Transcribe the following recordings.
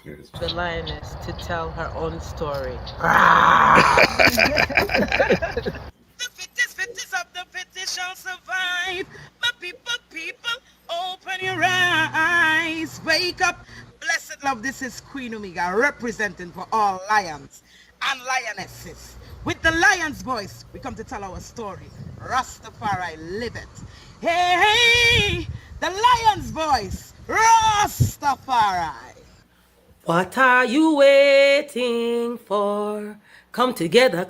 the lioness to tell her own story. The fittest of the fittest shall survive. But people, open your eyes. Wake up. Blessed love, this is Queen Omega representing for all lions and lionesses. With the lion's voice, we come to tell our story. Rastafari, live it. Hey, the lion's voice. Rastafari. What are you waiting for? Come together,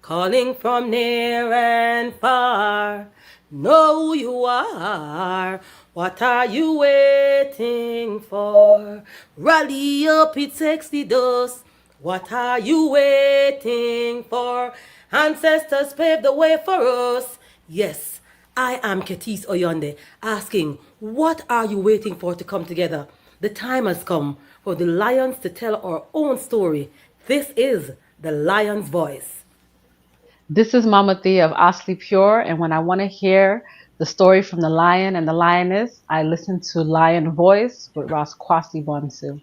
calling from near and far. Know who you are. What are you waiting for? Rally up, it takes the dust. What are you waiting for? Ancestors paved the way for us. Yes, I am Ketis Oyonde, asking, what are you waiting for to come together? The time has come for the lions to tell our own story. This is the Lion's Voice. This is Mama Thea of Asli Pure, and when I want to hear the story from the lion and the lioness, I listen to Lion Voice with Ras Tafari Women.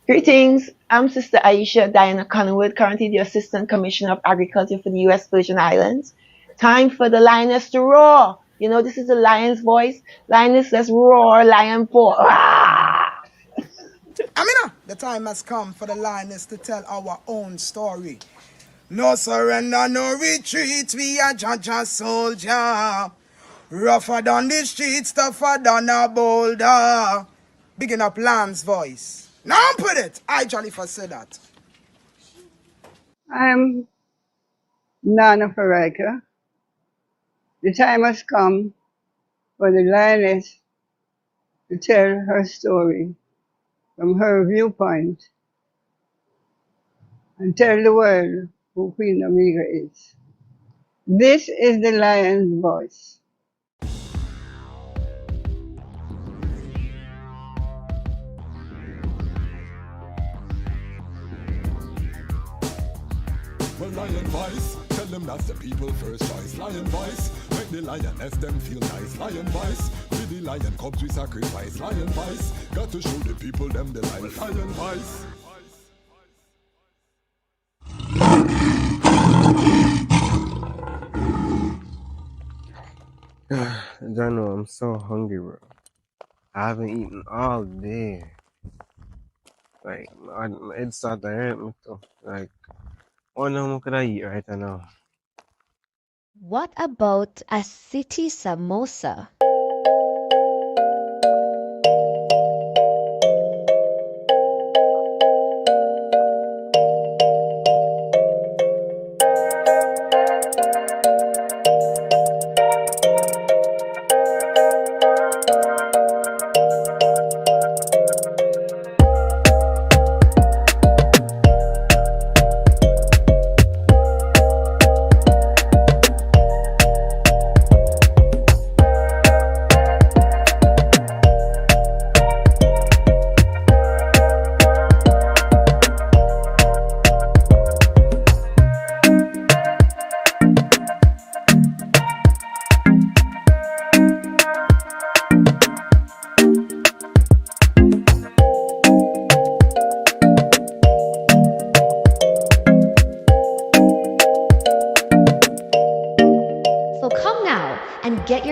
Greetings, I'm Sister Aisha Diana Conwood, currently the Assistant Commissioner of Agriculture for the U.S. Virgin Islands. Time for the lioness to roar. You know, this is the lion's voice. Lioness, let's roar, lion for. Amina, the time has come for the lioness to tell our own story. No surrender, no retreat, we are Jaja soldier. Rougher than the streets, tougher than a boulder. Bigging up Lion's voice. Now put it, I Jollifer said that. I'm Nana Faraka. The time has come for the lioness to tell her story from her viewpoint and tell the world who Queen Omega is. This is the lion's voice. Well, lion voice, tell them that's the people first choice. Lion voice, make the lioness them feel nice. Lion voice, with the lion cubs we sacrifice. Lion voice, got to show the people them the life. Lion voice. Jano, I'm so hungry, bro. I haven't eaten all day. Like, it started to hurt me too. Like, oh no, what could I eat right now? What about a city samosa?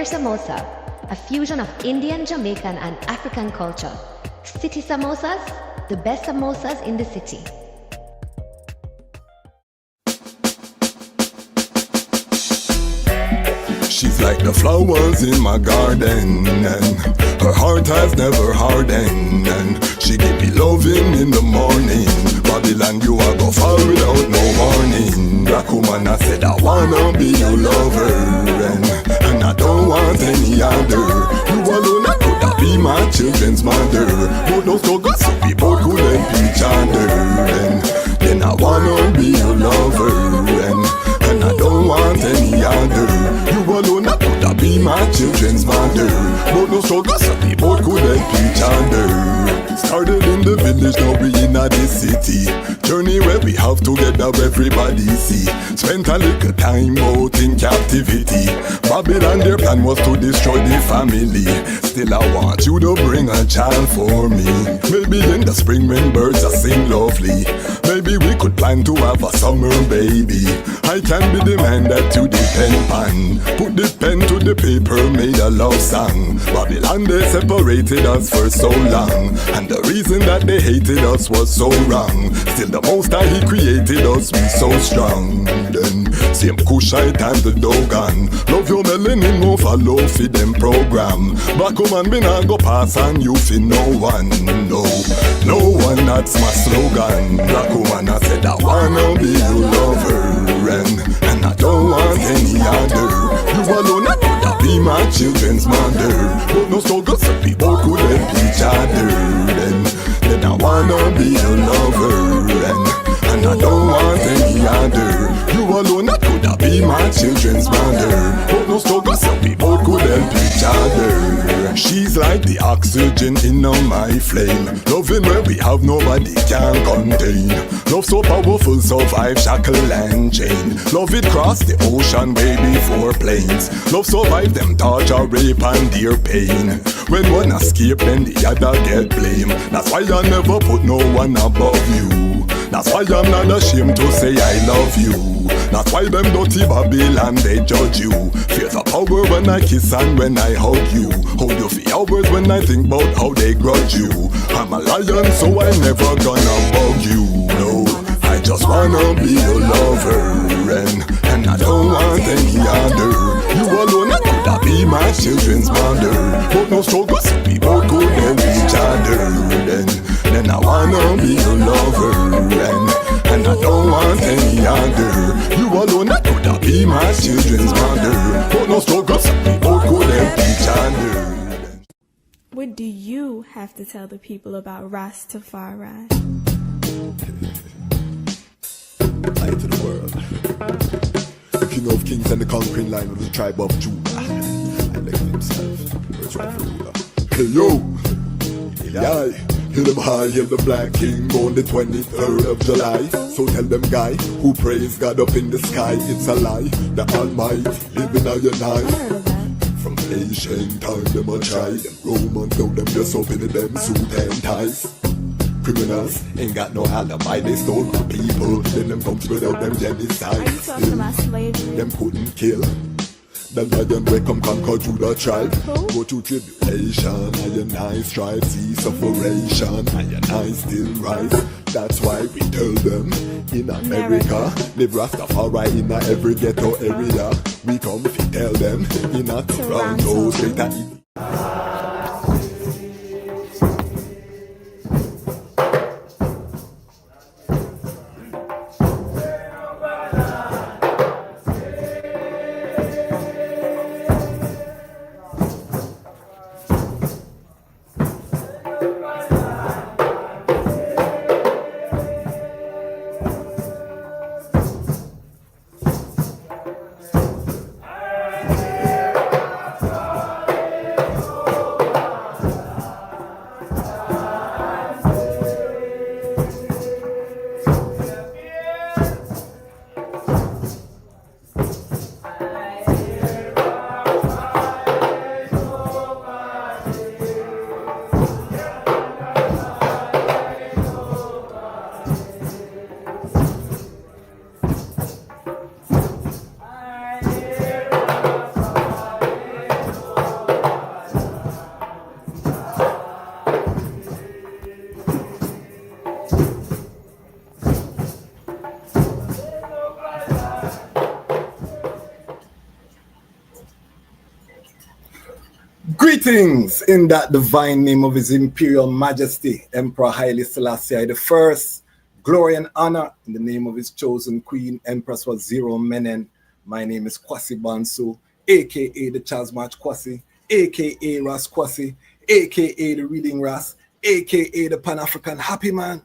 Samosa, a fusion of Indian, Jamaican and African culture. City samosas, the best samosas in the city. She's like the flowers in my garden, and her heart has never hardened, and she give me loving in the morning. Babylon, you are go far without no warning. Black woman, I said I wanna be your lover, and I don't want any other. You alone, I could have be my children's mother, but no struggle, so we both could help each other. And then I wanna be your lover, and I don't want any other. You alone, I could have be my children's mother, but no struggle, so we both could help each other. Started in the village, now we in the city. Journey where we have together everybody see. Spent a little time out in captivity. Babylon, their plan was to destroy the family. Still I want you to bring a child for me. Maybe in the spring when birds are sing lovely, maybe we could plan to have a summer baby. I can be the man that you depend on. Put the pen to the paper, made a love song. Babylon, they separated us for so long, and the reason that they hated us was so wrong. Still the most that he created us, we so strong. Then same Kushite and the Dogon. Love your melanin, no follow for them program. Black woman, me not go pass on you for no one. No one, that's my slogan. Black woman, I said I wanna be your lover, and I don't want any other. You alone, I could have be my children's mother. But no struggle, so people could help each other. Then I wanna be your lover, and I don't want any other. You alone, I could have be my children's mother. But no struggle, so people could help each other. She's like the oxygen in my flame. Loving where we have nobody can contain. Love so powerful, survive shackle and chain. Love it cross the ocean way before planes. Love survive them torture, rape and dear pain. When one escape, then the other get blame. That's why I never put no one above you. That's why I'm not ashamed to say I love you. That's why them dirty Babylon, they judge you. Feel the power when I kiss and when I hug you. Hold you for hours when I think about how they grudge you. I'm a lion, so I never gonna bug you. No, I just wanna be your lover, and I don't want any other. You alone, I could have be my children's mother. But no struggle, so we both could help each other. Then I wanna be your lover, and I don't want any other. You alone, I could have be my children's mother. But no struggle, so we both could help each other. What do you have to tell the people about Ras Tafari? Light to the world. The king of kings and the conquering line of the tribe of Judah. And left himself. Where's rightful ruler? Hey yo! Eli! Hail them high, hail the black king on the 23rd of July. So tell them guy who praise God up in the sky, it's a lie. The Almighty living on your night. From ancient time them a try. Them Romans know them just open in them suit and ties. Criminals ain't got no alibi, they stole my people. Then them comes without them genocide. Are you talking about slavery? Them couldn't kill the lion will come conquer Judah tribe. Who? Go to tribulation, and I strive, see sufferation, and I still rise. That's why we tell them in America, live Rastafari in every ghetto area. We come if you tell them in a Toronto, straight at it. Greetings in that divine name of His Imperial Majesty, Emperor Haile Selassie I. Glory and honor in the name of His chosen Queen, Empress Menen. My name is Kwasi Bansu, aka the Chazmach Kwasi, aka Ras Kwasi, aka the Reading Ras, aka the Pan-African Happy Man,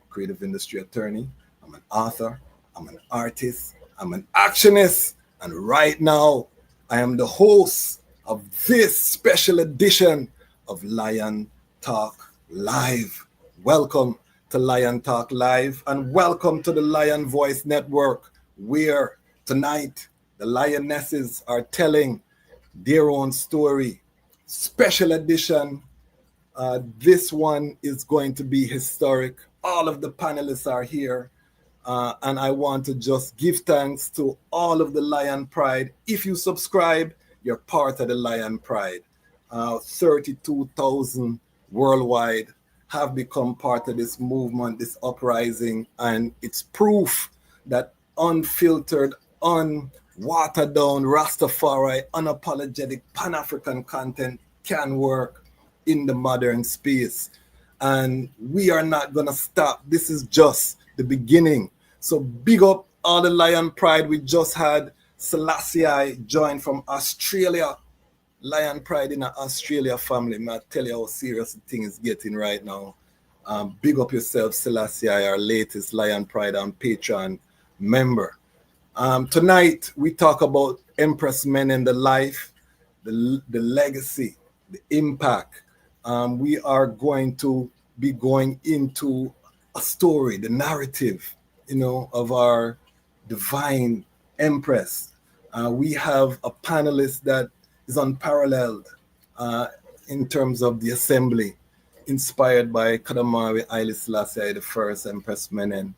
creative industry attorney. I'm an author, I'm an artist, I'm an actionist, and right now I am the host of this special edition of Lion Talk Live. Welcome to Lion Talk Live, and welcome to the Lion Voice Network, where tonight the Lionesses are telling their own story. Special edition. This one is going to be historic. All of the panelists are here. And I want to just give thanks to all of the Lion Pride. If you subscribe, you're part of the Lion Pride. 32,000 worldwide have become part of this movement, this uprising, and it's proof that unfiltered, unwatered down Rastafari, unapologetic Pan-African content can work in the modern space. And we are not going to stop. This is just the beginning. So big up all the Lion Pride. We just had Selassie join from Australia. Lion Pride in an Australia family. I tell you how serious the thing is getting right now. Big up yourself, Selassie, our latest Lion Pride on Patreon member. Tonight, we talk about Empress Menen, the life, the legacy, the impact. We are going to be going into a story, the narrative, of our divine Empress. We have a panelist that is unparalleled in terms of the assembly, inspired by Kadamawi Haile Selassie the first, Empress Menen.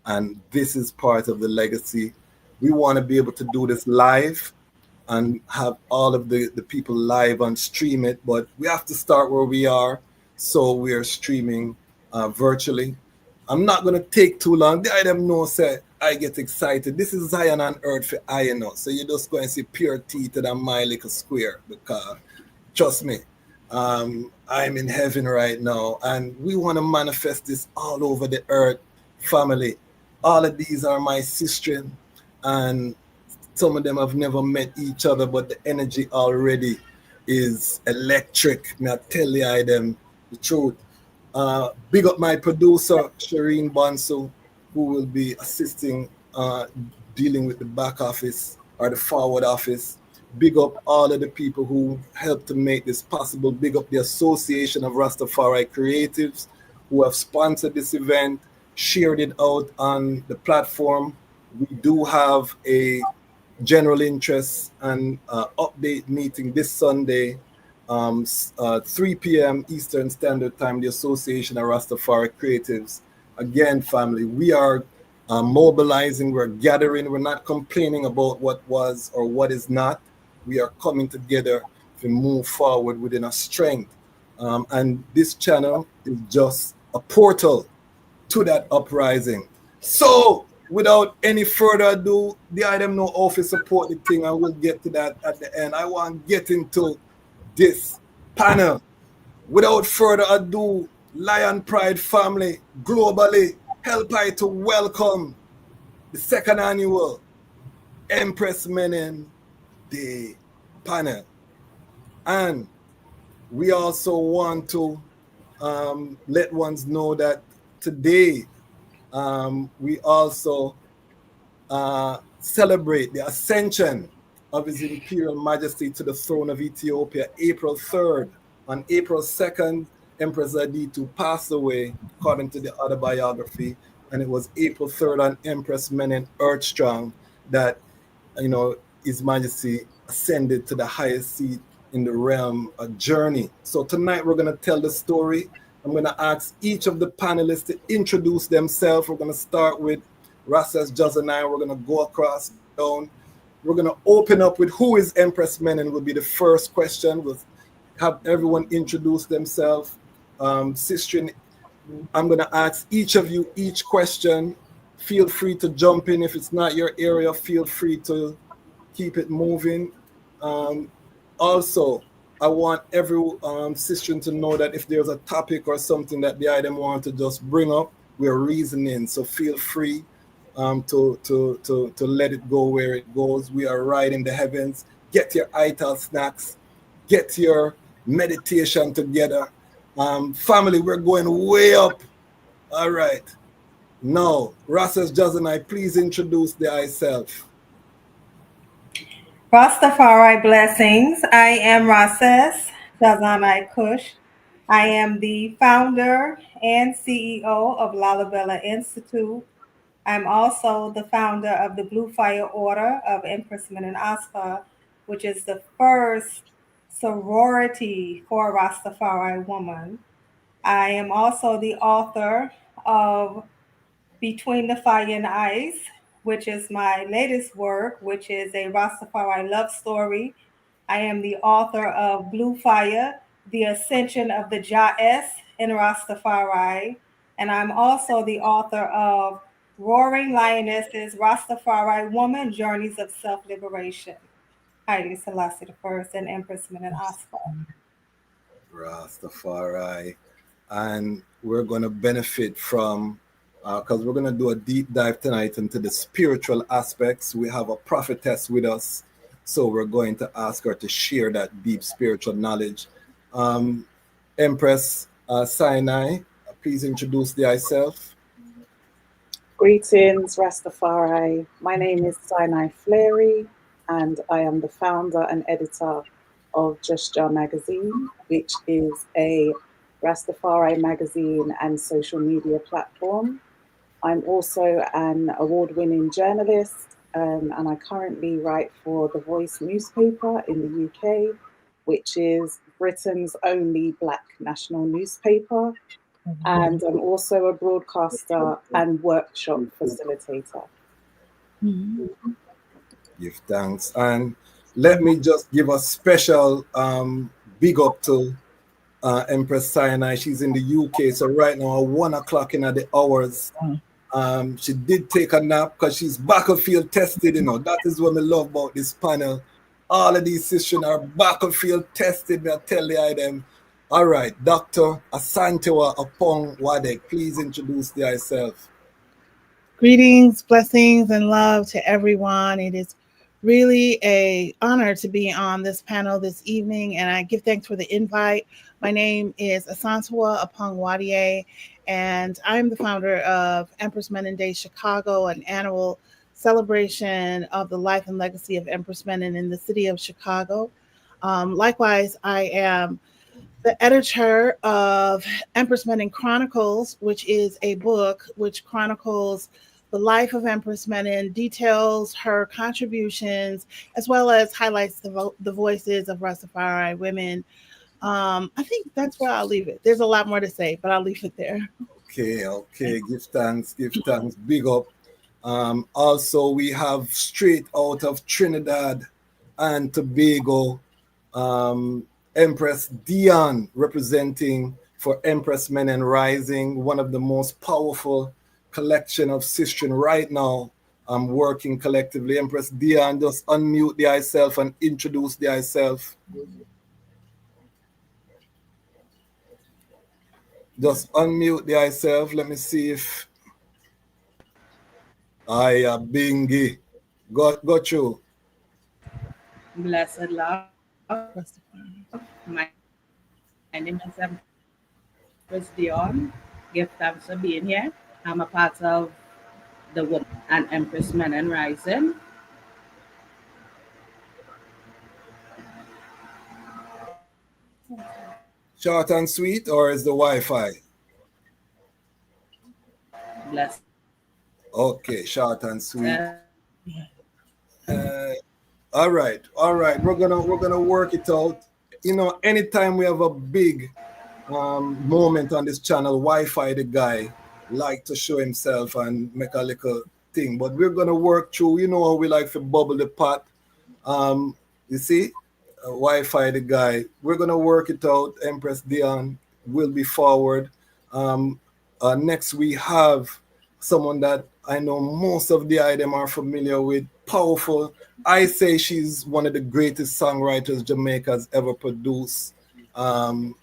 And this is part of the legacy. We want to be able to do this live and have all of the people live and stream it, but we have to start where we are. So we are streaming virtually. I'm not going to take too long. The item know say I get excited. This is Zion on Earth for I, So you're just going to see pure teeth and my little square, because trust me, I'm in heaven right now, and we want to manifest this all over the earth, family. All of these are my sisters, and some of them have never met each other, but the energy already is electric. May I tell you them the truth. Big up my producer, Shireen Bonsu, who will be assisting dealing with the back office or the forward office. Big up all of the people who helped to make this possible. Big up the Association of Rastafari Creatives who have sponsored this event, shared it out on the platform. We do have a general interest and update meeting this Sunday, 3 p.m. Eastern Standard Time, the Association of Rastafari Creatives. Again, family, we are mobilizing, we're gathering, we're not complaining about what was or what is not. We are coming together to move forward within our strength. And this channel is just a portal to that uprising. So, without any further ado, the item know how to support the thing, and we'll get to that at the end. I want to get into this panel. Without further ado, Lion Pride family globally, help I to welcome the second annual Empress Menen Day panel. And we also want to let ones know that today we also celebrate the ascension of His Imperial Majesty to the throne of Ethiopia, April 3rd. On April 2nd, Empress Wadie passed away, according to the autobiography, and it was April 3rd on Empress Menen Earthstrong that, His Majesty ascended to the highest seat in the realm, a journey. So tonight we're going to tell the story. I'm going to ask each of the panelists to introduce themselves. We're going to start with Jahzani. We're going to go across down. We're going to open up with who is Empress Menen will be the first question. We'll have everyone introduce themselves. Sistrin, I'm going to ask each of you each question. Feel free to jump in. If it's not your area, feel free to keep it moving. Also, I want every Sistrin to know that if there's a topic or something that the item want to just bring up, we're reasoning. So feel free to let it go where it goes. We are riding the heavens. Get your ital snacks. Get your meditation together. Family, we're going way up. All right. Now, Jahzani, please introduce the thyself. Rastafari blessings. I am Jahzani Kush. I am the founder and CEO of Lalabella Institute. I'm also the founder of the Blue Fire Order of Empress Menen Roundtable, which is the first sorority for Rastafari women. I am also the author of Between the Fire and Ice, which is my latest work, which is a Rastafari love story. I am the author of Blue Fire, The Ascension of the Jahess in Rastafari. And I'm also the author of Roaring Lionesses, Rastafari Woman, Journeys of Self-Liberation. Haile Selassie I and Empress Menen Roundtable. Rastafari. And we're going to benefit from, because we're going to do a deep dive tonight into the spiritual aspects. We have a prophetess with us, so we're going to ask her to share that deep spiritual knowledge. Empress Sinai, please introduce yourself. Greetings, Rastafari. My name is Sinai Fleary, and I am the founder and editor of Just Jar magazine, which is a Rastafari magazine and social media platform. I'm also an award-winning journalist, and I currently write for The Voice newspaper in the UK, which is Britain's only Black national newspaper. And I'm also a broadcaster and workshop facilitator. Give thanks. And let me just give a special big up to Empress Sinai. She's in the UK, so right now at 1 o'clock in the hours. She did take a nap because she's battlefield tested, That is what I love about this panel. All of these sessions are battlefield tested, I tell you them. All right, Dr. Asantewaa Oppong Wadie, please introduce yourself. Greetings, blessings, and love to everyone. It is really an honor to be on this panel this evening, and I give thanks for the invite. My name is Asantewaa Oppong Wadie, and I'm the founder of Empress Menen Day Chicago, an annual celebration of the life and legacy of Empress Menen in the city of Chicago. Likewise, I am the editor of Empress Menen Chronicles, which is a book which chronicles the life of Empress Menen, details her contributions, as well as highlights the voices of Rastafari women. I think that's where I'll leave it. There's a lot more to say, but I'll leave it there. Okay. Give thanks. Big up. Also, we have straight out of Trinidad and Tobago, Empress Dionne, representing for Empress Menen Rising, one of the most powerful collection of sisters right now. I'm working collectively. Empress Dionne, just unmute yourself and introduce yourself. Just unmute yourself. Let me see if I Bingy. Got you. Blessed love. My name is Empress Dionne. Give thanks for being here. I'm a part of the Women and Empress Menen Rising. Short and sweet, or is the Wi-Fi? Bless. Okay, short and sweet. All right. We're gonna work it out. Anytime we have a big moment on this channel, Wi-Fi the guy like to show himself and make a little thing. But we're gonna work through. How we like to bubble the pot. You see, Wi-Fi the guy. We're gonna work it out. Empress Dionne will be forward. Next we have someone that I know most of the item are familiar with. Powerful. I say she's one of the greatest songwriters Jamaica's ever produced. And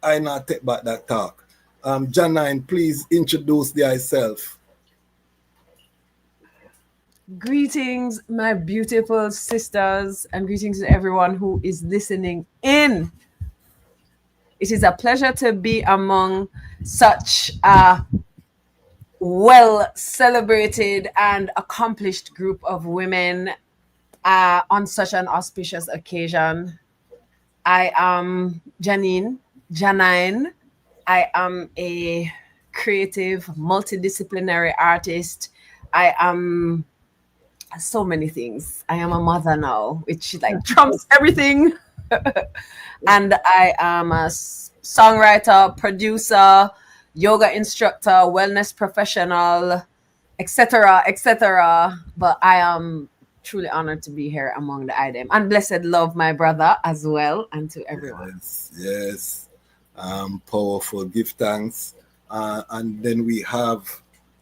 I not take back that talk. Janine, please introduce yourself. Greetings, my beautiful sisters, and greetings to everyone who is listening in. It is a pleasure to be among such a well-celebrated and accomplished group of women on such an auspicious occasion. I am Janine, Janine. I am a creative, multidisciplinary artist. I am so many things. I am a mother now, which like trumps everything. And I am a songwriter, producer, yoga instructor, wellness professional, etc., etc. But I am truly honored to be here among the item. And blessed love my brother as well, and to everyone. Yes, yes. Powerful. Give thanks. And then we have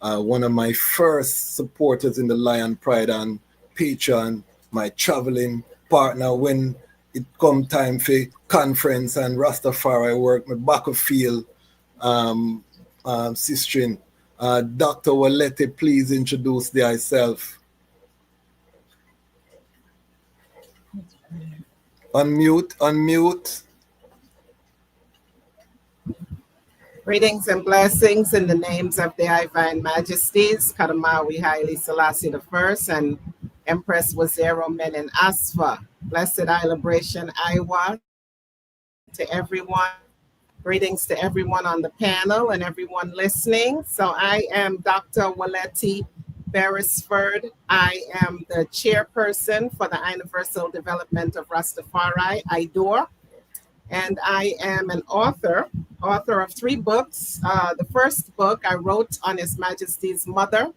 one of my first supporters in the Lion Pride and patron, my traveling partner when it come time for conference and Rastafari work, my battlefield sister. Dr. Wolete, please introduce thyself. Unmute, unmute. Greetings and blessings in the names of the Divine Majesties, Kadamawi Haile Selassie I and Empress Wazero Menen Asfa. Blessed I Liberation Iwa to everyone. Greetings to everyone on the panel and everyone listening. So I am Dr. Wolete Beresford. I am the chairperson for the Universal Development of Rastafari, IDOR. And I am an author of 3 books. The first book I wrote on His Majesty's mother,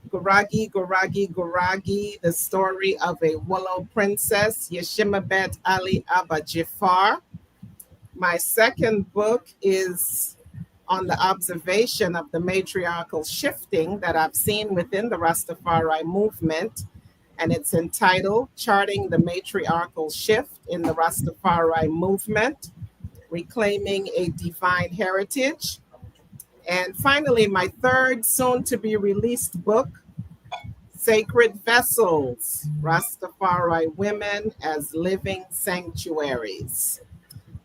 Guragi, Guragi, Guragi, the story of a willow princess, Yeshimabet Ali Abba Jafar. My second book is on the observation of the matriarchal shifting that I've seen within the Rastafari movement, and it's entitled Charting the Matriarchal Shift in the Rastafari Movement, Reclaiming a Divine Heritage. And finally, my third soon-to-be-released book, Sacred Vessels, Rastafari Women as Living Sanctuaries.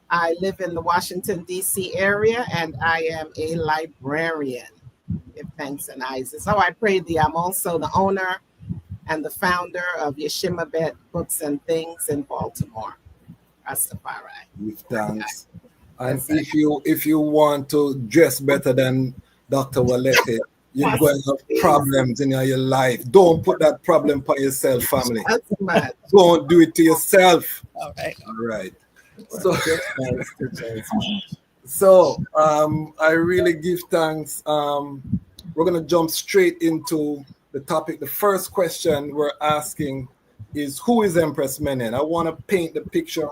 I live in the Washington, D.C. area, and I am a librarian. Give thanks and Isis. Oh, I pray thee. I'm also the owner and the founder of Yeshimabet Books and Things in Baltimore, Rastafari. Give thanks. And if you want to dress better than Dr. Wolete, you're going to have problems in your life. Don't put that problem on yourself, family. Don't do it to yourself. All right. All right. So I really give thanks. We're going to jump straight into the topic. The first question we're asking is, who is Empress Menen? I want to paint the picture.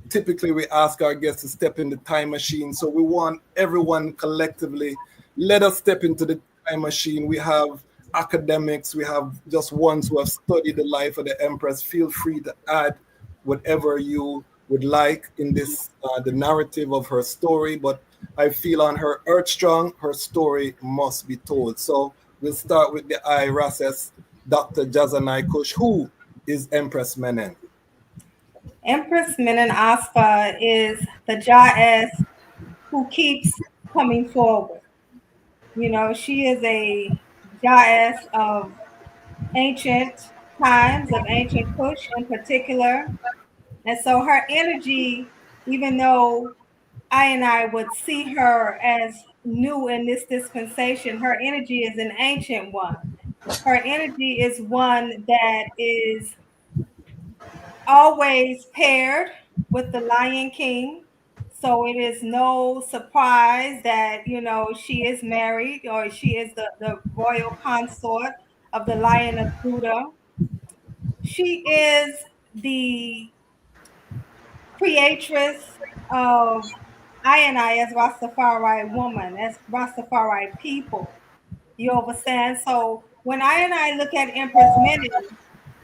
Typically, we ask our guests to step in the time machine. So we want everyone collectively, let us step into the time machine. We have academics. We have just ones who have studied the life of the Empress. Feel free to add whatever you would like in this, the narrative of her story. But I feel on her earth strong, her story must be told. So we'll start with the IRASS, Dr. Jahzani Kush. Who is Empress Menen? Empress Menen Asfa is the Jahess who keeps coming forward. You know, she is a Jahess of ancient times, of ancient Kush in particular. And so her energy, even though I would see her as new in this dispensation, her energy is an ancient one. Her energy is one that is always paired with the Lion King. So it is no surprise that, you know, she is married, or she is the royal consort of the Lion of Judah. She is the creatress of I as Rastafari woman, as Rastafari people. You understand? So when I look at Empress Menen,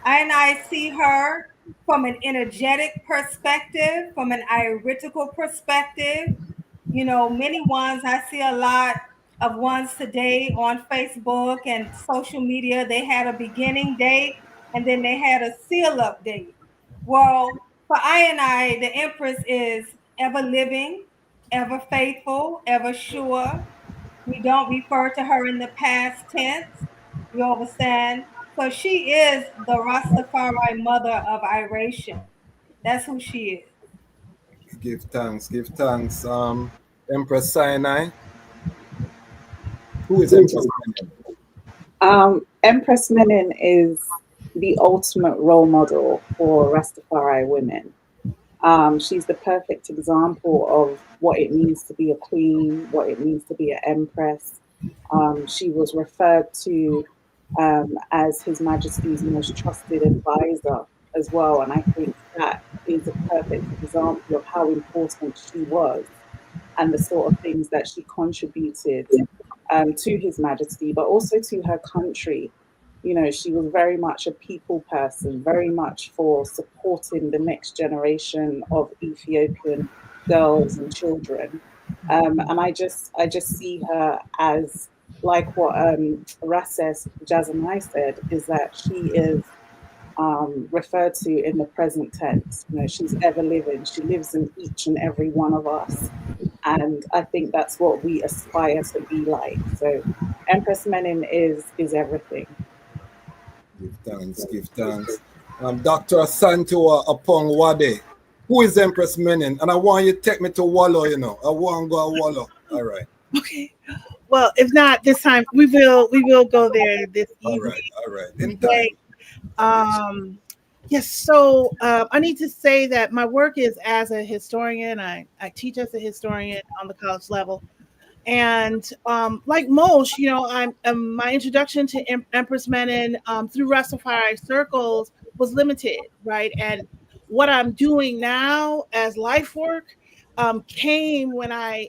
I see her from an energetic perspective, from an iridical perspective. You know, many ones, I see a lot of ones today on Facebook and social media. They had a beginning date and then they had a seal up date. Well, for I, the Empress is ever living, ever faithful, ever sure. We don't refer to her in the past tense. You understand? So she is the Rastafari mother of iration. That's who she is. Give thanks. Give thanks. Empress Sinai. Who is Empress Menen? Empress Menen is the ultimate role model for Rastafari women. She's the perfect example of what it means to be a queen, what it means to be an empress. She was referred to as His Majesty's most trusted advisor as well. And I think that is a perfect example of how important she was and the sort of things that she contributed to His Majesty, but also to her country. You know, she was very much a people person, very much for supporting the next generation of Ethiopian girls and children. And I just see her as like what Rases Jahzani said, is that she is referred to in the present tense. You know, she's ever living. She lives in each and every one of us. And I think that's what we aspire to be like. So Empress Menen is everything. Give thanks. Give thanks. Dr. Asantewaa Oppong Wadie. Who is Empress Menen? And I want you to take me to Wallo, you know. I want to go to Wallo. All right. Okay. Well, if not this time, we will go there this evening. All right. In time. Yes, so I need to say that my work is as a historian. I teach as a historian on the college level. And like most, you know, my introduction to Empress Menen through Rastafari circles was limited, right? And what I'm doing now as life work came when I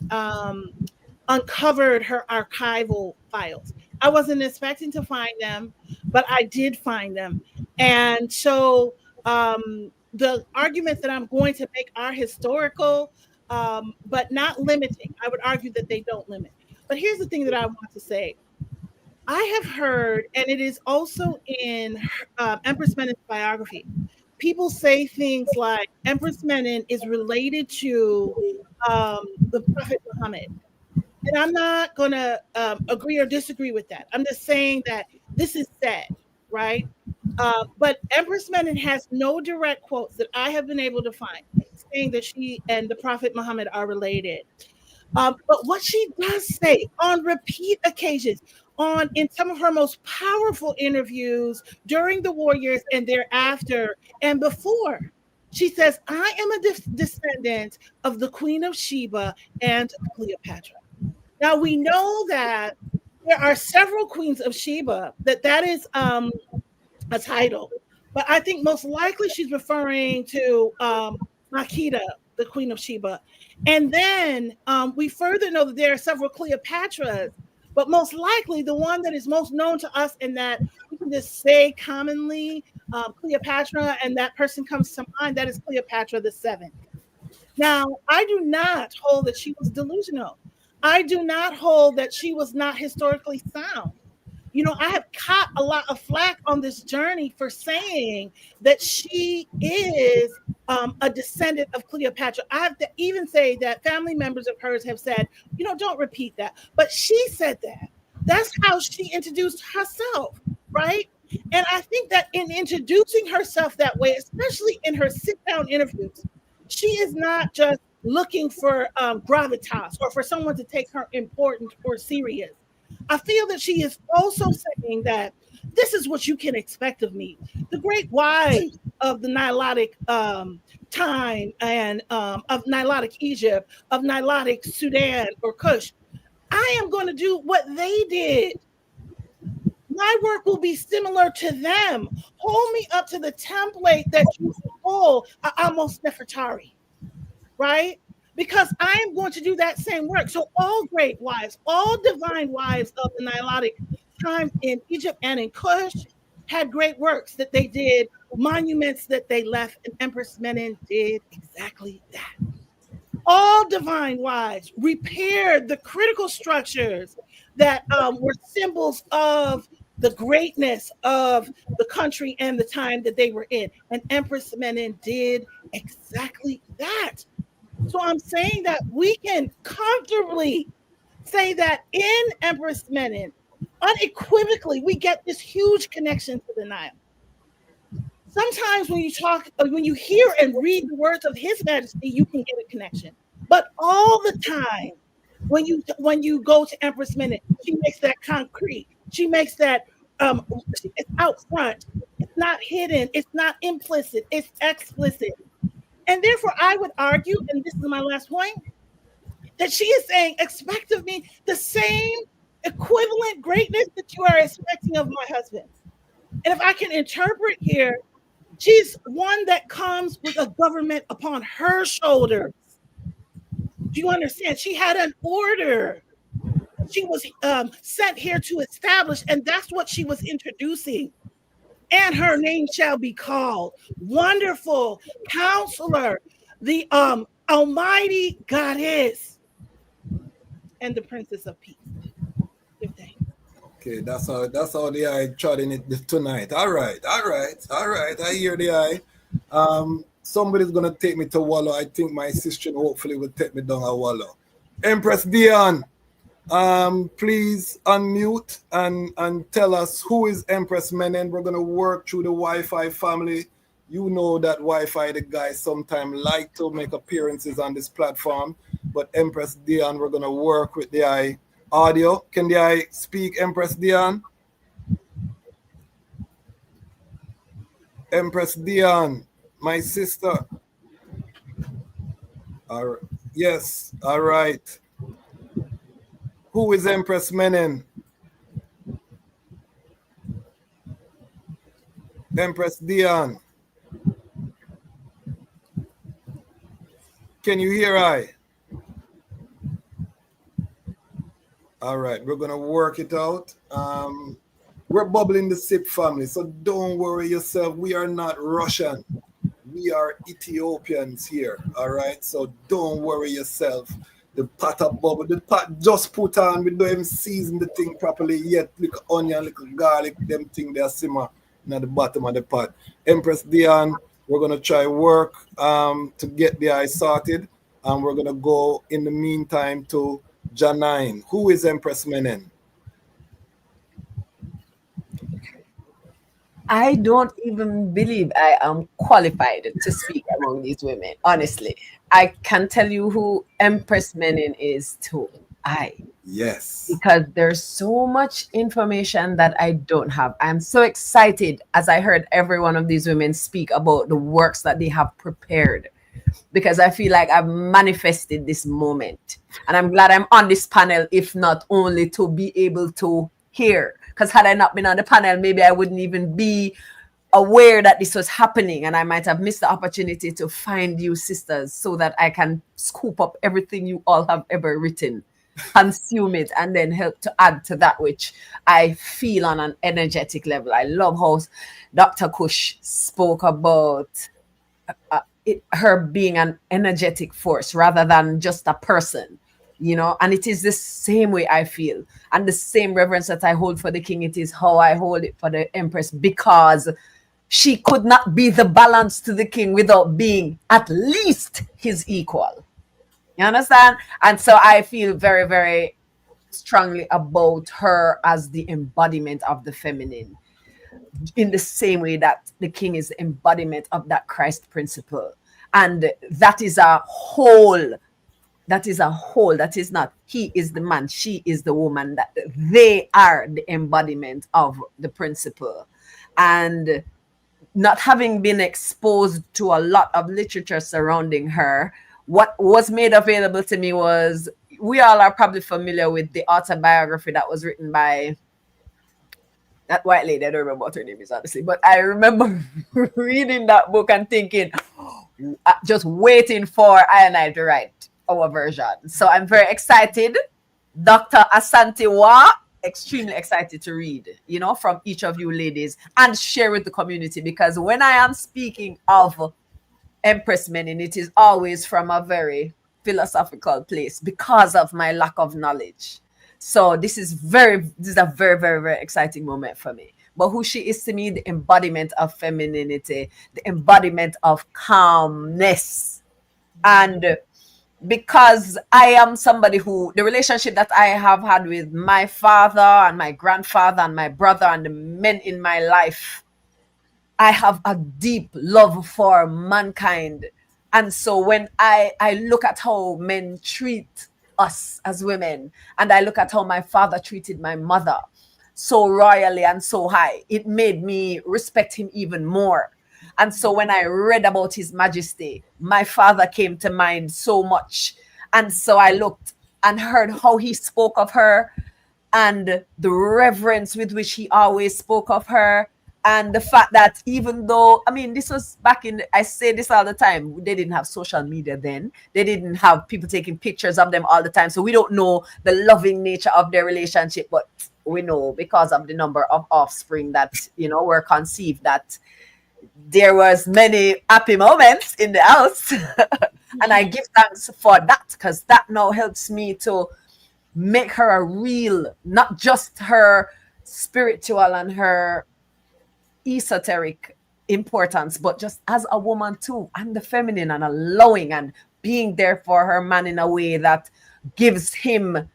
uncovered her archival files. I wasn't expecting to find them, but I did find them. And so the arguments that I'm going to make are historical, but not limiting. I would argue that they don't limit. But here's the thing that I want to say. I have heard, and it is also in Empress Menen's biography, people say things like Empress Menen is related to the Prophet Muhammad. And I'm not going to agree or disagree with that. I'm just saying that this is said, right? But Empress Menen has no direct quotes that I have been able to find saying that she and the Prophet Muhammad are related. But what she does say on repeat occasions, in some of her most powerful interviews during the war years and thereafter and before, she says, I am a descendant of the Queen of Sheba and Cleopatra. Now we know that there are several queens of Sheba, that is a title, but I think most likely she's referring to Makeda, the Queen of Sheba. And then we further know that there are several Cleopatras, but most likely the one that is most known to us and that we can just say commonly Cleopatra, and that person comes to mind, that is Cleopatra the Seventh. Now, I do not hold that she was delusional. I do not hold that she was not historically sound. You know, I have caught a lot of flack on this journey for saying that she is a descendant of Cleopatra. I have to even say that family members of hers have said, you know, don't repeat that. But she said that. That's how she introduced herself, right? And I think that in introducing herself that way, especially in her sit-down interviews, she is not just looking for gravitas or for someone to take her important or serious. I feel that she is also saying that this is what you can expect of me. The great wives of the Nilotic time and of Nilotic Egypt, of Nilotic Sudan or Kush, I am going to do what they did. My work will be similar to them. Hold me up to the template that you pull Amos Nefertari, right? Because I am going to do that same work. So all great wives, all divine wives of the Nilotic time in Egypt and in Kush had great works that they did, monuments that they left, and Empress Menen did exactly that. All divine wives repaired the critical structures that were symbols of the greatness of the country and the time that they were in. And Empress Menen did exactly that. So I'm saying that we can comfortably say that in Empress Menen, unequivocally, we get this huge connection to the Nile. sometimes when you talk, when you hear and read the words of His Majesty, you can get a connection. But all the time, when you go to Empress Menen, she makes that concrete. She makes that it's out front. It's not hidden. It's not implicit. It's explicit. And therefore, I would argue, and this is my last point, that she is saying, expect of me the same equivalent greatness that you are expecting of my husband. And if I can interpret here, she's one that comes with a government upon her shoulders. Do you understand? She had an order. She was sent here to establish, and that's what she was introducing. And her name shall be called Wonderful Counselor, the Almighty Goddess, and the Princess of Peace. Give thanks. Okay, that's how the eye trotting it tonight. All right. I hear the eye. Somebody's gonna take me to Wallow. I think my sister hopefully will take me down a Wallow. Empress Dionne, please unmute and tell us who is Empress Menen. We're gonna work through the Wi-Fi family. You know that Wi-Fi, the guys sometimes like to make appearances on this platform, but Empress Dionne, we're gonna work with the eye audio. Can the eye speak, Empress Dionne? Empress Dionne, my sister. All right. Yes, all right. Who is Empress Menen? Empress Dionne. Can you hear I? All right, we're gonna work it out. We're bubbling the sip family, so don't worry yourself. We are not Russian. We are Ethiopians here, all right? So don't worry yourself. The pot of bubble, the pot just put on. We don't even season the thing properly yet. Little onion, little garlic, them thing they simmer at the bottom of the pot. Empress Dionne, we're gonna try work to get the eye sorted, and we're gonna go in the meantime to Jahzani. Who is Empress Menen? I don't even believe I am qualified to speak among these women. Honestly, I can tell you who Empress Menen is too. Yes. Because there's so much information that I don't have. I'm so excited as I heard every one of these women speak about the works that they have prepared, because I feel like I've manifested this moment. And I'm glad I'm on this panel, if not only to be able to hear. Because had I not been on the panel, maybe I wouldn't even be aware that this was happening, and I might have missed the opportunity to find you sisters so that I can scoop up everything you all have ever written, consume it, and then help to add to that which I feel on an energetic level. I love how Dr. Kush spoke about her being an energetic force rather than just a person. You know, and it is the same way I feel, and the same reverence that I hold for the king, it is how I hold it for the Empress, because she could not be the balance to the king without being at least his equal. You understand? And so I feel very, very strongly about her as the embodiment of the feminine, in the same way that the king is the embodiment of that Christ principle. And that is a whole. That is a whole. That is not he is the man, she is the woman. That they are the embodiment of the principle. And not having been exposed to a lot of literature surrounding her, what was made available to me was, we all are probably familiar with the autobiography that was written by that white lady. I don't remember what her name is, honestly, but I remember reading that book and thinking, just waiting for I and I to write our version. So I'm very excited. Dr. Asantewaa, extremely excited to read, you know, from each of you ladies and share with the community, because when I am speaking of Empress Menen, it is always from a very philosophical place because of my lack of knowledge. So this is a very, very, very exciting moment for me. But who she is to me, the embodiment of femininity, the embodiment of calmness. And because I am somebody who, the relationship that I have had with my father and my grandfather and my brother and the men in my life I have a deep love for mankind. And so when I look at how men treat us as women, and I look at how my father treated my mother so royally and so high, it made me respect him even more. And so when I read about His Majesty, my father came to mind so much. And so I looked and heard how he spoke of her, and the reverence with which he always spoke of her, and the fact that even though, I mean, this was back in, I say this all the time, they didn't have social media then, they didn't have people taking pictures of them all the time, so we don't know the loving nature of their relationship, but we know because of the number of offspring that, you know, were conceived, that there was many happy moments in the house. And I give thanks for that, because that now helps me to make her a real, not just her spiritual and her esoteric importance, but just as a woman too, and the feminine, and allowing and being there for her man in a way that gives him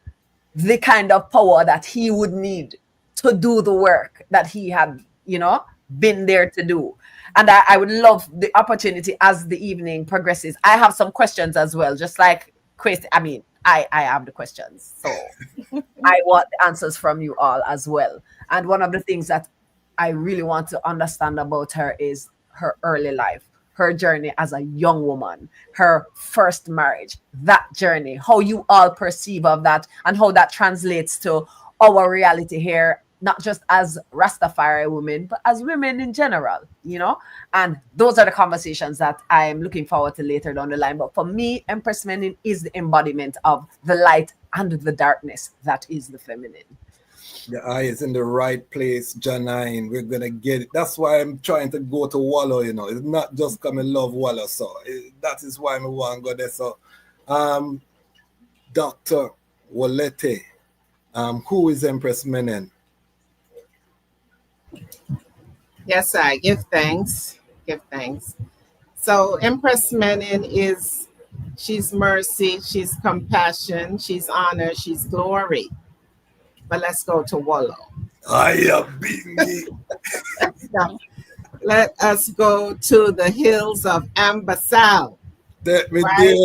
the kind of power that he would need to do the work that he had, you know, been there to do. And I would love the opportunity as the evening progresses. I have some questions as well, just like Chris. I mean, I have the questions, so I want the answers from you all as well. And one of the things that I really want to understand about her is her early life, her journey as a young woman, her first marriage, that journey, how you all perceive of that, and how that translates to our reality here, not just as Rastafari women, but as women in general, you know? And those are the conversations that I'm looking forward to later down the line. But for me, Empress Menen is the embodiment of the light and the darkness that is the feminine. The eye is in the right place, Janine. We're gonna get it. That's why I'm trying to go to Wallow, you know. It's not just come and love Wallow, so that is why I want to go there. So Dr. Wolete, who is Empress Menen? Yes, I give thanks. Give thanks. So Empress Menen is, she's mercy, she's compassion, she's honor, she's glory. But let's go to Wallow. Let us go to the hills of Ambasal. Right?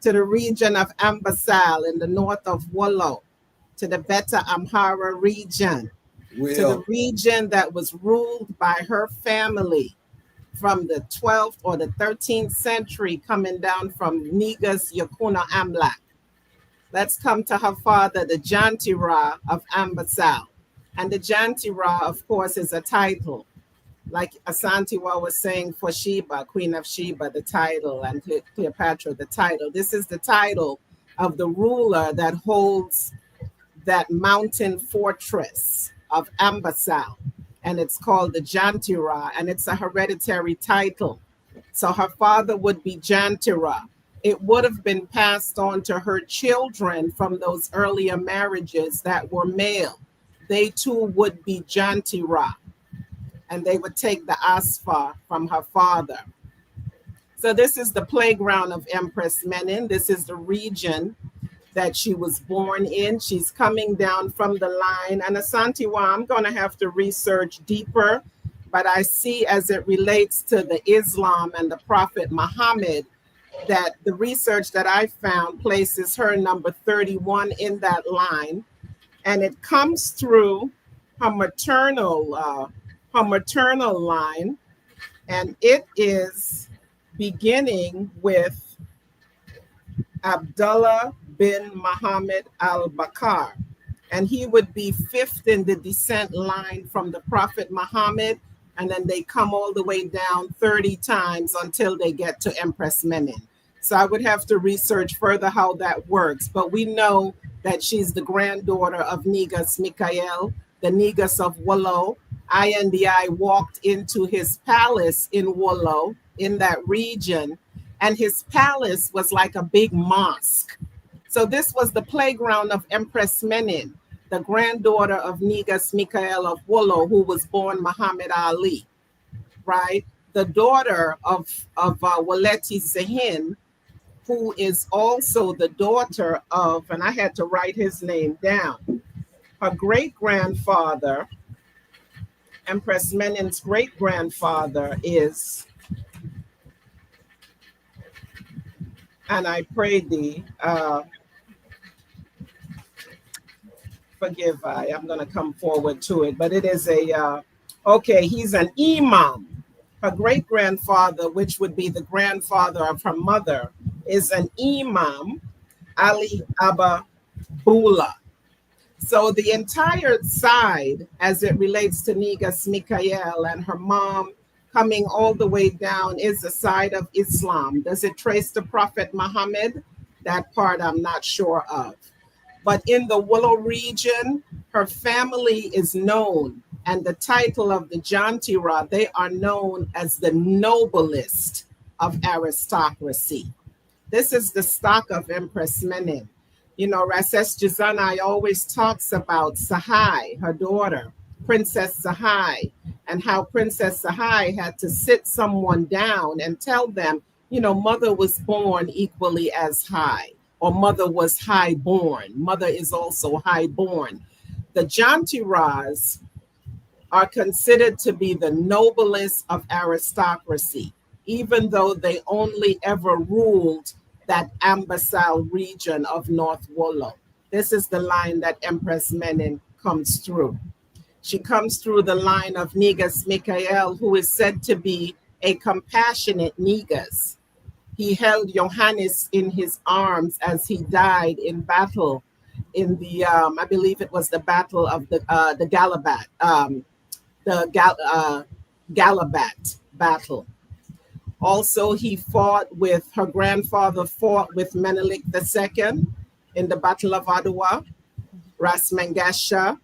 To the region of Ambasal in the north of Wallow, to the Beta Amhara region, to the region that was ruled by her family from the 12th or the 13th century, coming down from Negus Yakuna Amlak. Let's come to her father, the Jantira of Ambasal. And the Jantira, of course, is a title. Like Asantewaa was saying for Sheba, Queen of Sheba, the title, and Cleopatra, the title. This is the title of the ruler that holds that mountain fortress of Ambasal, and it's called the Jantira, and it's a hereditary title. So her father would be Jantira. It would have been passed on to her children from those earlier marriages that were male. They too would be Jantira, and they would take the Asfa from her father. So this is the playground of Empress Menen. This is the region that she was born in. She's coming down from the line. And Asantewaa, I'm going to have to research deeper, but I see as it relates to the Islam and the Prophet Muhammad, that the research that I found places her number 31 in that line. And it comes through her maternal line, and it is beginning with Abdullah bin Muhammad al-Bakr, and he would be fifth in the descent line from the Prophet Muhammad, and then they come all the way down 30 times until they get to Empress Menen. So I would have to research further how that works, but we know that she's the granddaughter of Negus Mikael, the Negus of Wallow. I walked into his palace in Wallow, in that region, and his palace was like a big mosque. So this was the playground of Empress Menen, the granddaughter of Negus Mikael of Wallow, who was born Muhammad Ali, right? The daughter of Wolete Sehin, who is also the daughter of, and I had to write his name down, her great-grandfather Empress Menen's great-grandfather is, and I pray thee, forgive I'm going to come forward to it, but it is okay, he's an imam. Her great-grandfather, which would be the grandfather of her mother, is an imam, Ali Abba Bula. So the entire side, as it relates to Negus Mikael and her mom coming all the way down, is the side of Islam. Does it trace to Prophet Muhammad? That part I'm not sure of. But in the Willow region, her family is known, and the title of the Jantira, they are known as the noblest of aristocracy. This is the stock of Empress Menen. You know, Rases Jahzani always talks about Sahai, her daughter, Princess Sahai, and how Princess Sahai had to sit someone down and tell them, you know, mother was born equally as high, or mother was high born. Mother is also high born. The Jantiras are considered to be the noblest of aristocracy, even though they only ever ruled that Ambasal region of North Wollo. This is the line that Empress Menen comes through. She comes through the line of Negus Mikael, who is said to be a compassionate Negus. He held Johannes in his arms as he died in battle in the, I believe it was the battle of the Galabat, Galabat battle. Also, he fought with, her grandfather fought with Menelik II in the Battle of Adwa, Ras Mengasha,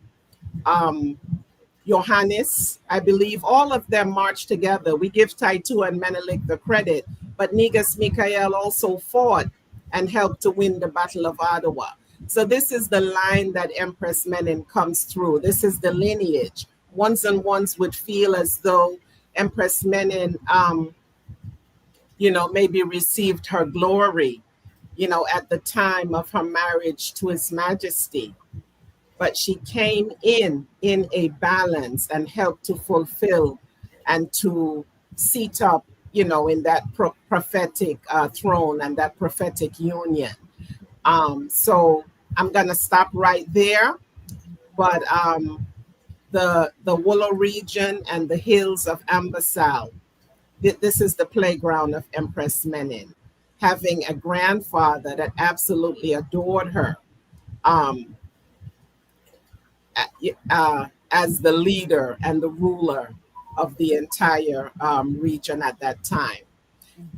Johannes, I believe all of them marched together. We give Taitu and Menelik the credit, but Negus Mikael also fought and helped to win the Battle of Adwa. So this is the line that Empress Menen comes through. This is the lineage. Ones and ones would feel as though Empress Menen, you know, maybe received her glory, you know, at the time of her marriage to His Majesty. But she came in a balance and helped to fulfill and to seat up, you know, in that prophetic throne and that prophetic union. So I'm going to stop right there. But the Wollo region and the hills of Ambasal, this is the playground of Empress Menen, having a grandfather that absolutely adored her as the leader and the ruler of the entire region at that time.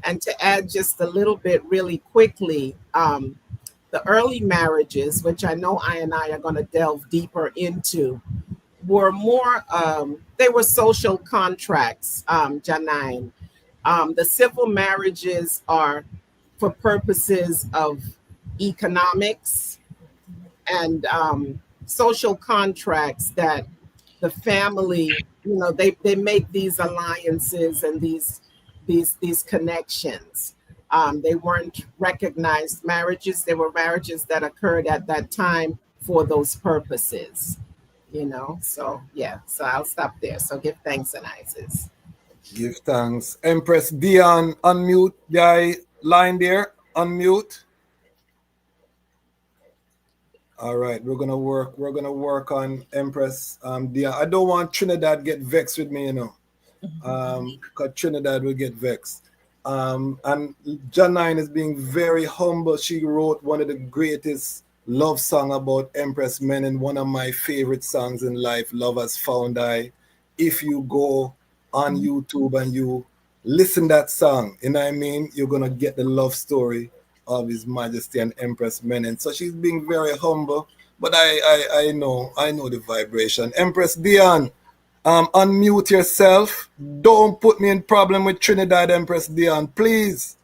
And to add just a little bit really quickly, the early marriages, which I know I and I are going to delve deeper into, were more, they were social contracts, Janine. The civil marriages are for purposes of economics and social contracts that the family, you know, they make these alliances and these connections. They weren't recognized marriages. They were marriages that occurred at that time for those purposes, you know. So yeah, so I'll stop there. So give thanks and Isis. Give thanks. Empress Dionne, unmute the line there. Unmute. All right, we're gonna work on Empress Dionne. I don't want Trinidad get vexed with me, you know. Because Trinidad will get vexed. And Janine is being very humble. She wrote one of the greatest love song about Empress Menen, one of my favorite songs in life, Love Has Found I. If you go on YouTube and you listen that song, you know what I mean, you're gonna get the love story of His Majesty and Empress Menen. So she's being very humble, but I know the vibration. Empress Dionne, unmute yourself. Don't put me in problem with Trinidad, Empress Dionne, please.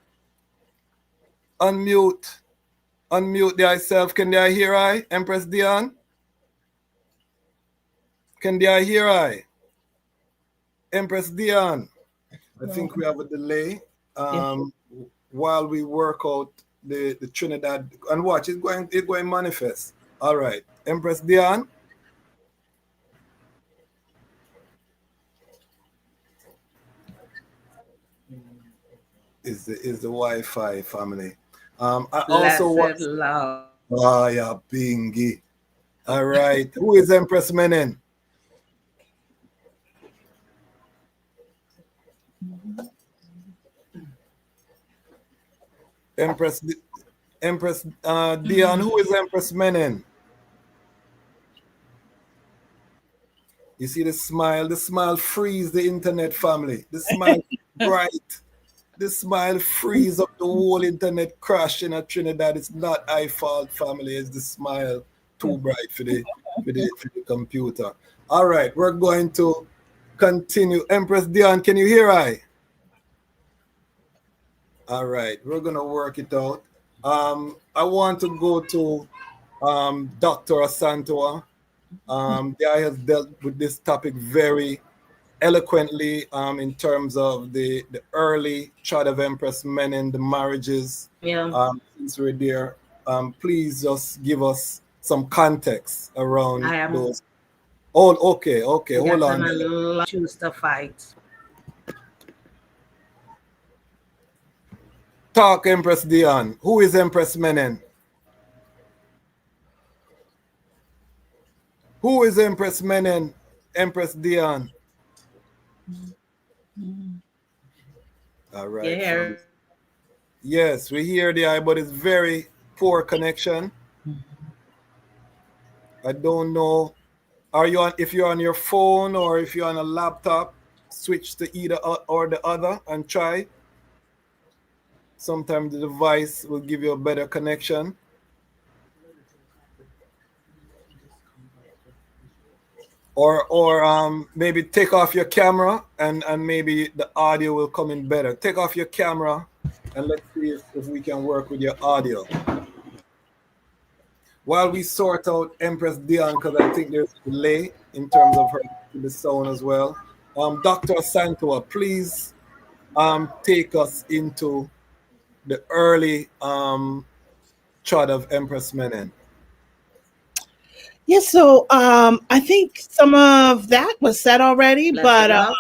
Unmute thyself. Can they hear I, Empress Dionne? Can they hear I? Empress Dionne, I think we have a delay while we work out the Trinidad, and watch, it's going manifest. All right, Empress Dionne. is the Wi-Fi family. I also want. Blessed love. Ah, yeah, Bingy. All right. Who is Empress Menen? Empress Empress Dionne. Who is Empress Menen? You see the smile? The smile frees the internet family. The smile bright. The smile frees up the whole internet crash in a Trinidad. It's not I fault family. It's the smile too bright for the computer. All right, we're going to continue. Empress Dionne, can you hear I? All right, we're gonna work it out. I want to go to Dr. Asantewaa. The guy has dealt with this topic very eloquently in terms of the early child of Empress Menen, the marriages. Yeah. Since we're there, please just give us some context around those. Oh, okay, hold on. A lot of issues to fight. Talk, Empress Dionne. Who is Empress Menen? Who is Empress Menen? Empress Dionne. All right. Yeah. Yes, we hear the eye, but it's very poor connection. I don't know. Are you on? If you're on your phone or if you're on a laptop, switch to either or the other and try. Sometimes the device will give you a better connection. Or maybe take off your camera and maybe the audio will come in better. Take off your camera and let's see if we can work with your audio. While we sort out Empress Dionne, because I think there's a delay in terms of her the sound as well. Dr. Asantewaa, please take us into the early chart of Empress Menen. Yes, so I think some of that was said already, but I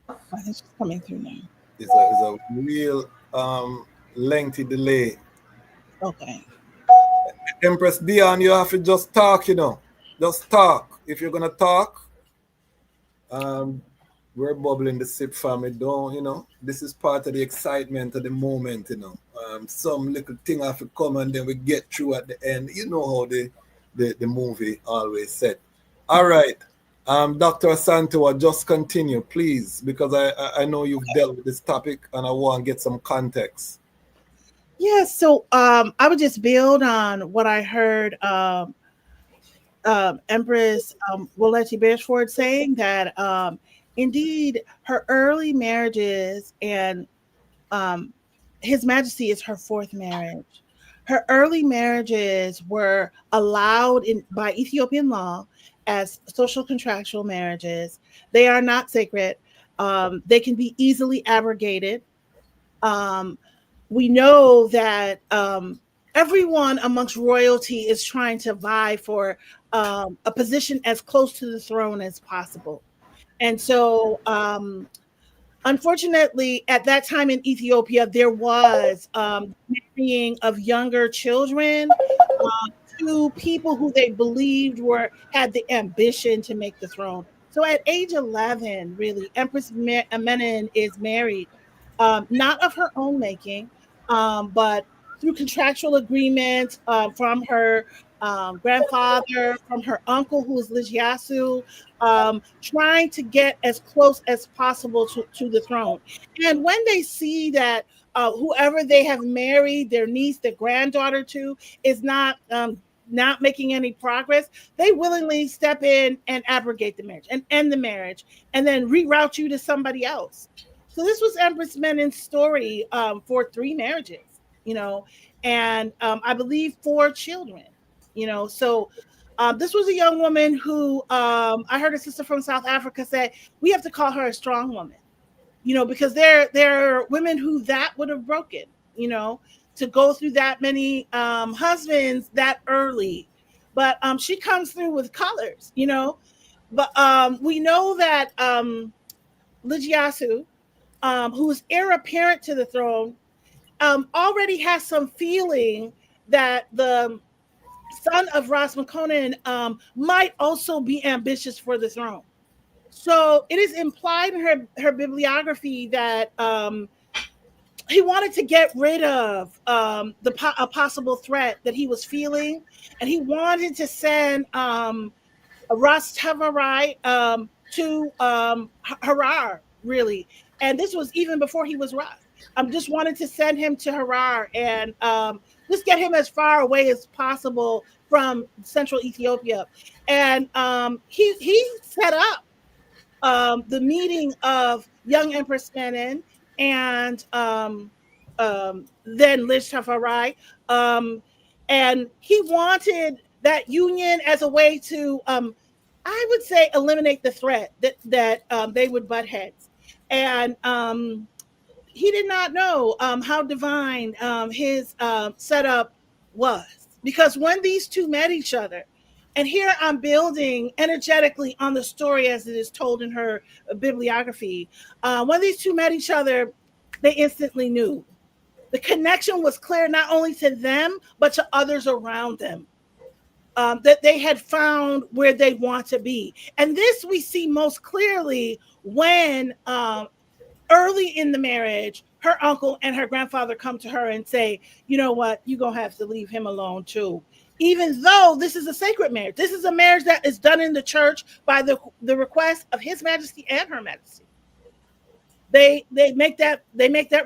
think it's coming through now. It's a real lengthy delay. Okay. Empress Dionne, you have to just talk, Just talk. If you're gonna talk, we're bubbling the SIP family. Don't, this is part of the excitement of the moment, Some little thing have to come and then we get through at the end. You know how the movie always said. All right. Dr. Asantewaa, just continue, please, because I know you've dealt with this topic and I want to get some context. Yeah, so I would just build on what I heard Empress Wolete Beresford saying that indeed her early marriages and His Majesty is her fourth marriage. Her early marriages were allowed by Ethiopian law as social contractual marriages. They are not sacred. They can be easily abrogated. We know that everyone amongst royalty is trying to vie for a position as close to the throne as possible. And so, unfortunately, at that time in Ethiopia, there was marrying of younger children to people who they believed had the ambition to make the throne. So at age 11, really, Empress Menen is married, not of her own making, but through contractual agreements from her grandfather, from her uncle, who is Lijiasu, trying to get as close as possible to the throne. And when they see that whoever they have married, their niece, their granddaughter to, is not making any progress, they willingly step in and abrogate the marriage and end the marriage and then reroute you to somebody else. So this was Empress Menen's story for 3 marriages, and I believe 4 children, So this was a young woman who I heard a sister from South Africa say, we have to call her a strong woman, because there are women who that would have broken, to go through that many husbands that early. But she comes through with colors, But we know that Lijiasu who is heir apparent to the throne, already has some feeling that the son of Ras Makonnen might also be ambitious for the throne. So it is implied in her bibliography that he wanted to get rid of a possible threat that he was feeling, and he wanted to send Ras Tafari to Harar, really. And this was even before he was Ras. Just wanted to send him to Harar and just get him as far away as possible from central Ethiopia. And he set up the meeting of young Empress Menen and then Liz Tafari. And he wanted that union as a way to, I would say, eliminate the threat that they would butt heads. And he did not know how divine his setup was. Because when these two met each other, and here I'm building energetically on the story as it is told in her bibliography. When these two met each other, they instantly knew. The connection was clear not only to them, but to others around them. That they had found where they want to be. And this we see most clearly when early in the marriage, her uncle and her grandfather come to her and say, you know what, you're going to have to leave him alone too. Even though this is a sacred marriage. This is a marriage that is done in the church by the request of His Majesty and Her Majesty. They make that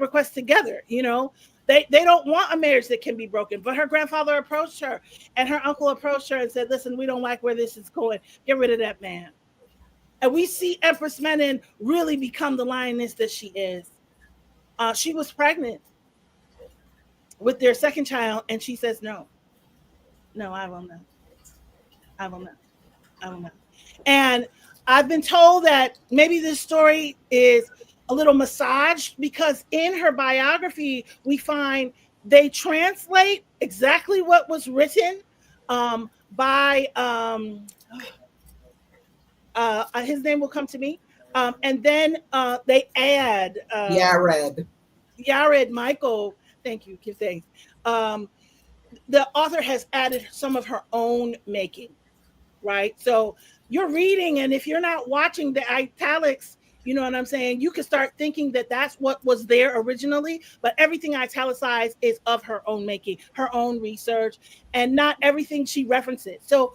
request together, you know. They don't want a marriage that can be broken. But her grandfather approached her and her uncle approached her and said, listen, we don't like where this is going. Get rid of that man. And we see Empress Menen really become the lioness that she is. She was pregnant with their second child, and she says, no, I will not. I will not. I will not. And I've been told that maybe this story is a little massaged because in her biography, we find they translate exactly what was written by his name will come to me. And then they add Yared Michael. Thank you. Give thanks. The author has added some of her own making, right? So you're reading, and if you're not watching the italics, you know what I'm saying? You can start thinking that that's what was there originally, but everything italicized is of her own making, her own research, and not everything she references. So,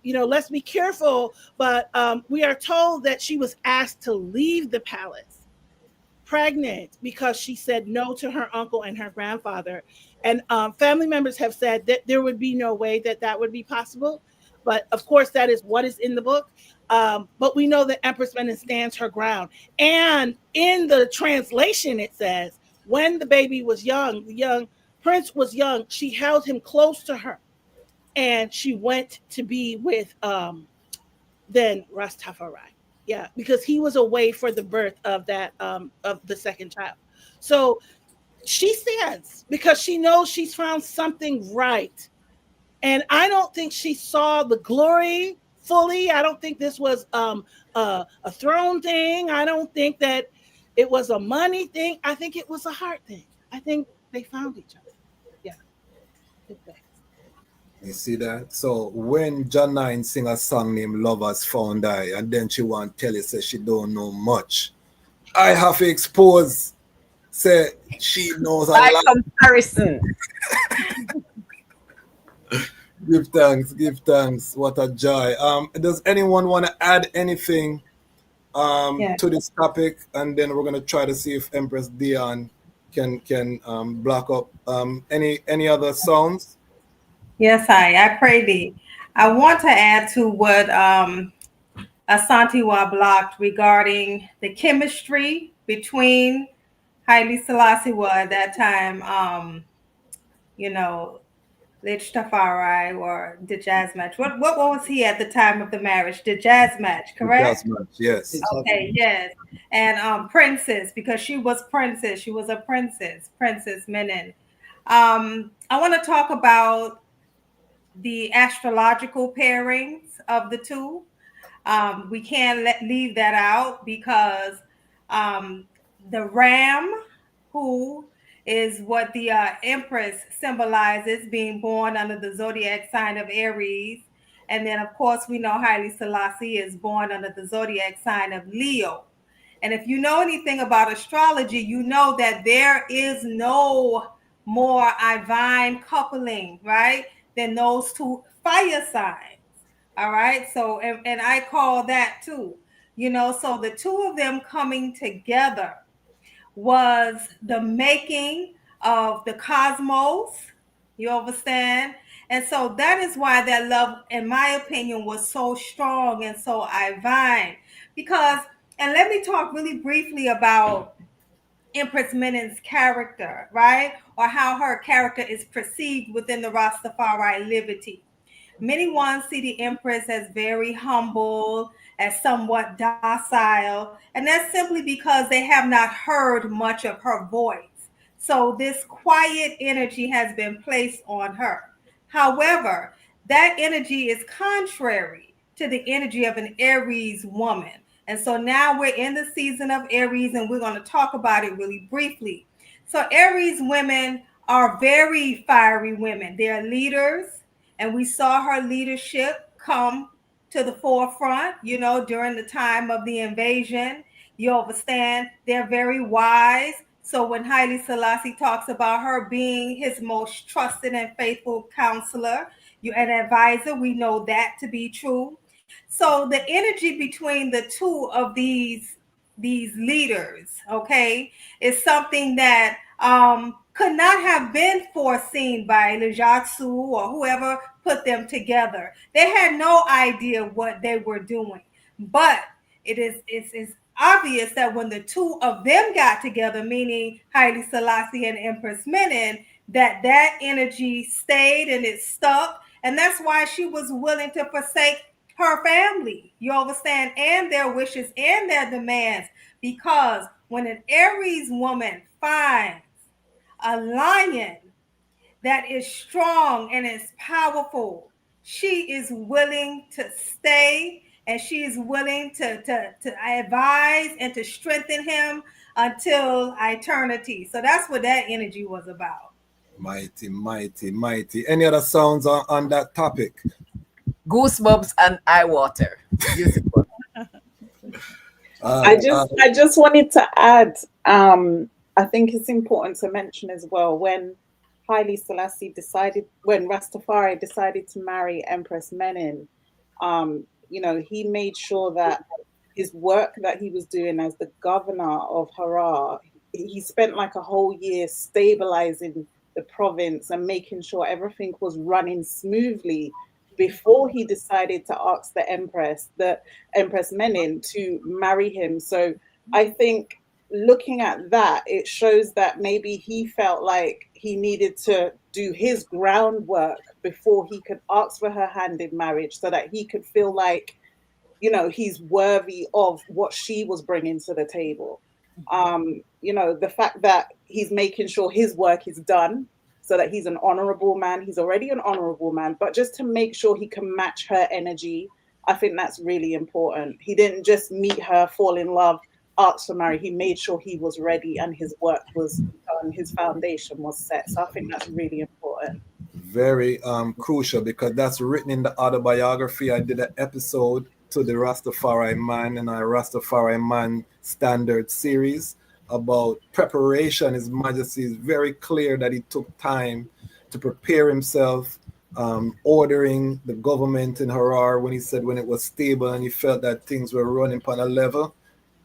let's be careful, but we are told that she was asked to leave the palace pregnant because she said no to her uncle and her grandfather. And family members have said that there would be no way that that would be possible. But of course, that is what is in the book. But we know that Empress Menen stands her ground. And in the translation, it says, when the baby was young, the young prince was young, she held him close to her. And she went to be with then Ras Tafari. Yeah, because he was away for the birth of that of the second child. So she stands because she knows she's found something right. And I don't think she saw the glory fully. I don't think this was a throne thing. I don't think that it was a money thing. I think it was a heart thing. I think they found each other. Yeah. You see that? So when Janine sing a song named Lovers Found I, and then she want to tell you say she don't know much, I have to expose say she knows a by lot. comparison. Give thanks. What a joy. Does anyone want to add anything to this topic? And then we're gonna try to see if Empress Dionne can block up any other sounds. Yes, I pray thee. I want to add to what Asantewaa blocked regarding the chemistry between Haile Selassie at that time, Lich Tafari or the jazz match. What was he at the time of the marriage? The jazz match, correct? Jazz match, yes. Okay, yes. And Princess, because she was princess. She was a princess, Princess Menen. I want to talk about the astrological pairings of the two. We can't leave that out because the ram, who is what the Empress symbolizes, being born under the zodiac sign of Aries. And then, of course, we know Haile Selassie is born under the zodiac sign of Leo. And if you know anything about astrology, you know that there is no more divine coupling, right, than those two fire signs. All right. So, and I call that too, so the two of them coming together was the making of the cosmos. You understand? And so that is why that love, in my opinion, was so strong and so divine. Because, and let me talk really briefly about Empress Menen's character, right? Or how her character is perceived within the Rastafari liberty. Many ones see the Empress as very humble, as somewhat docile, and that's simply because they have not heard much of her voice. So this quiet energy has been placed on her. However, that energy is contrary to the energy of an Aries woman. And so now we're in the season of Aries, and we're going to talk about it really briefly. So Aries women are very fiery women. They're leaders, and we saw her leadership come to the forefront, during the time of the invasion. You understand? They're very wise. So when Haile Selassie talks about her being his most trusted and faithful counselor, an advisor, we know that to be true. So the energy between the two of these leaders, okay, is something that could not have been foreseen by Lejatsu or whoever put them together. They had no idea what they were doing. But it's obvious that when the two of them got together, meaning Haile Selassie and Empress Menen, that energy stayed and it stuck. And that's why she was willing to forsake her family, you understand, and their wishes and their demands. Because when an Aries woman finds a lion that is strong and is powerful, she is willing to stay, and she is willing to advise and to strengthen him until eternity. So that's what that energy was about. Mighty, mighty, mighty. Any other sounds on that topic? Goosebumps and eye water. Beautiful. I just wanted to add, I think it's important to mention as well, when Haile Selassie when Rastafari decided to marry Empress Menen, he made sure that his work that he was doing as the governor of Harar, he spent like a whole year stabilizing the province and making sure everything was running smoothly before he decided to ask the Empress Menen, to marry him. So I think looking at that, it shows that maybe he felt like he needed to do his groundwork before he could ask for her hand in marriage, so that he could feel like, he's worthy of what she was bringing to the table. The fact that he's making sure his work is done, so that he's an honorable man. He's already an honorable man, but just to make sure he can match her energy, I think that's really important. He didn't just meet her, fall in love, ask for marriage. He made sure he was ready and his work was done, his foundation was set. So I think that's really important. Very crucial, because that's written in the autobiography. I did an episode to the Rastafari Man and our Rastafari Man Standard series about preparation. His Majesty is very clear that he took time to prepare himself, ordering the government in Harar. When he said when it was stable and he felt that things were running upon a level,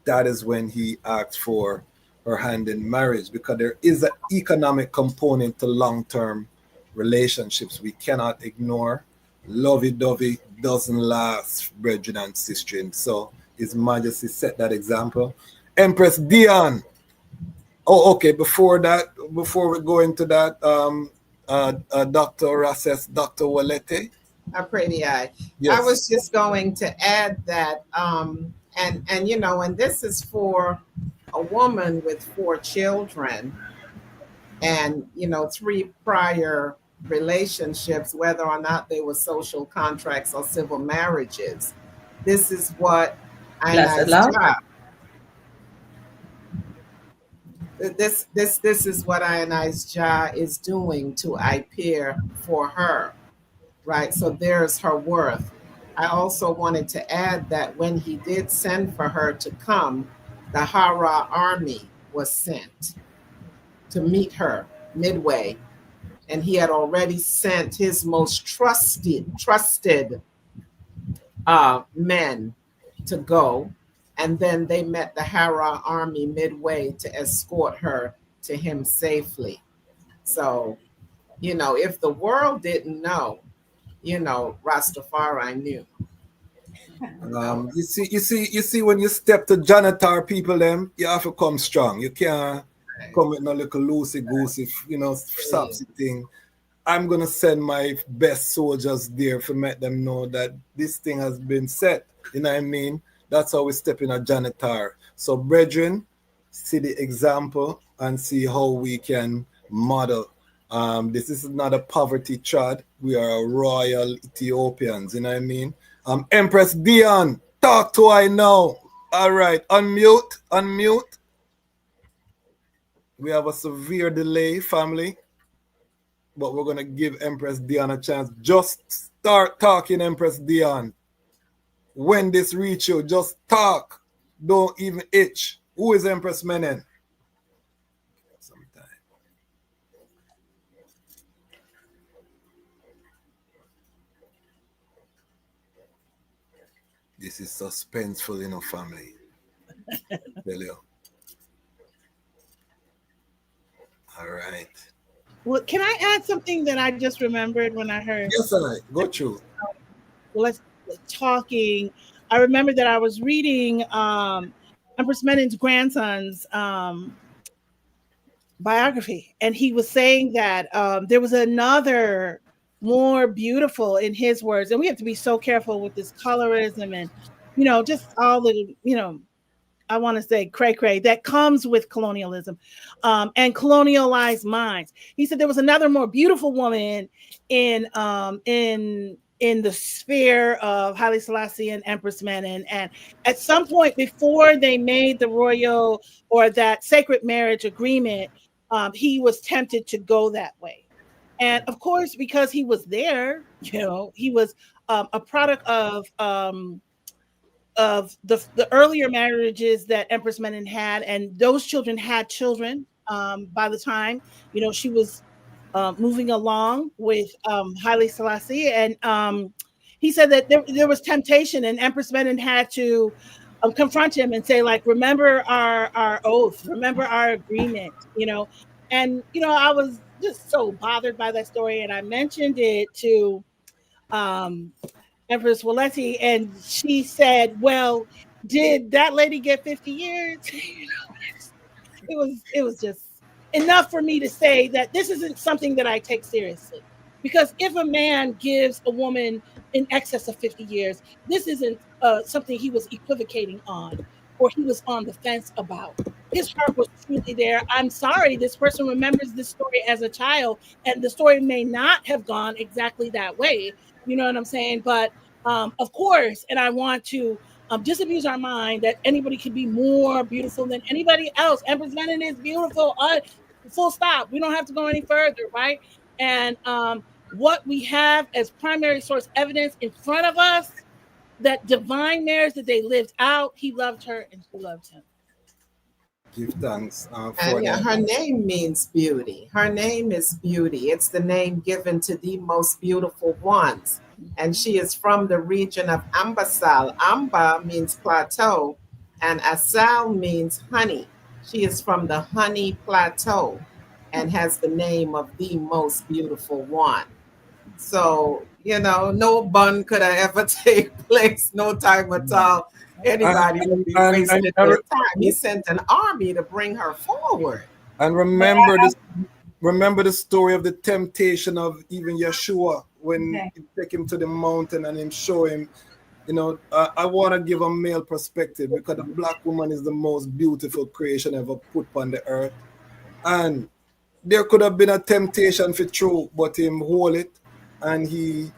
that is when he asked for her hand in marriage, because there is an economic component to long-term relationships we cannot ignore. Lovey-dovey doesn't last, brethren and sisters. So His Majesty set that example. Empress Dionne. Oh, okay. Before we go into that, Dr. Rasses, Dr. Wolete. I pray the eye. Yes. I was just going to add that, and this is for a woman with 4 children, and 3 prior relationships, whether or not they were social contracts or civil marriages. This is what Inai's job. This is what Ionized Jah is doing to appear for her, right? So there's her worth. I also wanted to add that when he did send for her to come, the Hara army was sent to meet her midway, and he had already sent his most trusted men to go, and then they met the Hara army midway to escort her to him safely. So, if the world didn't know, Rastafari knew. You see, when you step to janitor people, them you have to come strong. You can't come with no little loosey goosey, sapsy thing. I'm gonna send my best soldiers there to make them know that this thing has been set. You know what I mean? That's how we step in a janitor. So, brethren, see the example and see how we can model. This is not a poverty trad. We are royal Ethiopians. You know what I mean? Empress Dionne, talk to I now. All right, unmute. We have a severe delay, family. But we're going to give Empress Dionne a chance. Just start talking, Empress Dionne. When this reach you, just talk. Don't even itch. Who is Empress Menen? This is suspenseful, family. Tell you. All right. Well, can I add something that I just remembered when I heard? Yes, I go through. Let's talking. I remember that I was reading Empress Menen's grandson's biography, and he was saying that there was another more beautiful, in his words, and we have to be so careful with this colorism and just all the I want to say cray that comes with colonialism and colonialized minds. He said there was another more beautiful woman in the sphere of Haile Selassie and Empress Menen, and at some point before they made the royal or that sacred marriage agreement, he was tempted to go that way. And of course, because he was there, he was a product of the earlier marriages that Empress Menen had, and those children had children by the time she was moving along with Haile Selassie, and he said that there was temptation, and Empress Menen had to confront him and say, like, remember our oath, remember our agreement, and I was just so bothered by that story, and I mentioned it to Empress Wolete, and she said, well, did that lady get 50 years? It was just enough for me to say that this isn't something that I take seriously. Because if a man gives a woman in excess of 50 years, this isn't something he was equivocating on or he was on the fence about. His heart was truly there. I'm sorry, this person remembers this story as a child, and the story may not have gone exactly that way. You know what I'm saying? But of course, and I want to disabuse our mind that anybody can be more beautiful than anybody else. Empress Menen is beautiful. Full stop. We don't have to go any further, right? And what we have as primary source evidence in front of us, that divine marriage that they lived out, he loved her and she loved him. Give thanks for and that. her name means beauty. Her name is beauty. It's the name given to the most beautiful ones. And she is from the region of Ambasal. Amba means plateau, and Asal means honey. She is from the honey plateau and has the name of the most beautiful one. So, no bun could have ever take place, no time at all. Anybody would be wasting their time. He sent an army to bring her forward. And remember the story of the temptation of even Yeshua when he take him to the mountain and him show him, I want to give a male perspective because the black woman is the most beautiful creation ever put on the earth. And there could have been a temptation for true, but him hold it, and he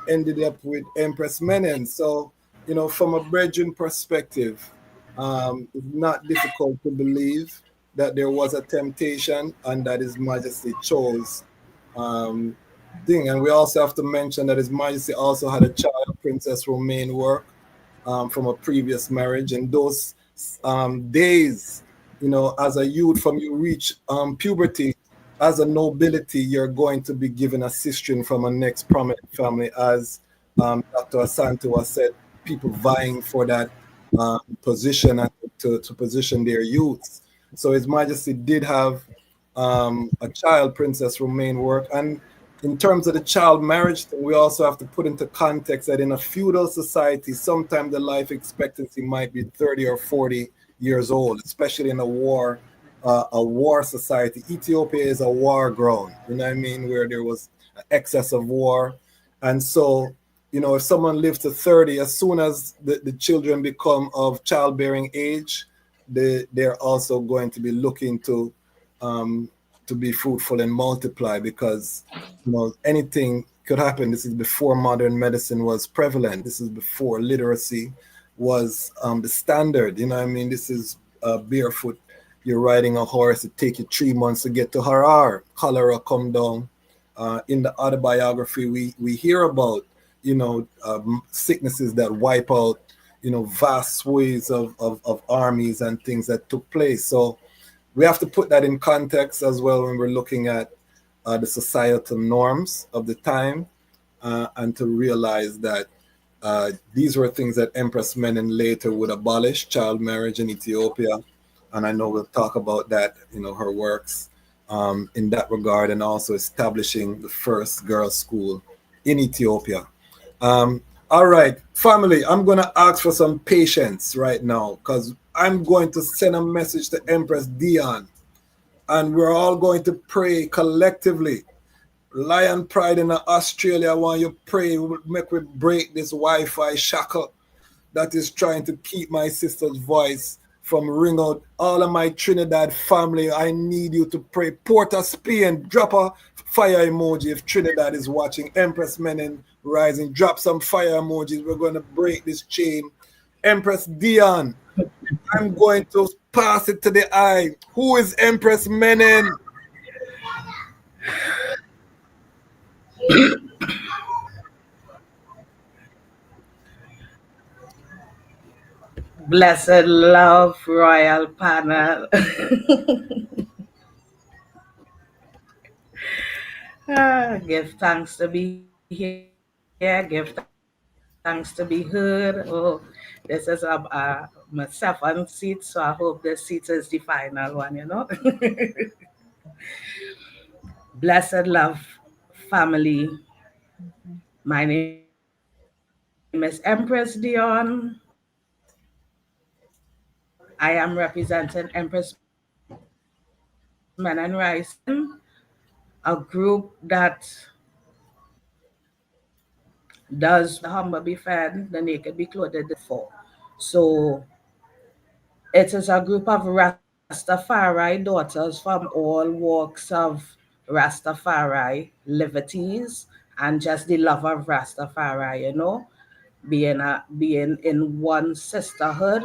ended up with Empress Menen. So, from a brethren perspective, it's not difficult to believe that there was a temptation and that His Majesty chose um, thing. And we also have to mention that His Majesty also had a child, Princess Romaine Work, from a previous marriage. And those days, as a youth, from you reach puberty, as a nobility, you're going to be given a sistering from a next prominent family, as Dr. Asantewaa said, people vying for that position and to position their youths. So His Majesty did have a child, Princess Romaine Work. And in terms of the child marriage thing, we also have to put into context that in a feudal society, sometimes the life expectancy might be 30 or 40 years old, especially in a war society. Ethiopia is a war ground, you know what I mean, where there was excess of war. And so, if someone lives to 30, as soon as the children become of childbearing age, they're also going to be looking to be fruitful and multiply, because anything could happen. This is before modern medicine was prevalent. This is before literacy was the standard. You know what I mean? This is barefoot. You're riding a horse. It take you 3 months to get to Harar. Cholera come down. In the autobiography, we hear about sicknesses that wipe out vast swathes of armies and things that took place. So we have to put that in context as well when we're looking at the societal norms of the time, and to realize that these were things that Empress Menen later would abolish, child marriage in Ethiopia. And I know we'll talk about that, her works in that regard, and also establishing the first girls' school in Ethiopia. All right, family, I'm going to ask for some patience right now, because I'm going to send a message to Empress Dionne, and we're all going to pray collectively. Lion Pride in Australia, I want you to pray, make we break this Wi-Fi shackle that is trying to keep my sister's voice from ring out. All of my Trinidad family, I need you to pray. Port of Spain, drop a fire emoji if Trinidad is watching. Empress Menen Rising, drop some fire emojis. We're going to break this chain. Empress Dionne, I'm going to pass it to the eye. Who is Empress Menen? Blessed love, royal panel. Give thanks to be here. Give thanks to be heard. Oh, this is my seventh seat, so I hope this seat is the final one, Blessed love, family. My name is Empress Dionne. I am representing Empress Menen Rising, a group that does what the humble be fed, the naked be clothed, the deaf be heard for. So it is a group of Rastafari daughters from all walks of Rastafari liberties and just the love of Rastafari, being in one sisterhood,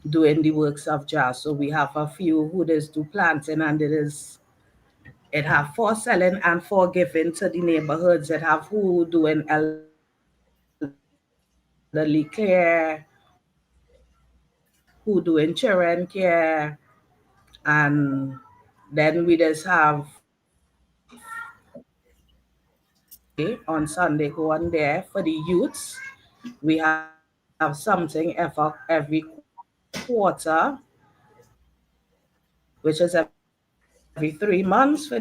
doing the works of Jah. So we have a few who does do planting, and it have for selling and for giving to the neighborhoods. It have who doing elderly care, who doing children care, and then we just have on Sunday go on there for the youths. We have something every quarter, which is every 3 months for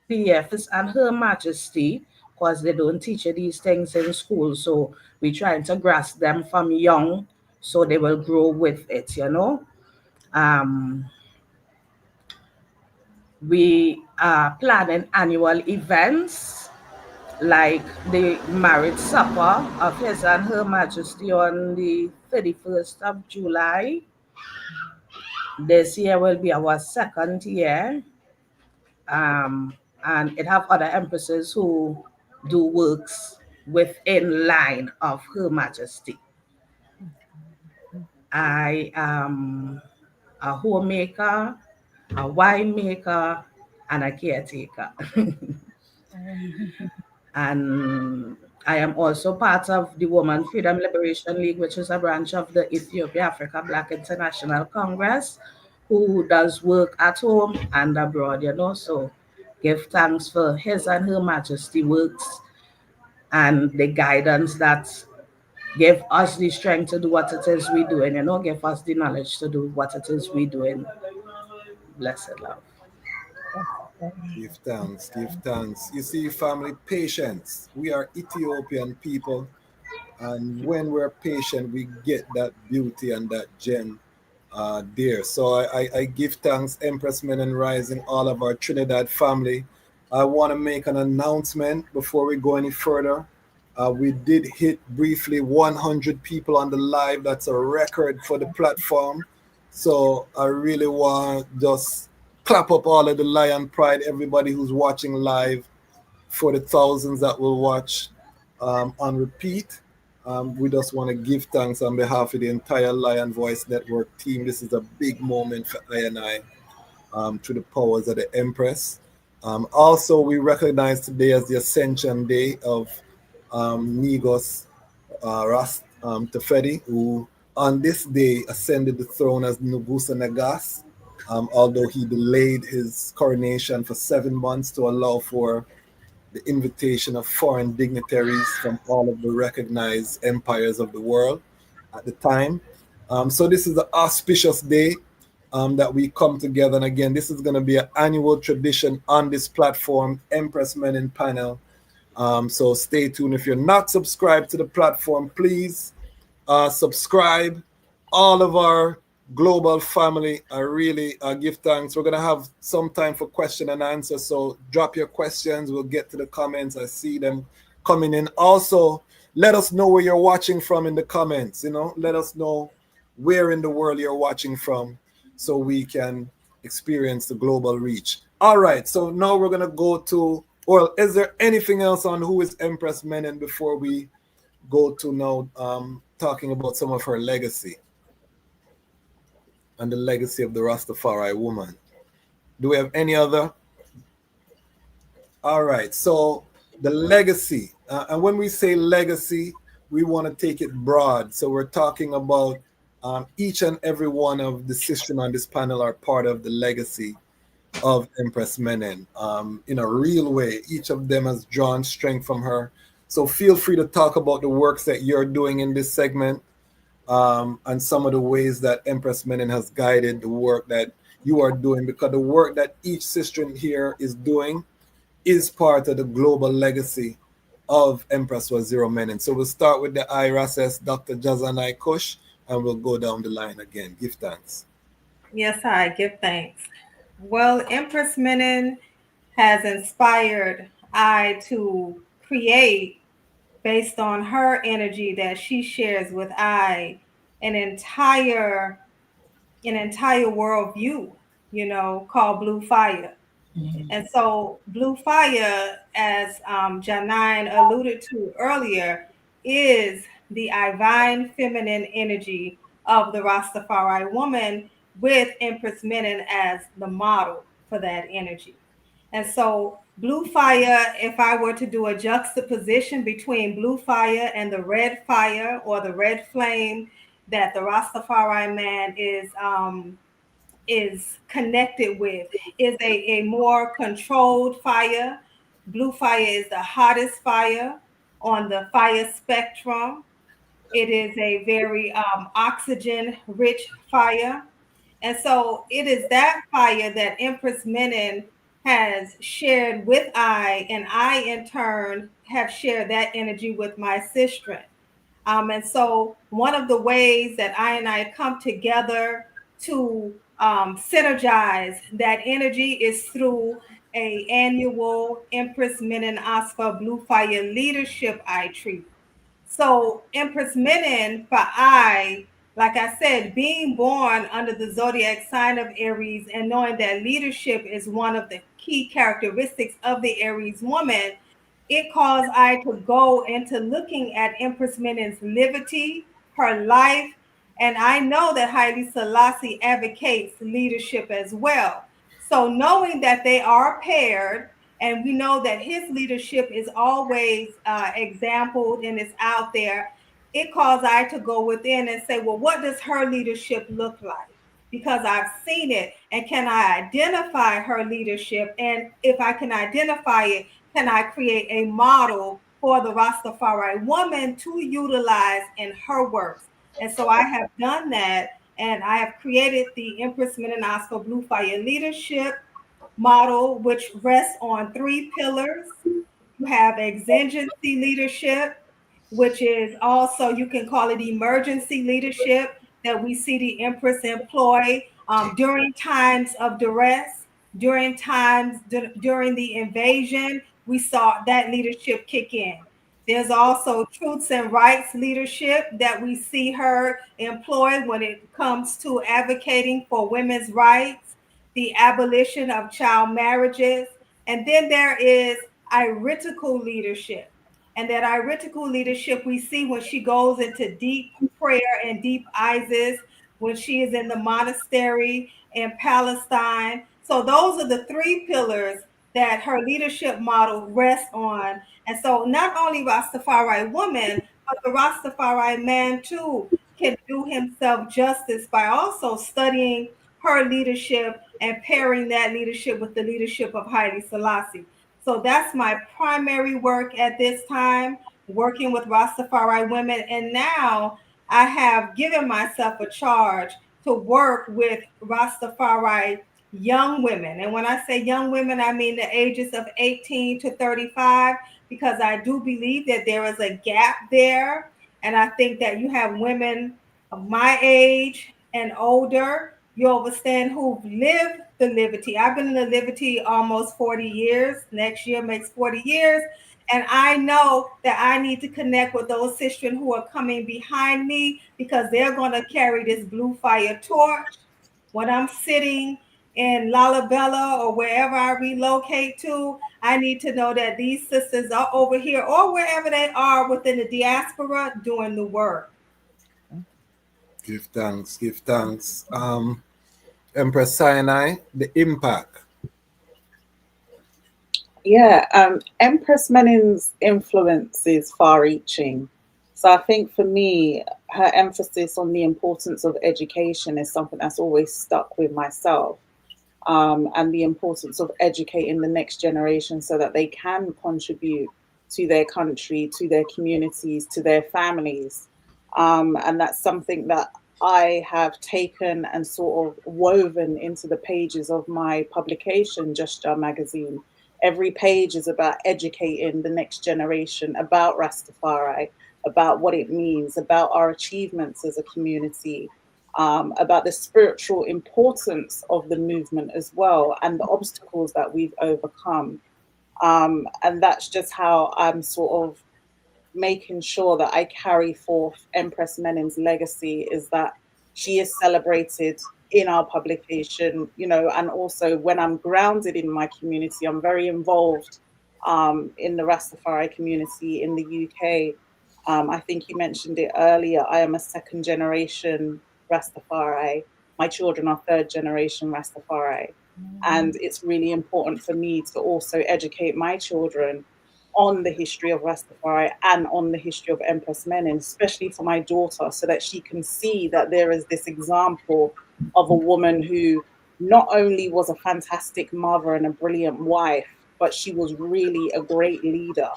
the Empress and Her Majesty, because they don't teach you these things in school. So we're trying to grasp them from young so they will grow with it, Um, we are planning annual events like the marriage supper of His and Her Majesty on the 31st of July. This year will be our second year. And it have other empresses who do works within line of Her Majesty. I am a homemaker, a winemaker, and a caretaker. And I am also part of the Women Freedom Liberation League, which is a branch of the Ethiopia Africa Black International Congress, who does work at home and abroad, So give thanks for His and Her Majesty works and the guidance that give us the strength to do what it is we doing, give us the knowledge to do what it is we doing. Blessed love. Give thanks, give thanks. You see, family, patience. We are Ethiopian people, and when we're patient, we get that beauty and that gem there. So I give thanks, Empress Menen Rising, all of our Trinidad family. I want to make an announcement before we go any further. We did hit briefly 100 people on the live. That's a record for the platform. So I really want to just clap up all of the Lion Pride, everybody who's watching live, for the thousands that will watch on repeat. We just want to give thanks on behalf of the entire Lion Voice Network team. This is a big moment for I through the powers of the Empress. Also, we recognize today as the Ascension Day of Negos Ras Tafari, who on this day ascended the throne as Nugusa Nagas, although he delayed his coronation for 7 months to allow for the invitation of foreign dignitaries from all of the recognized empires of the world at the time. So this is an auspicious day that we come together. And again, this is going to be an annual tradition on this platform, Empress Menen Panel. So stay tuned. If you're not subscribed to the platform, please subscribe. All of our global family, I really give thanks. We're going to have some time for question and answer. So drop your questions. We'll get to the comments. I see them coming in. Also, let us know where you're watching from in the comments. Let us know where in the world you're watching from so we can experience the global reach. All right. So now we're going to go to, well, is there anything else on who is Empress Menen before we go to now talking about some of her legacy and the legacy of the Rastafari woman? Do we have any other? All right. So the legacy, and when we say legacy, we want to take it broad. So we're talking about each and every one of the sisters on this panel are part of the legacy of Empress Menen in a real way. Each of them has drawn strength from her. So feel free to talk about the works that you're doing in this segment and some of the ways that Empress Menen has guided the work that you are doing, because the work that each sister here is doing is part of the global legacy of Empress Waziri Menen. So we'll start with the IRSS, Dr. Jahzani Kush, and we'll go down the line again. Give thanks. Yes, I give thanks. Well, Empress Menen has inspired I to create, based on her energy that she shares with I, an entire worldview, called Blue Fire. And so Blue Fire, as Janine alluded to earlier, is the divine feminine energy of the Rastafari woman, with Empress Menen as the model for that energy. And so Blue Fire, if I were to do a juxtaposition between Blue Fire and the red fire or the red flame that the Rastafari man is connected with, is a more controlled fire. Blue fire is the hottest fire on the fire spectrum. It is a very oxygen rich fire. And so it is that fire that Empress Menen has shared with I, and I in turn have shared that energy with my sister. And so one of the ways that I and I come together to synergize that energy is through a annual Empress Menen Asfa Blue Fire Leadership I Treat. So Empress Menen, for I, like I said, being born under the zodiac sign of Aries and knowing that leadership is one of the key characteristics of the Aries woman, it caused I to go into looking at Empress Menen's liberty, her life, And I know that Haile Selassie advocates leadership as well. So knowing that they are paired, and we know that his leadership is always exampled and is out there, it caused I to go within and say, well, what does her leadership look like? Because I've seen it, and can I identify her leadership? And if I can identify it, can I create a model for the Rastafari woman to utilize in her works? And so I have done that, and I have created the Empress Menen Blue Fire Leadership model, which rests on 3 pillars. You have exigency leadership, which is also, you can call it emergency leadership, that we see the Empress employ during times of duress, during the invasion. We saw that leadership kick in. There's also truths and rights leadership that we see her employ when it comes to advocating for women's rights, the abolition of child marriages. And then there is iritical leadership. And that iritical leadership we see when she goes into deep prayer and deep Isis, when she is in the monastery in Palestine. So those are the 3 pillars that her leadership model rests on. And so not only Rastafari woman, but the Rastafari man too can do himself justice by also studying her leadership and pairing that leadership with the leadership of Haile Selassie. So that's my primary work at this time, working with Rastafari women. And now I have given myself a charge to work with Rastafari young women. And when I say young women, I mean the ages of 18 to 35, because I do believe that there is a gap there. And I think that you have women of my age and older, you understand, who've lived the liberty. I've been in the liberty almost 40 years. Next year makes 40 years. And I know that I need to connect with those sisters who are coming behind me, because they're going to carry this blue fire torch. When I'm sitting in Lalabella or wherever I relocate to, I need to know that these sisters are over here or wherever they are within the diaspora doing the work. Give thanks, give thanks. Empress Sinai, the impact. Yeah, Empress Menen's influence is far-reaching. So I think for me, her emphasis on the importance of education is something that's always stuck with myself. And the importance of educating the next generation so that they can contribute to their country, to their communities, to their families. And that's something that I have taken and sort of woven into the pages of my publication, Jahzani magazine. Every page is about educating the next generation about Rastafari, about what it means, about our achievements as a community, about the spiritual importance of the movement as well, and the obstacles that we've overcome. And that's just how I'm sort of making sure that I carry forth Empress Menen's legacy, is that she is celebrated in our publication, you know, and also when I'm grounded in my community, I'm very involved in the Rastafari community in the UK. I think you mentioned it earlier. I am a 2nd generation Rastafari. My children are 3rd generation Rastafari. And it's really important for me to also educate my children on the history of Rastafari and on the history of Empress Menen, especially for my daughter, so that she can see that there is this example of a woman who not only was a fantastic mother and a brilliant wife, but she was really a great leader.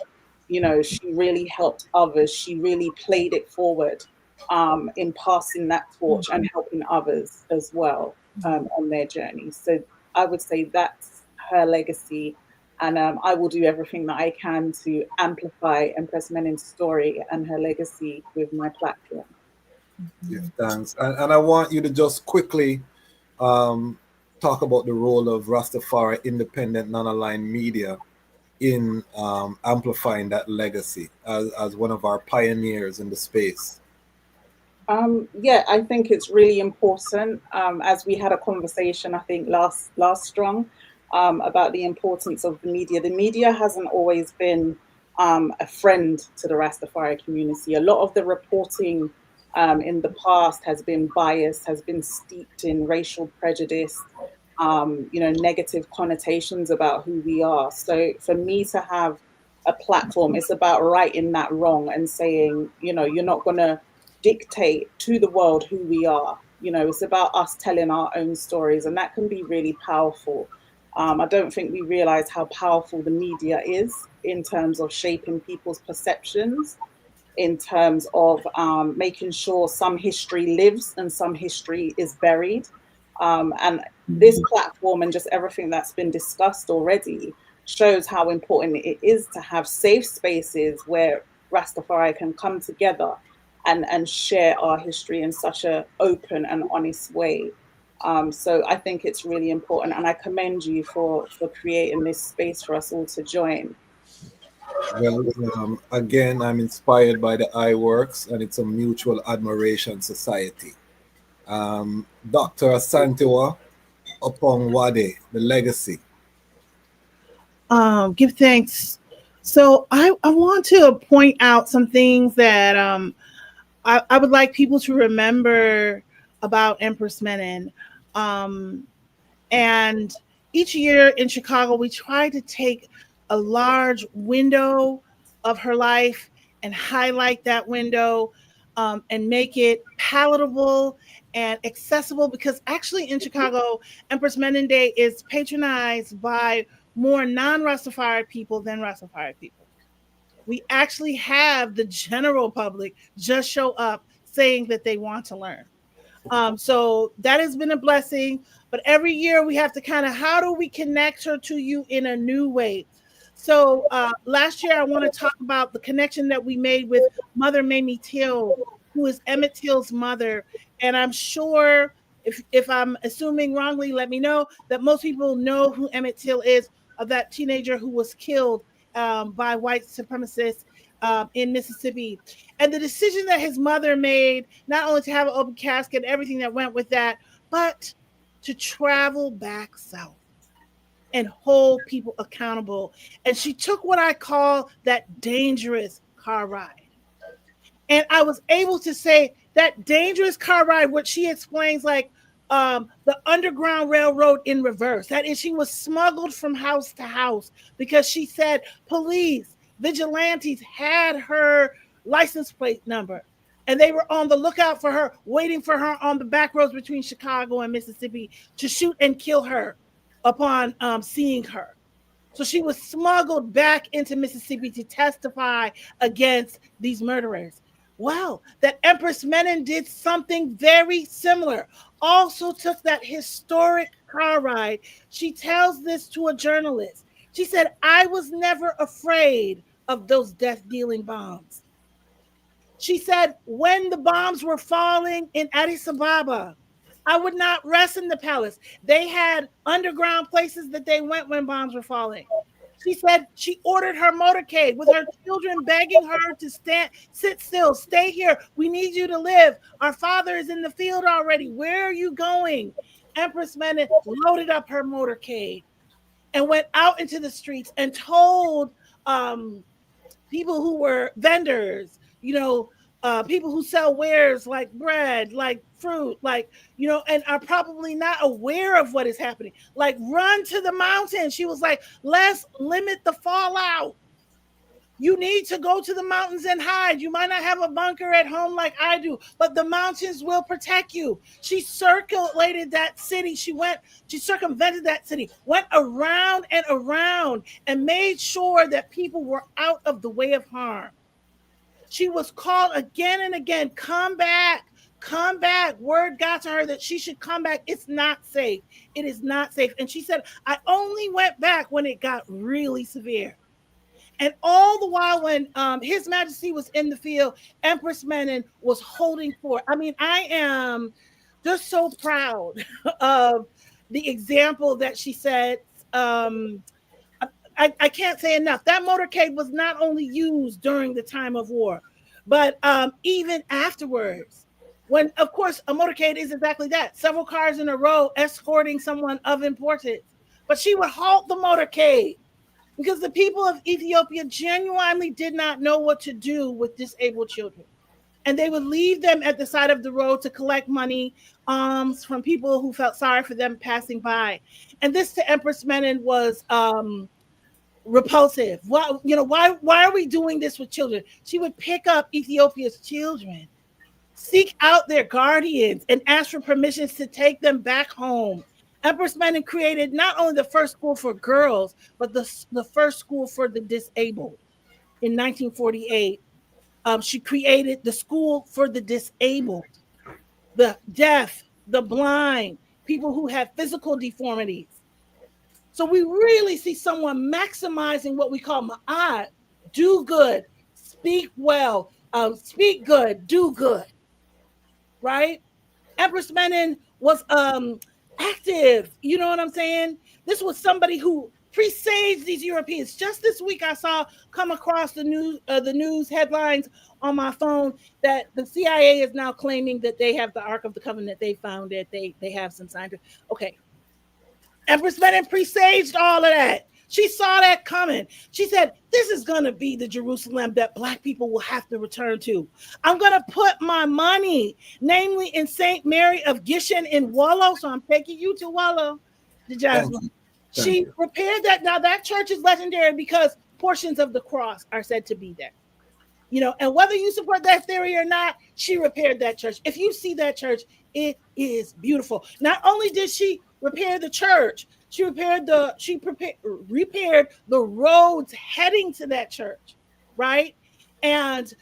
You know, she really helped others. She really played it forward in passing that torch and helping others as well on their journey. So I would say that's her legacy. And I will do everything that I can to amplify Empress Menen's story and her legacy with my platform. Give thanks. And I want you to just quickly talk about the role of Rastafari independent non-aligned media in amplifying that legacy as one of our pioneers in the space. Yeah, I think it's really important. As we had a conversation, I think last strong, about the importance of the media. The media hasn't always been a friend to the Rastafari community. A lot of the reporting in the past has been biased, has been steeped in racial prejudice, negative connotations about who we are. So for me to have a platform, it's about righting that wrong and saying, you're not going to dictate to the world who we are. It's about us telling our own stories, and that can be really powerful. I don't think we realize how powerful the media is in terms of shaping people's perceptions, in terms of making sure some history lives and some history is buried. And this platform and just everything that's been discussed already shows how important it is to have safe spaces where Rastafari can come together and share our history in such an open and honest way. So I think it's really important, and I commend you for creating this space for us all to join. Well, again, I'm inspired by the iWorks, and it's a mutual admiration society. Dr. Asantewaa, Oppong Wadie, the legacy. Give thanks. So I want to point out some things that I would like people to remember about Empress Menen. And each year in Chicago, we try to take a large window of her life and highlight that window, and make it palatable and accessible, because actually in Chicago, Empress Menen Day is patronized by more non-Rastafari people than Rastafari people. We actually have the general public just show up saying that they want to learn. So that has been a blessing. But every year we have to kind of, how do we connect her to you in a new way? So last year I want to talk about the connection that we made with Mother Mamie Till, who is Emmett Till's mother. And I'm sure, if I'm assuming wrongly, let me know, that most people know who Emmett Till is, of that teenager who was killed by white supremacists in Mississippi. And the decision that his mother made, not only to have an open casket and everything that went with that, but to travel back south and hold people accountable. And she took what I call that dangerous car ride. And I was able to say that dangerous car ride, what she explains, like the Underground Railroad in reverse. That is, she was smuggled from house to house because she said police, vigilantes had her license plate number. And they were on the lookout for her, waiting for her on the back roads between Chicago and Mississippi to shoot and kill her upon seeing her. So she was smuggled back into Mississippi to testify against these murderers. Well, that Empress Menen did something very similar. Also took that historic car ride. She tells this to a journalist. She said, I was never afraid of those death-dealing bombs. She said, when the bombs were falling in Addis Ababa, I would not rest in the palace. They had underground places that they went when bombs were falling. She said she ordered her motorcade with her children begging her to sit still, stay here. We need you to live. Our father is in the field already. Where are you going? Empress Menen loaded up her motorcade and went out into the streets and told people who were vendors, people who sell wares like bread, like fruit, and are probably not aware of what is happening. Like, run to the mountain. She was like, let's limit the fallout. You need to go to the mountains and hide. You might not have a bunker at home like I do, but the mountains will protect you. She circulated that city. She circumvented that city, went around and around, and made sure that people were out of the way of harm. She was called again and again, come back, come back. Word got to her that she should come back. It's not safe. It is not safe. And she said, I only went back when it got really severe. And all the while when His Majesty was in the field, Empress Menen was holding forth. I mean, I am just so proud of the example that she set. I can't say enough. That motorcade was not only used during the time of war, but even afterwards. When, of course, a motorcade is exactly that. Several cars in a row escorting someone of importance. But she would halt the motorcade because the people of Ethiopia genuinely did not know what to do with disabled children. And they would leave them at the side of the road to collect money, from people who felt sorry for them passing by. And this to Empress Menen was repulsive. Why are we doing this with children? She would pick up Ethiopia's children, seek out their guardians, and ask for permissions to take them back home. Empress Menen created not only the first school for girls, but the first school for the disabled in 1948. She created the school for the disabled, the deaf, the blind, people who have physical deformities. So we really see someone maximizing what we call ma'at, do good, speak well, speak good, do good, right? Empress Menen was active. You know what I'm saying? This was somebody who presaged these Europeans. Just this week, I saw come across the news headlines on my phone that the CIA is now claiming that they have the Ark of the Covenant. They found it. They have some scientific. Okay, Empress Menen presaged all of that. She saw that coming. She said, this is going to be the Jerusalem that Black people will have to return to. I'm going to put my money, namely in St. Mary of Gishen in Wallow. So I'm taking you to Wallow, the Jasmine. She repaired that. Now that church is legendary because portions of the cross are said to be there. And whether you support that theory or not, she repaired that church. If you see that church, it is beautiful. Not only did she repair the church, she repaired the roads heading to that church, right? And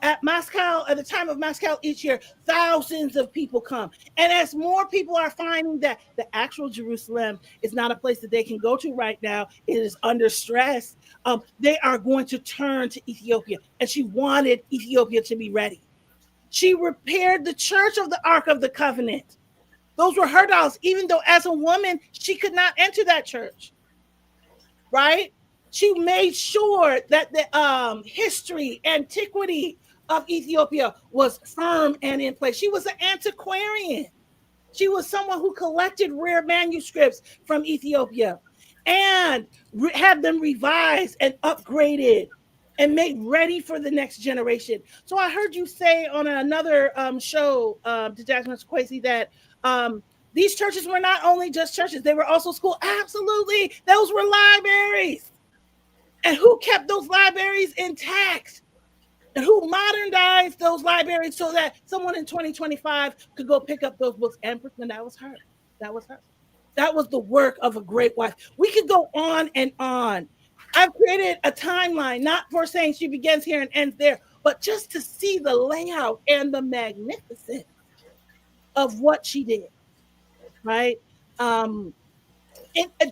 at the time of Moscow each year, thousands of people come. And as more people are finding that the actual Jerusalem is not a place that they can go to right now, it is under stress, they are going to turn to Ethiopia. And she wanted Ethiopia to be ready. She repaired the church of the Ark of the Covenant. Those were her dolls, even though as a woman, she could not enter that church, right? She made sure that the history, antiquity of Ethiopia was firm and in place. She was an antiquarian. She was someone who collected rare manuscripts from Ethiopia and had them revised and upgraded and made ready for the next generation. So I heard you say on another show, to Jasmine Kwesi, that these churches were not only just churches, they were also school. Absolutely. Those were libraries. And who kept those libraries intact? And who modernized those libraries so that someone in 2025 could go pick up those books? Empress, and that was her. That was her. That was the work of a great wife. We could go on and on. I've created a timeline, not for saying she begins here and ends there, but just to see the layout and the magnificence of what she did, right? And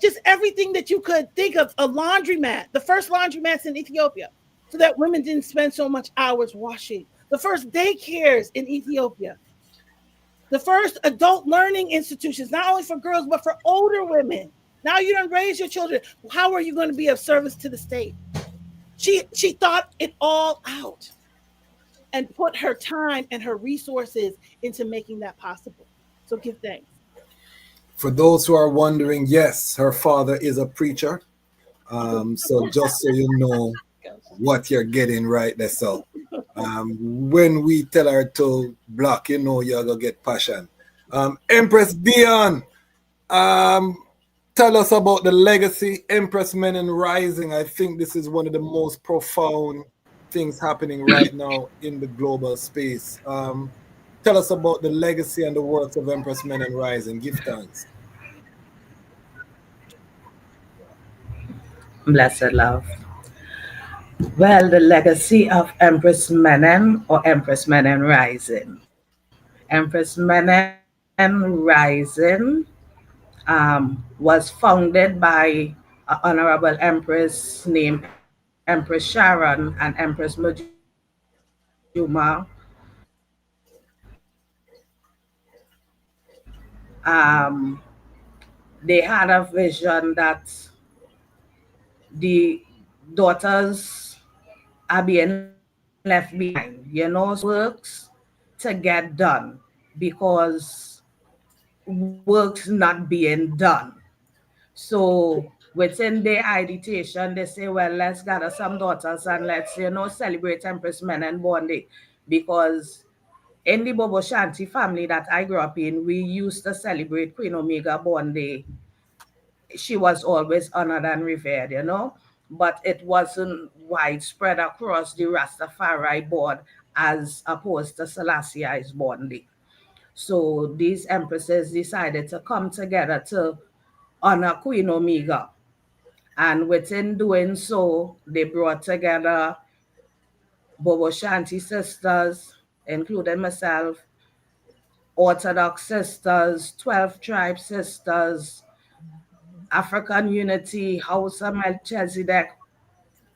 just everything that you could think of. A laundromat, the first laundromats in Ethiopia, so that women didn't spend so much hours washing. The first daycares in Ethiopia. The first adult learning institutions, not only for girls, but for older women. Now you don't raise your children. How are you going to be of service to the state? She thought it all out and put her time and her resources into making that possible. So give thanks. For those who are wondering, yes, her father is a preacher. So just so you know what you're getting right there. So when we tell her to block, you're going to get passion. Empress Dionne, tell us about the legacy, Empress Menen Rising. I think this is one of the most profound things happening right now in the global space. Tell us about the legacy and the works of Empress Menen Rising. Give thanks. Blessed love. Well, the legacy of Empress Menen or Empress Menen Rising. Empress Menen Rising was founded by an honorable empress named Empress Sharon and Empress Majuma. They had a vision that the daughters are being left behind, works to get done because work's not being done. So within their agitation, they say, well, let's gather some daughters and let's, celebrate Empress Menen Bondi because in the Bobo Shanti family that I grew up in, we used to celebrate Queen Omega born day. She was always honored and revered, but it wasn't widespread across the Rastafari board as opposed to Selassie's born day. So these empresses decided to come together to honor Queen Omega. And within doing so, they brought together Bobo Shanti sisters, including myself, Orthodox sisters, 12 tribe sisters, African Unity, House of Melchizedek,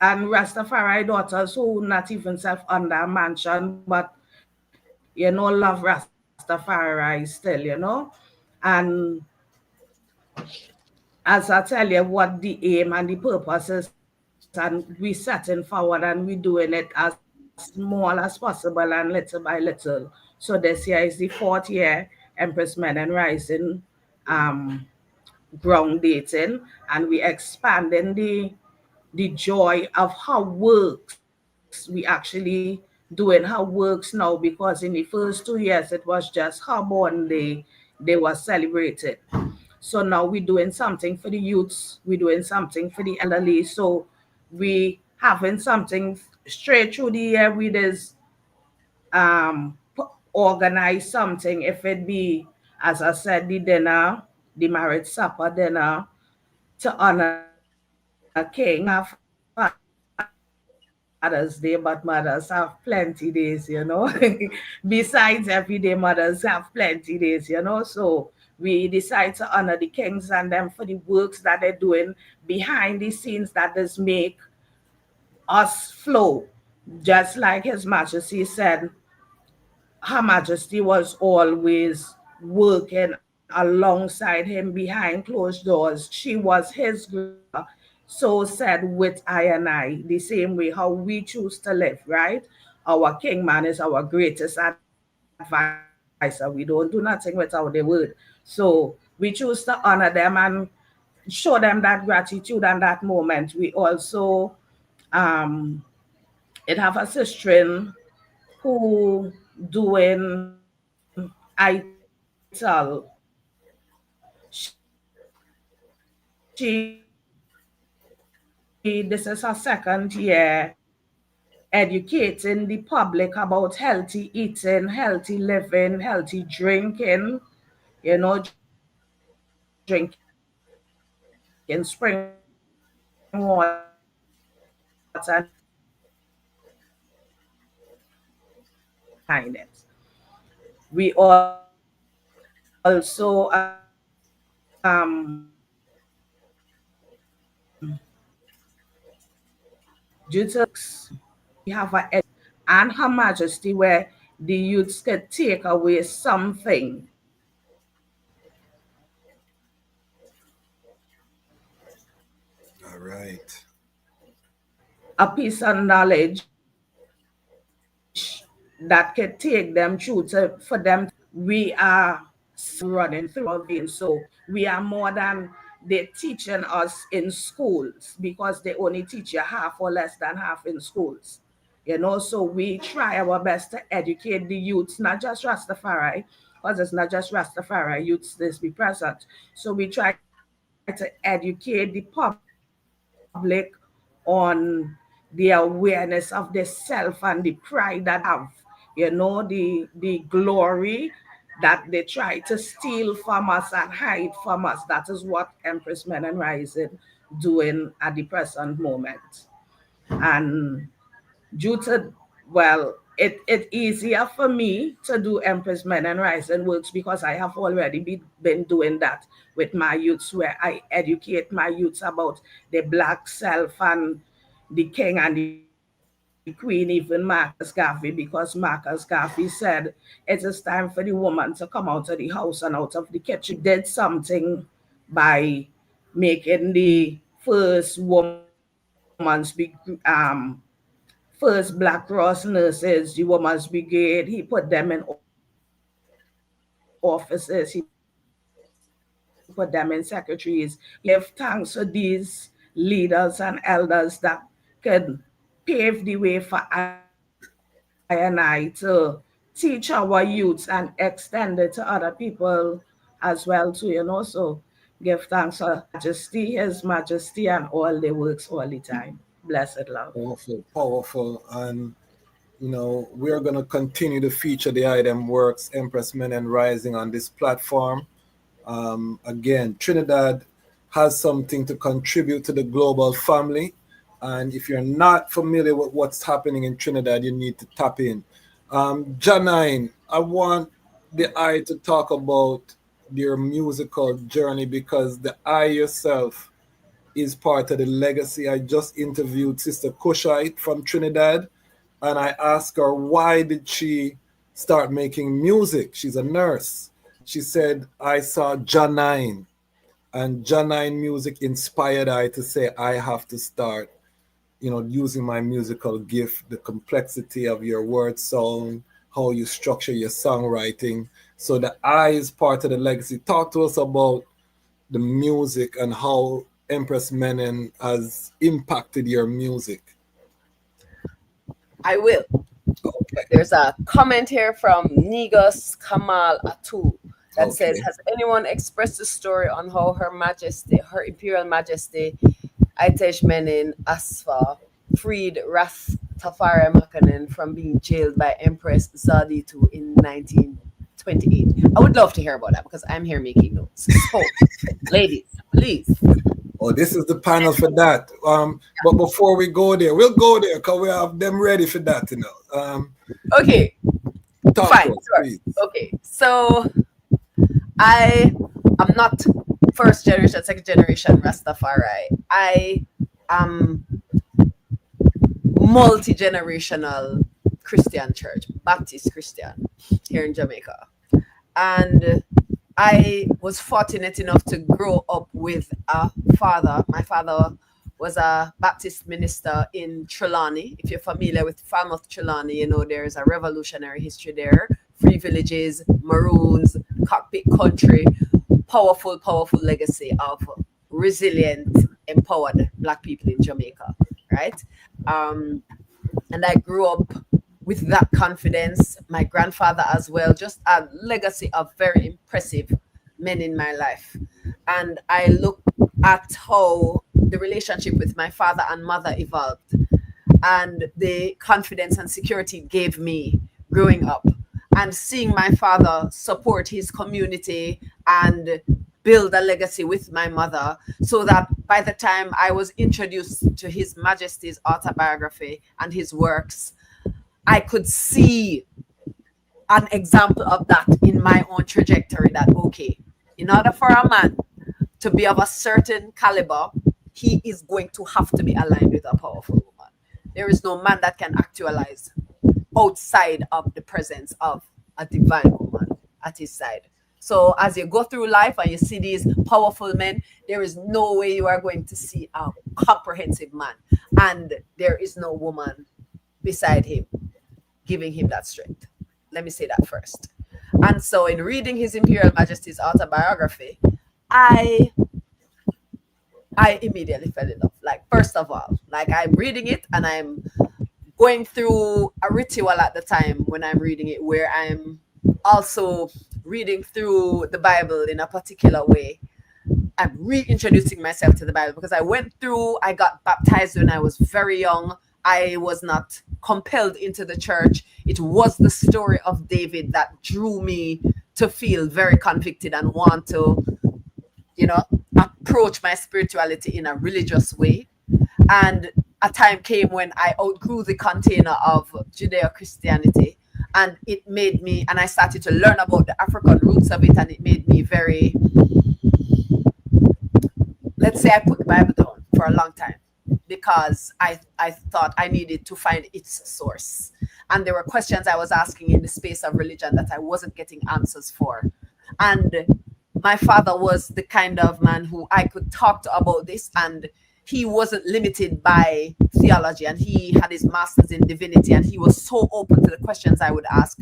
and Rastafari daughters who not even self under a mansion, but love Rastafari still. And as I tell you what the aim and the purpose is, and we setting forward and we doing it as small as possible and little by little. So this year is the 4th year Empress Menen Rising ground dating, and we expanding the joy of how works. We actually doing how works now, because in the first 2 years it was just how born they were celebrated. So now we're doing something for the youths, we're doing something for the elderly. So we having something straight through the year with this organize something. If it be, as I said, the dinner, the marriage supper dinner to honor King. Have Father's Day, but mothers have plenty days, Besides everyday mothers have plenty days. So we decide to honor the kings and them for the works that they're doing behind the scenes that does make us flow. Just like His Majesty said, Her Majesty was always working alongside him behind closed doors. She was his grandmother. So said with I and I, the same way how we choose to live, right? Our king man is our greatest advisor. We don't do nothing without the word. So we choose to honor them and show them that gratitude and that moment. We also um it have a sister who doing ITAL. This is her second year educating the public about healthy eating, healthy living, healthy drinking, drinking spring water and behind it. We also due to we have and Her Majesty where the youths could take away something, All right. a piece of knowledge that could take them through we are running through our veins. So we are more than they're teaching us in schools, because they only teach you half or less than half in schools. So we try our best to educate the youths, not just Rastafari, because it's not just Rastafari youths this be present. So we try to educate the public on the awareness of the self and the pride that the glory that they try to steal from us and hide from us. That is what Empress Menen Rising doing at the present moment. And due to, well, it easier for me to do Empress Menen Rising works because I have already been doing that with my youths, where I educate my youths about the black self and the king and the queen, even Marcus Garvey, because Marcus Garvey said it is time for the woman to come out of the house and out of the kitchen. He did something by making the first woman's first Black Cross nurses, the Women's Brigade. He put them in offices, he put them in secretaries. He give thanks to these leaders and elders that could pave the way for advocacy and for the women. and I to teach our youths and extend it to other people as well too, so give thanks to His Majesty and all the works all the time. Blessed love. Powerful, powerful. And we're going to continue to feature the item works Empress Menen Rising on this platform. Again, Trinidad has something to contribute to the global family. And if you're not familiar with what's happening in Trinidad, you need to tap in. Janine, I want the eye to talk about your musical journey, because the eye yourself is part of the legacy. I just interviewed Sister Kushite from Trinidad, and I asked her why did she start making music. She's a nurse. She said, I saw Janine, and Janine music inspired her to say, I have to start, using my musical gift, the complexity of your word sound, how you structure your songwriting. So the I is part of the legacy. Talk to us about the music and how Empress Menen has impacted your music. I will. Okay. There's a comment here from Negus Kamal Atu that says, has anyone expressed a story on how Her Majesty, Her Imperial Majesty, Itesh Menen Asfa, freed Ras Tafari Women from being jailed by Empress Wadie in 1928? I would love to hear about that, because I'm here making notes. So, ladies, please. Oh, this is the panel for that. But before we go there, we'll go there because we have them ready for that, Okay. Talk fine. to us, Sure. please. Okay. So I am not first generation, second generation Rastafari. I am multi-generational Christian church, Baptist Christian here in Jamaica. And I was fortunate enough to grow up with a father. My father was a Baptist minister in Trelawney. If you're familiar with Falmouth, Trelawney, there's a revolutionary history there. Free villages, Maroons, cockpit country, powerful, powerful legacy of resilient, empowered Black people in Jamaica, right? And I grew up with that confidence. My grandfather as well, just a legacy of very impressive men in my life. And I look at how the relationship with my father and mother evolved, and the confidence and security it gave me growing up, and seeing my father support his community and build a legacy with my mother, so that by the time I was introduced to His Majesty's autobiography and his works, I could see an example of that in my own trajectory, that, okay, in order for a man to be of a certain caliber, he is going to have to be aligned with a powerful woman. There is no man that can actualize outside of the presence of a divine woman at his side. So as you go through life and you see these powerful men, there is no way you are going to see a comprehensive man, and there is no woman beside him giving him that strength. Let me say that first. And so in reading His Imperial Majesty's autobiography, I immediately fell in love. Like, first of all, like, I'm reading it and I'm going through a ritual at the time when I'm reading it, where I'm also reading through the Bible in a particular way. I'm reintroducing myself to the Bible, because I got baptized when I was very young. I was not compelled into the church. It was the story of David that drew me to feel very convicted and want to, approach my spirituality in a religious way. And a time came when I outgrew the container of Judeo-Christianity, and it made me, and I started to learn about the African roots of it, and it made me very, let's say I put the Bible down for a long time, because I thought I needed to find its source. And there were questions I was asking in the space of religion that I wasn't getting answers for. And my father was the kind of man who I could talk to about this, and he wasn't limited by theology, and he had his master's in divinity, and he was so open to the questions I would ask.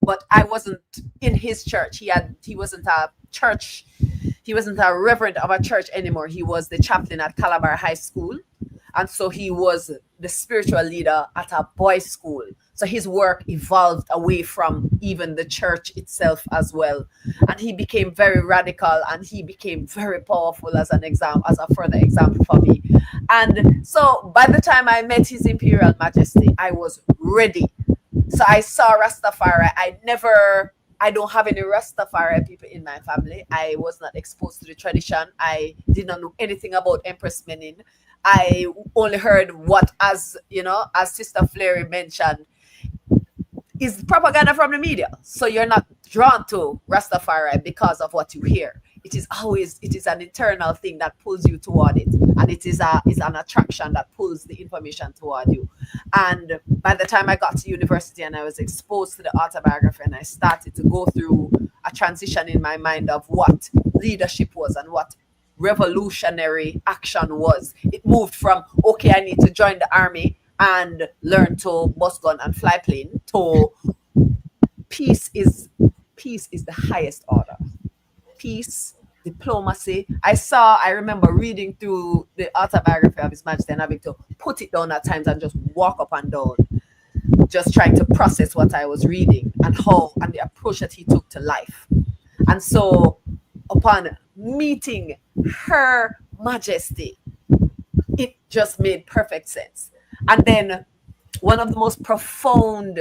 But I wasn't in his church. He wasn't a reverend of a church anymore. He was the chaplain at Calabar High School. And so he was the spiritual leader at a boys' school. So his work evolved away from even the church itself as well. And he became very radical and he became very powerful as a further example for me. And so by the time I met His Imperial Majesty, I was ready. So I saw Rastafari. I don't have any Rastafari people in my family. I was not exposed to the tradition. I did not know anything about Empress Menen. I only heard what, as Sister Fleary mentioned, is propaganda from the media. So you're not drawn to Rastafari because of what you hear. It is an internal thing that pulls you toward it. And it is an attraction that pulls the information toward you. And by the time I got to university and I was exposed to the autobiography and I started to go through a transition in my mind of what leadership was and what revolutionary action was, it moved from, okay, I need to join the army and learn to bust gun and fly plane, to peace is the highest order. Peace, diplomacy. I remember reading through the autobiography of His Majesty and having to put it down at times and just walk up and down, just trying to process what I was reading and the approach that he took to life. And so upon meeting Her Majesty, it just made perfect sense. And then one of the most profound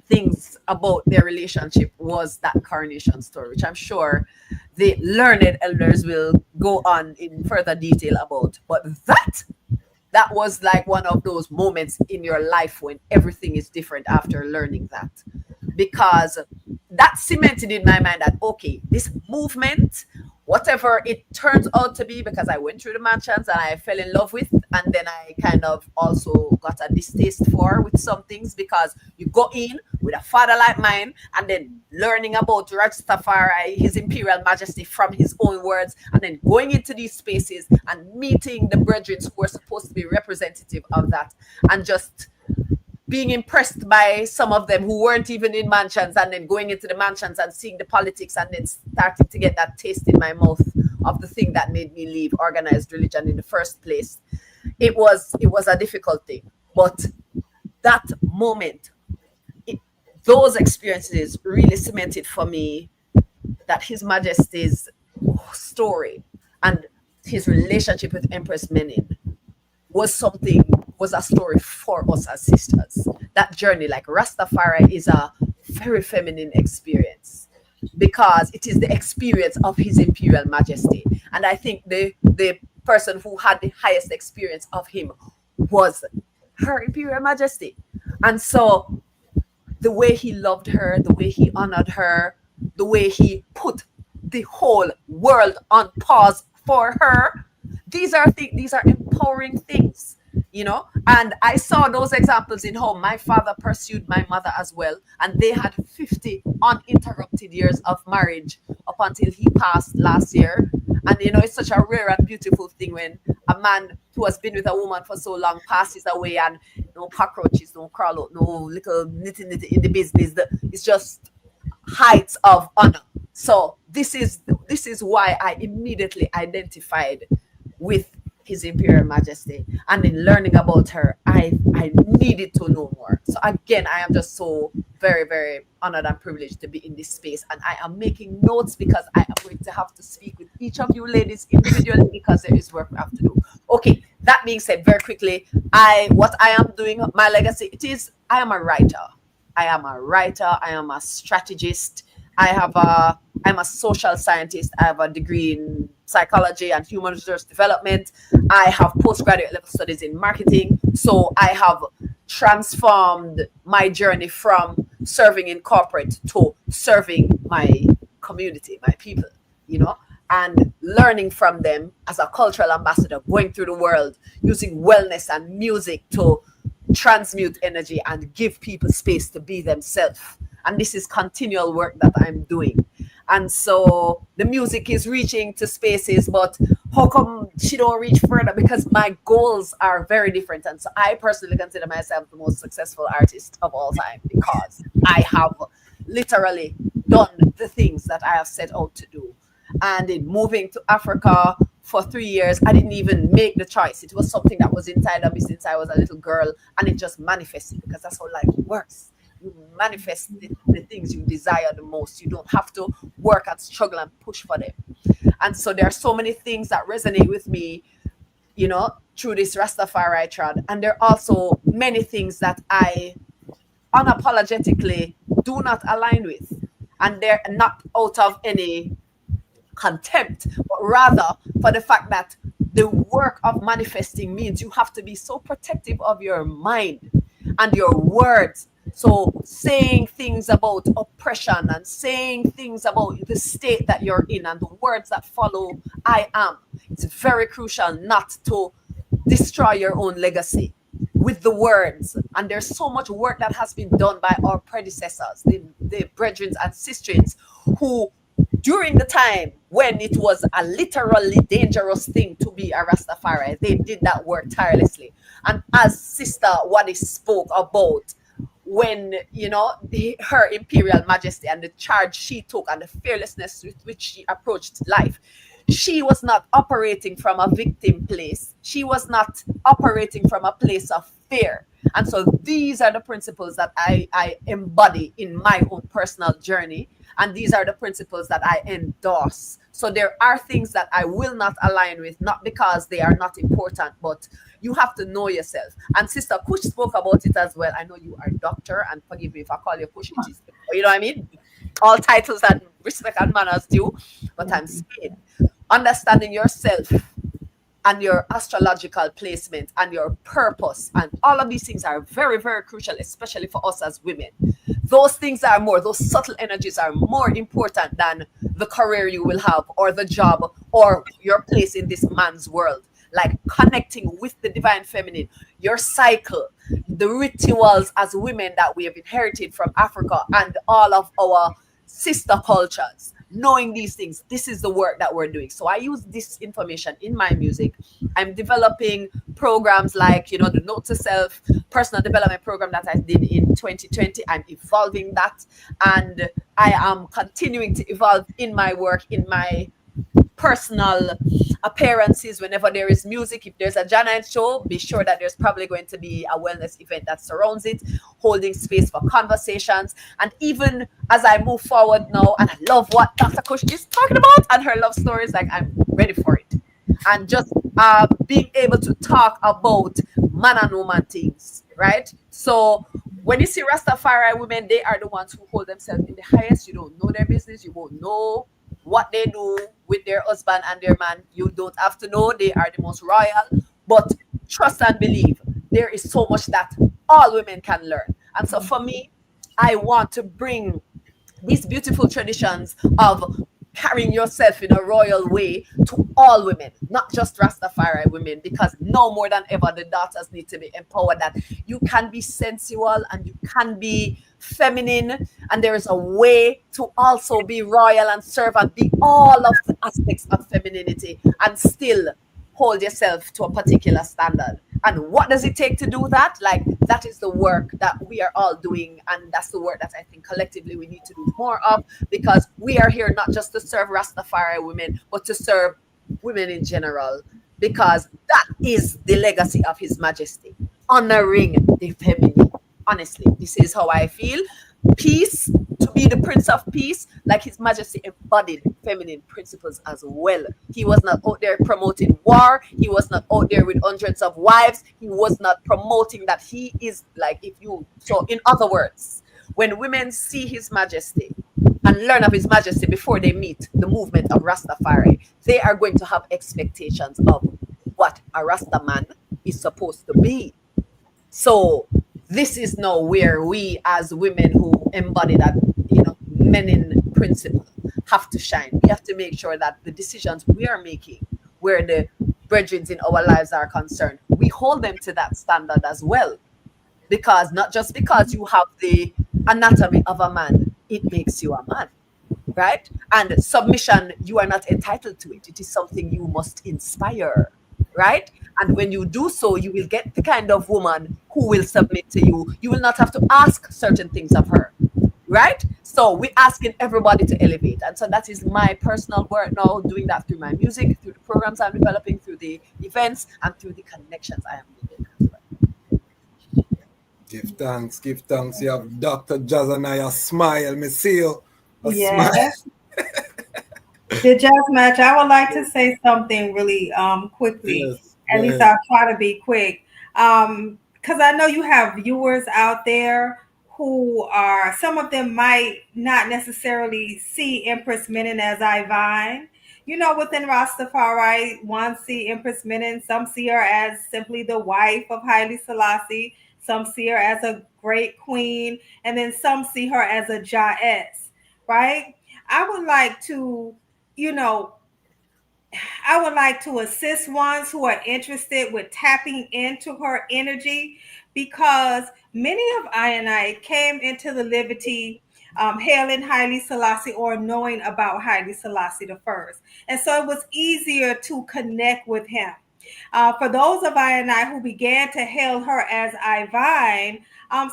things about their relationship was that coronation story, which I'm sure the learned elders will go on in further detail about. But that was like one of those moments in your life when everything is different after learning that. Because that cemented in my mind that, okay, this movement, whatever it turns out to be, because I went through the mansions and I fell in love with, and then I kind of also got a distaste for with some things, because you go in with a father like mine and then learning about Rastafari, His Imperial Majesty, from his own words, and then going into these spaces and meeting the brethren who were supposed to be representative of that, and just being impressed by some of them who weren't even in mansions, and then going into the mansions and seeing the politics, and then starting to get that taste in my mouth of the thing that made me leave organized religion in the first place. It was a difficult thing, but that moment, those experiences really cemented for me that His Majesty's story and his relationship with Empress Menen was a story for us as sisters. That journey, like Rastafari, is a very feminine experience because it is the experience of His Imperial Majesty. And I think the person who had the highest experience of him was Her Imperial Majesty. And so the way he loved her, the way he honored her, the way he put the whole world on pause for her, these are empowering things, and I saw those examples in how my father pursued my mother as well, and they had 50 uninterrupted years of marriage up until he passed last year. And it's such a rare and beautiful thing when a man who has been with a woman for so long passes away, and no cockroaches, no crawl out, no little nitty in the business. It's just heights of honor. So this is why I immediately identified with His Imperial Majesty, and in learning about her, I needed to know more. So again, I am just so very, very honored and privileged to be in this space, and I am making notes because I am going to have to speak with each of you ladies individually because there is work we have to do. Okay, that being said, very quickly, what I am doing, my legacy, I am a writer. I am a strategist. I'm a social scientist. I have a degree in psychology and human resource development. I have postgraduate level studies in marketing. So I have transformed my journey from serving in corporate to serving my community, my people, and learning from them as a cultural ambassador, going through the world, using wellness and music to transmute energy and give people space to be themselves. And this is continual work that I'm doing. And so the music is reaching to spaces, but how come she don't reach further? Because my goals are very different. And so I personally consider myself the most successful artist of all time because I have literally done the things that I have set out to do. And in moving to Africa for 3 years. I didn't even make the choice. It was something that was inside of me since I was a little girl, and it just manifested, because that's how life works. You manifest the things you desire the most. You don't have to work and struggle and push for them. And so there are so many things that resonate with me, you know, through this Rastafari trad. And there are also many things that I unapologetically do not align with. And they're not out of any contempt, but rather for the fact that the work of manifesting means you have to be so protective of your mind and your words. So saying things about oppression and saying things about the state that you're in and the words that follow I am, it's very crucial not to destroy your own legacy with the words. And there's so much work that has been done by our predecessors, the brethren and sisters, who during the time when it was a literally dangerous thing to be a Rastafari, they did that work tirelessly. And as Sister Wadie spoke about, when, you know, her Imperial Majesty and the charge she took and the fearlessness with which she approached life, she was not operating from a victim place. She was not operating from a place of fear. And so these are the principles that I embody in my own personal journey. And these are the principles that I endorse. So there are things that I will not align with, not because they are not important, but you have to know yourself. And Sister Kush spoke about it as well. I know you are a doctor, and forgive me if I call you Kush, it is, you know what I mean? All titles and respect and manners due, but I'm saying understanding yourself and your astrological placement and your purpose, and all of these things are very, very crucial, especially for us as women. Those things are more, those subtle energies are more important than the career you will have or the job or your place in this man's world. Like connecting with the divine feminine, your cycle, the rituals as women that we have inherited from Africa and all of our sister cultures. Knowing these things, this is the work that we're doing. So I use this information in my music. I'm developing programs like, you know, the Note to Self personal development program that I did in 2020. I'm evolving that, and I am continuing to evolve in my work, in my personal appearances. Whenever there is music, if there's a Janine show, be sure that there's probably going to be a wellness event that surrounds it, holding space for conversations. And even as I move forward now, and I love what Dr. Kush is talking about and her love stories, like I'm ready for it. And just being able to talk about man and woman things, right? So when you see Rastafari women, they are the ones who hold themselves in the highest. You don't know their business. You won't know what they do with their husband and their man. You don't have to know. They are the most royal. But trust and believe, there is so much that all women can learn. And so for me, I want to bring these beautiful traditions of carrying yourself in a royal way to all women, not just Rastafari women, because no more than ever the daughters need to be empowered that you can be sensual and you can be feminine, and there is a way to also be royal and serve and be all of the aspects of femininity and still hold yourself to a particular standard. And what does it take to do that? Like, that is the work that we are all doing, and that's the work that I think collectively we need to do more of, because we are here not just to serve Rastafari women, but to serve women in general, because that is the legacy of His Majesty, honoring the feminine. Honestly, this is how I feel. Peace, to be the Prince of Peace, like His Majesty embodied feminine principles as well. He was not out there promoting war. He was not out there with hundreds of wives. He was not promoting that he is like, if you, so in other words, when women see His Majesty and learn of His Majesty before they meet the movement of Rastafari, they are going to have expectations of what a Rasta man is supposed to be. So this is now where we as women who embody that, you know, Menen principle have to shine. We have to make sure that the decisions we are making, where the brethren in our lives are concerned, we hold them to that standard as well. Because not just because you have the anatomy of a man, it makes you a man, right? And submission, you are not entitled to it. It is something you must inspire, right? And when you do so, you will get the kind of woman who will submit to you. You will not have to ask certain things of her, right? So we're asking everybody to elevate. And so that is my personal work now, doing that through my music, through the programs I'm developing, through the events, and through the connections I am making as well. Give thanks, give thanks. You have Dr. Jahzani, a smile, me see you. A smile. Yes. The jazz match, I would like to say something really quickly. Yes, At go least ahead. I'll try to be quick. Because I know you have viewers out there who are, some of them might not necessarily see Empress Menen as Ivine. You know, within Rastafari, one see Empress Menen, some see her as simply the wife of Haile Selassie, some see her as a great queen, and then some see her as a Jahess, right? I would like to, you know, I would like to assist ones who are interested with tapping into her energy, because many of I came into the liberty hailing Haile Selassie or knowing about Haile Selassie the first. And so it was easier to connect with him. For those of I who began to hail her as Ivine,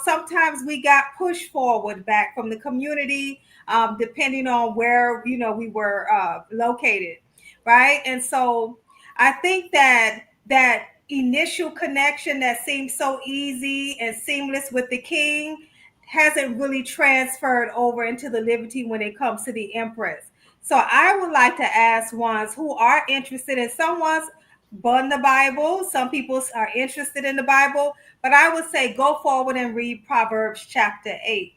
sometimes we got pushed forward back from the community, depending on where, you know, we were located, right? And so I think that that initial connection that seems so easy and seamless with the king hasn't really transferred over into the liberty when it comes to the empress. So I would like to ask ones who are interested in, someone's burn the Bible, some people are interested in the Bible, but I would say go forward and read Proverbs chapter 8.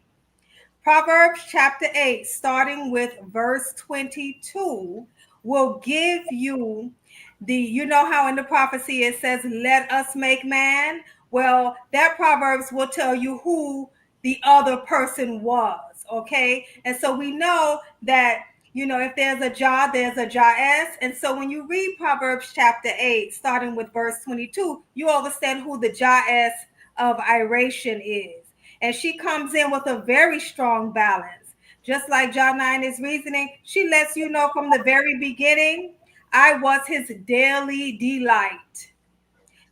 Proverbs chapter 8, starting with verse 22, will give you the, you know how in the prophecy it says, let us make man? Well, that Proverbs will tell you who the other person was, okay? And so we know that, you know, if there's a Jah, there's a Jahess. And so when you read Proverbs chapter 8, starting with verse 22, you understand who the Jahess of Iration is. And she comes in with a very strong balance. Just like John 9 is reasoning, she lets you know from the very beginning, I was his daily delight.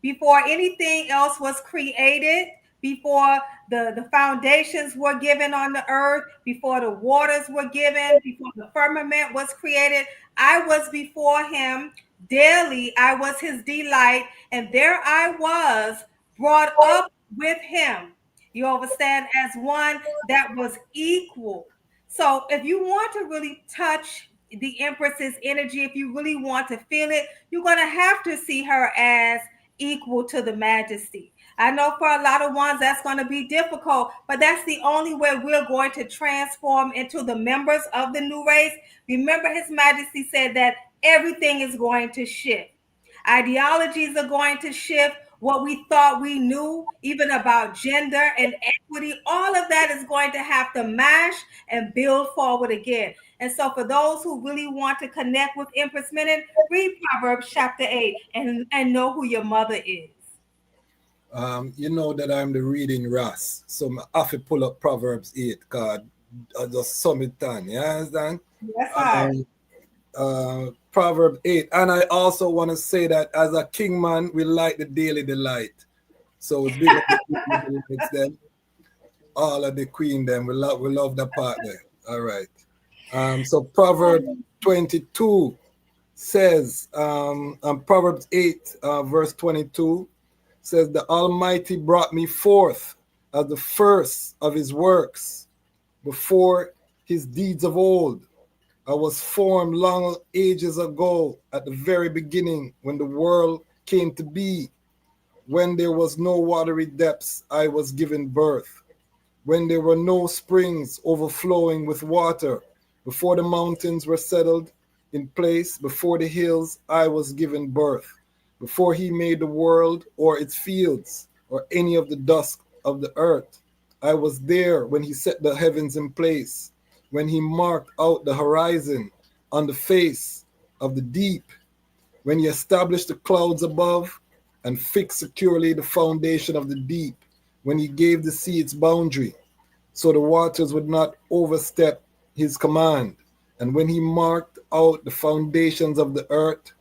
Before anything else was created, before the foundations were given on the earth, before the waters were given, before the firmament was created, I was before him daily. I was his delight, and there I was brought up with him. You understand? As one that was equal. So if you want to really touch the Empress's energy, if you really want to feel it, you're going to have to see her as equal to the majesty. I know for a lot of ones that's going to be difficult, but that's the only way we're going to transform into the members of the new race. Remember, His Majesty said that everything is going to shift. Ideologies are going to shift. What we thought we knew, even about gender and equity, all of that is going to have to mash and build forward again. And so for those who really want to connect with Empress Menen, read Proverbs chapter 8 and know who your mother is. You know that I'm the reading Ras, so I have to pull up Proverbs 8 card. I just sum it down, you understand? Yes, I. Proverb 8. And I also want to say that as a king man, we like the daily delight. So we big up the daily delights then. All of the queen then. We love the part there. All right. So Proverb 22 says, Proverbs 8, verse 22 says, the Almighty brought me forth as the first of his works, before his deeds of old. I was formed long ages ago, at the very beginning, when the world came to be. When there was no watery depths, I was given birth. When there were no springs overflowing with water, before the mountains were settled in place, before the hills, I was given birth. Before he made the world or its fields, or any of the dust of the earth, I was there when he set the heavens in place, when he marked out the horizon on the face of the deep, when he established the clouds above and fixed securely the foundation of the deep, when he gave the sea its boundary, so the waters would not overstep his command, and when he marked out the foundations of the earth,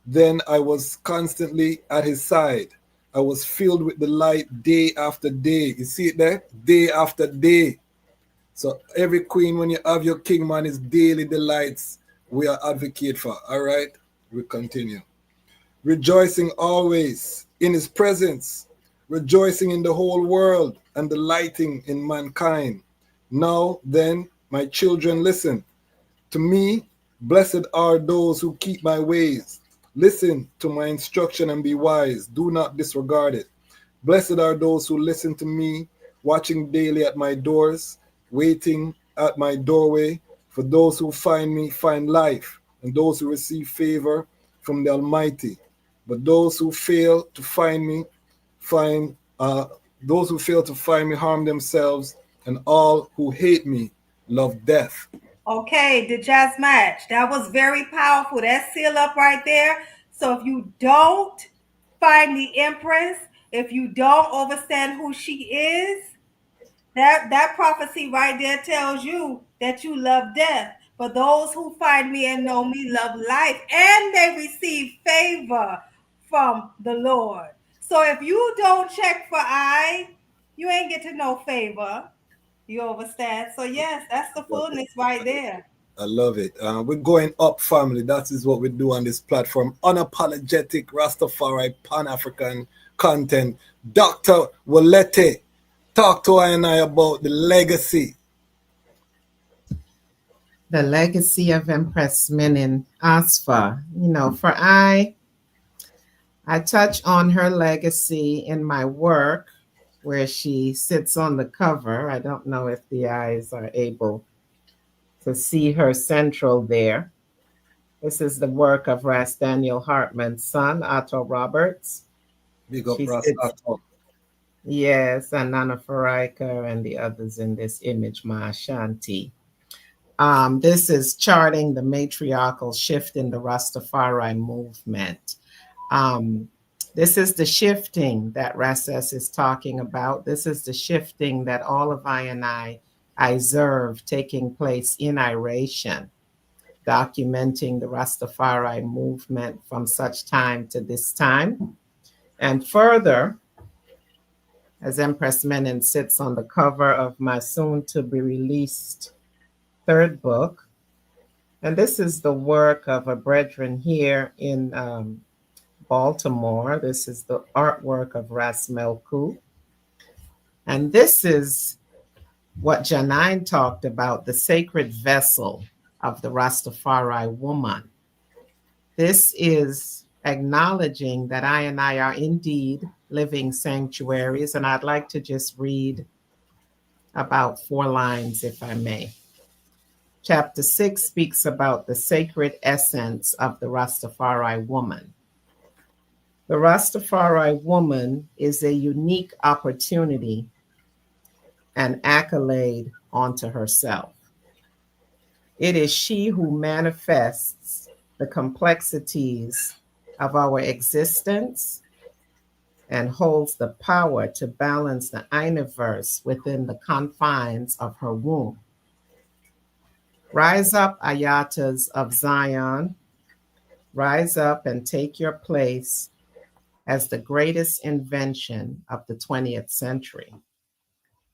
then I was constantly at his side. I was filled with delight day after day. You see it there? Day after day. So every queen, when you have your king, man, is daily delights we are advocate for. All right, we continue. Rejoicing always in his presence, rejoicing in the whole world and delighting in mankind. Now then, my children, listen to me. Blessed are those who keep my ways. Listen to my instruction and be wise. Do not disregard it. Blessed are those who listen to me, watching daily at my doors, waiting at my doorway. For those who find me find life, and those who receive favor from the Almighty. But those who fail to find me harm themselves, and all who hate me love death. Okay, the jazz match. That was very powerful. That seal up right there. So if you don't find the Empress, if you don't understand who she is, that prophecy right there tells you that you love death. But those who find me and know me love life, and they receive favor from the Lord. So if you don't check for you ain't get to no favor. You understand? So yes, that's the fullness right there. I love it. We're going up, family. That is what we do on this platform. Unapologetic Rastafari Pan-African content. Dr. Wolete, talk to I and I about the legacy. The legacy of Empress Menen Asfa. You know, for I touch on her legacy in my work where she sits on the cover. I don't know if the eyes are able to see her central there. This is the work of Ras Daniel Hartman's son, Otto Roberts. Big up Ras Otto. Yes, and Nana Faraika and the others in this image, Ma Ashanti. This is charting the matriarchal shift in the Rastafari movement. This is the shifting that Rasses is talking about. This is the shifting that all of I observe taking place in Iration, documenting the Rastafari movement from such time to this time. And further, as Empress Menen sits on the cover of my soon-to-be-released third book, and this is the work of a brethren here in Baltimore. This is the artwork of Ras Melku. And this is what Janine talked about, the sacred vessel of the Rastafari woman. This is acknowledging that I and I are indeed living sanctuaries. And I'd like to just read about 4 lines, if I may. Chapter 6 speaks about the sacred essence of the Rastafari woman. The Rastafari woman is a unique opportunity and accolade onto herself. It is she who manifests the complexities of our existence and holds the power to balance the universe within the confines of her womb. Rise up, Ayatas of Zion. Rise up and take your place as the greatest invention of the 20th century.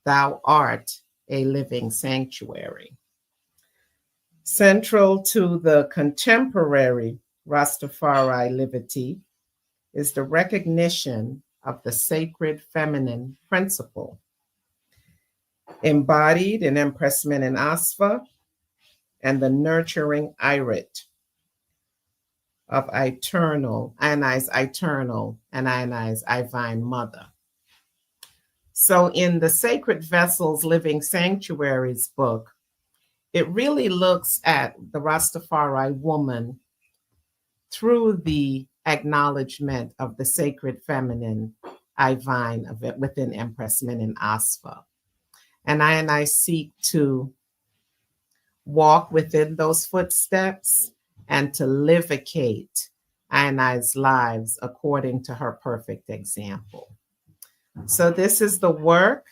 Thou art a living sanctuary. Central to the contemporary Rastafari liberty is the recognition of the sacred feminine principle, embodied in Empress Menen Asfa and the nurturing irit of eternal, Ionized eternal, and Ionized divine mother. So in the Sacred Vessels Living Sanctuaries book, it really looks at the Rastafari woman through the acknowledgement of the sacred feminine divine of it within Empress Menen Asfa. And I seek to walk within those footsteps and to livicate Ionized lives according to her perfect example. So this is the work,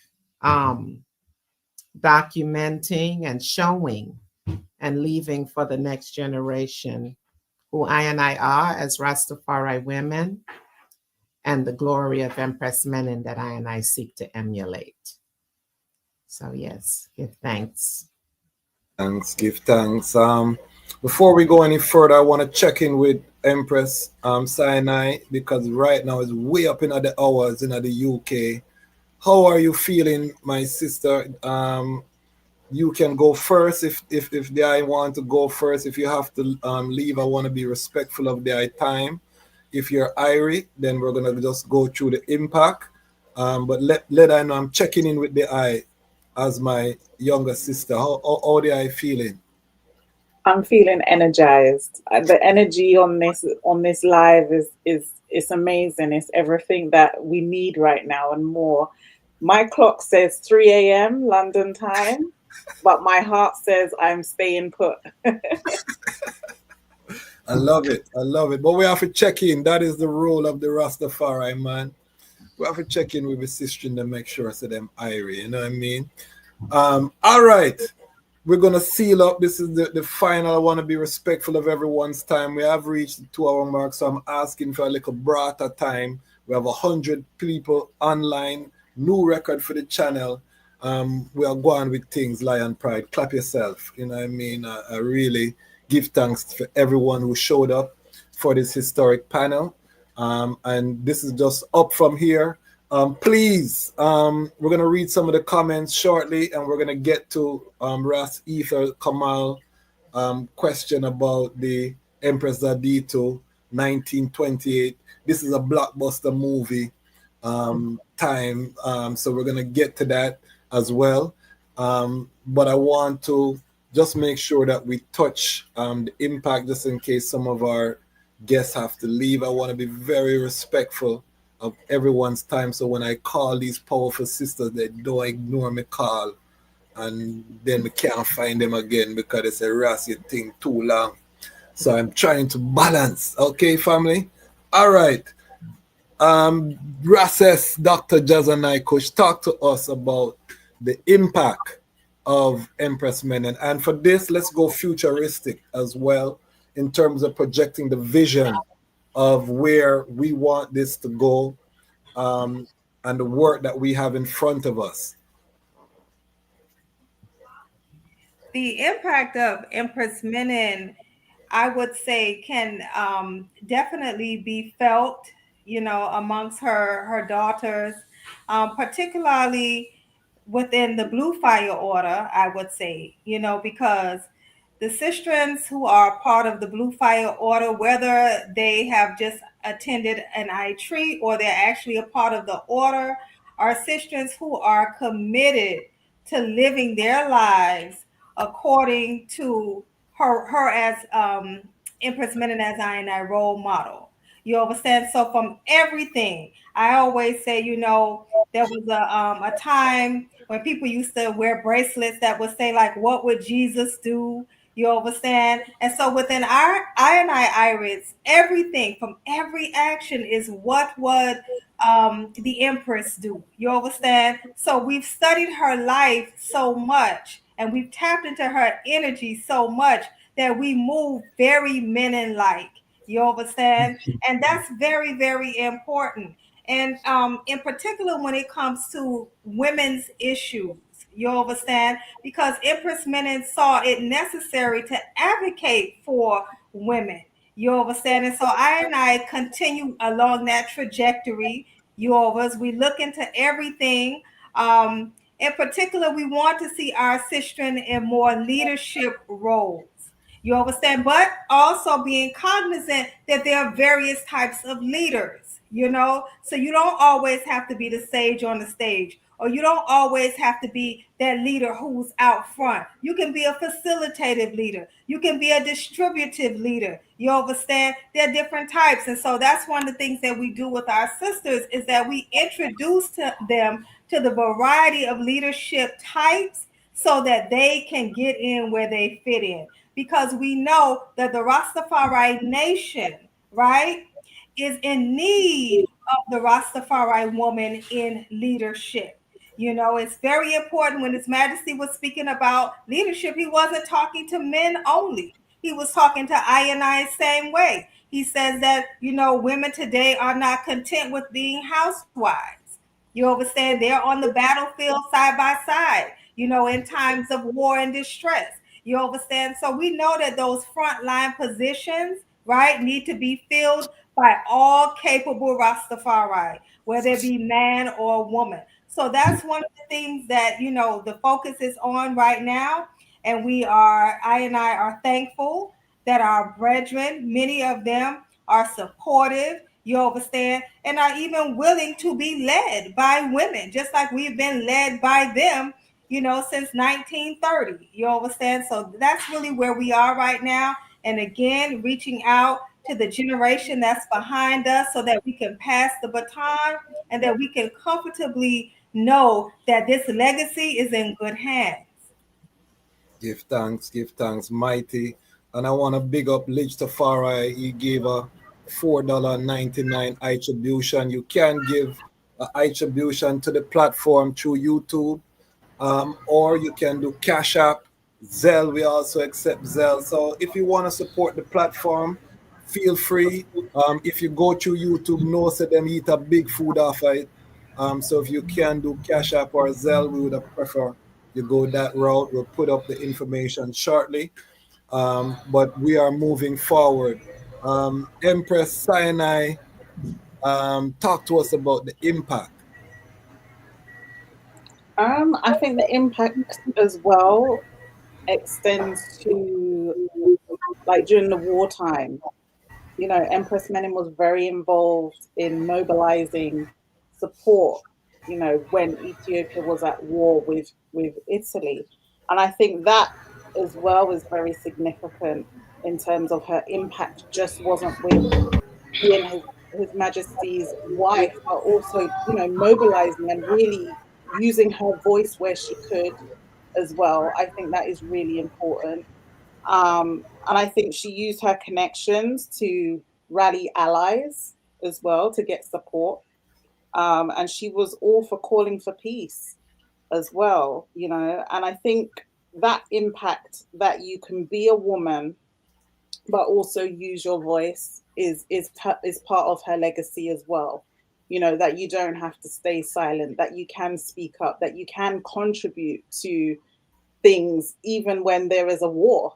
documenting and showing and leaving for the next generation who I are as Rastafari women and the glory of Empress Menen that I seek to emulate. So yes, give thanks. Thanks, give thanks. Before we go any further, I want to check in with Empress Sinai because right now it's way up in the hours in the UK. How are you feeling, my sister? You can go first if the I want to go first. If you have to leave, I want to be respectful of the I time. If you're Irie, then we're gonna just go through the impact. But let I know I'm checking in with the I as my younger sister. How the I feeling? I'm feeling energized. The energy on this live is it's amazing. It's everything that we need right now and more. My clock says 3 a.m. London time, but my heart says I'm staying put. I love it. I love it. But we have to check in. That is the role of the Rastafari, man. We have to check in with the sister and make sure so them Irie, you know what I mean? All right. We're gonna seal up. This is the final. I want to be respectful of everyone's time. We have reached the 2 hour mark, so I'm asking for a little brata time. We have 100 people online. New record for the channel. We are going with things, Lion Pride. Clap yourself. You know what I mean? I really give thanks for everyone who showed up for this historic panel. And this is just up from here. Please, we're going to read some of the comments shortly, and we're going to get to Ras Ether Kamal question about the Empress Adito 1928. This is a blockbuster movie time, so we're going to get to that as well. But I want to just make sure that we touch the impact, just in case some of our guests have to leave. I want to be very respectful of everyone's time. So when I call these powerful sisters, they don't ignore me call. And then we can't find them again because it's a rassy thing too long. So I'm trying to balance. Okay, family? All right. Rasses, Dr. Jahzani Kush, talk to us about the impact of Empress Menen. And for this, let's go futuristic as well in terms of projecting the vision of where we want this to go, and the work that we have in front of us. The impact of Empress Menen, I would say, can definitely be felt, amongst her daughters, particularly within the Blue Fire Order, I would say, because the sistrins who are part of the Blue Fire Order, whether they have just attended an retreat or they're actually a part of the order, are sistrins who are committed to living their lives according to her as Empress Menen as I role model. You understand? So from everything, I always say, there was a time when people used to wear bracelets that would say like, "What would Jesus do?" You understand? And so within our iris, everything from every action is what would the Empress do. You understand? So we've studied her life so much and we've tapped into her energy so much that we move very Menen-like. You understand? And that's very, very important. And in particular, when it comes to women's issues, you understand? Because Empress Menen saw it necessary to advocate for women. You understand? And so I continue along that trajectory. You always, we look into everything. In particular, we want to see our sistren in more leadership roles. You understand? But also being cognizant that there are various types of leaders, so you don't always have to be the sage on the stage, or you don't always have to be that leader who's out front. You can be a facilitative leader. You can be a distributive leader. You understand? There are different types. And so that's one of the things that we do with our sisters is that we introduce them to the variety of leadership types so that they can get in where they fit in. Because we know that the Rastafari nation, right, is in need of the Rastafari woman in leadership. It's very important. When His Majesty was speaking about leadership, he wasn't talking to men only. He was talking to I same way. He says that, women today are not content with being housewives. You understand? They're on the battlefield side by side. in times of war and distress. You understand? So we know that those frontline positions, right, need to be filled by all capable Rastafari, whether it be man or woman. So that's one of the things that, the focus is on right now. And I and I are thankful that our brethren, many of them are supportive, you understand, and are even willing to be led by women, just like we've been led by them, since 1930. You understand? So that's really where we are right now. And again, reaching out to the generation that's behind us so that we can pass the baton and that we can comfortably know that this legacy is in good hands. Give thanks, mighty. And I want to big up Ras Tafari. He gave a $4.99 attribution. You can give an attribution to the platform through YouTube, or you can do Cash App, Zelle. We also accept Zelle. So if you want to support the platform, feel free. If you go through YouTube, know that them eat a big food off it. So if you can do Cash App or Zelle, we would prefer you go that route. We'll put up the information shortly. But we are moving forward. Empress Sinai, talk to us about the impact. I think the impact as well extends to like during the wartime. Empress Menen was very involved in mobilizing support, when Ethiopia was at war with Italy. And I think that as well is very significant in terms of her impact just wasn't with being his Majesty's wife, but also, mobilizing and really using her voice where she could as well. I think that is really important. And I think she used her connections to rally allies as well to get support. And she was all for calling for peace as well, And I think that impact that you can be a woman, but also use your voice is part of her legacy as well. That you don't have to stay silent, that you can speak up, that you can contribute to things even when there is a war.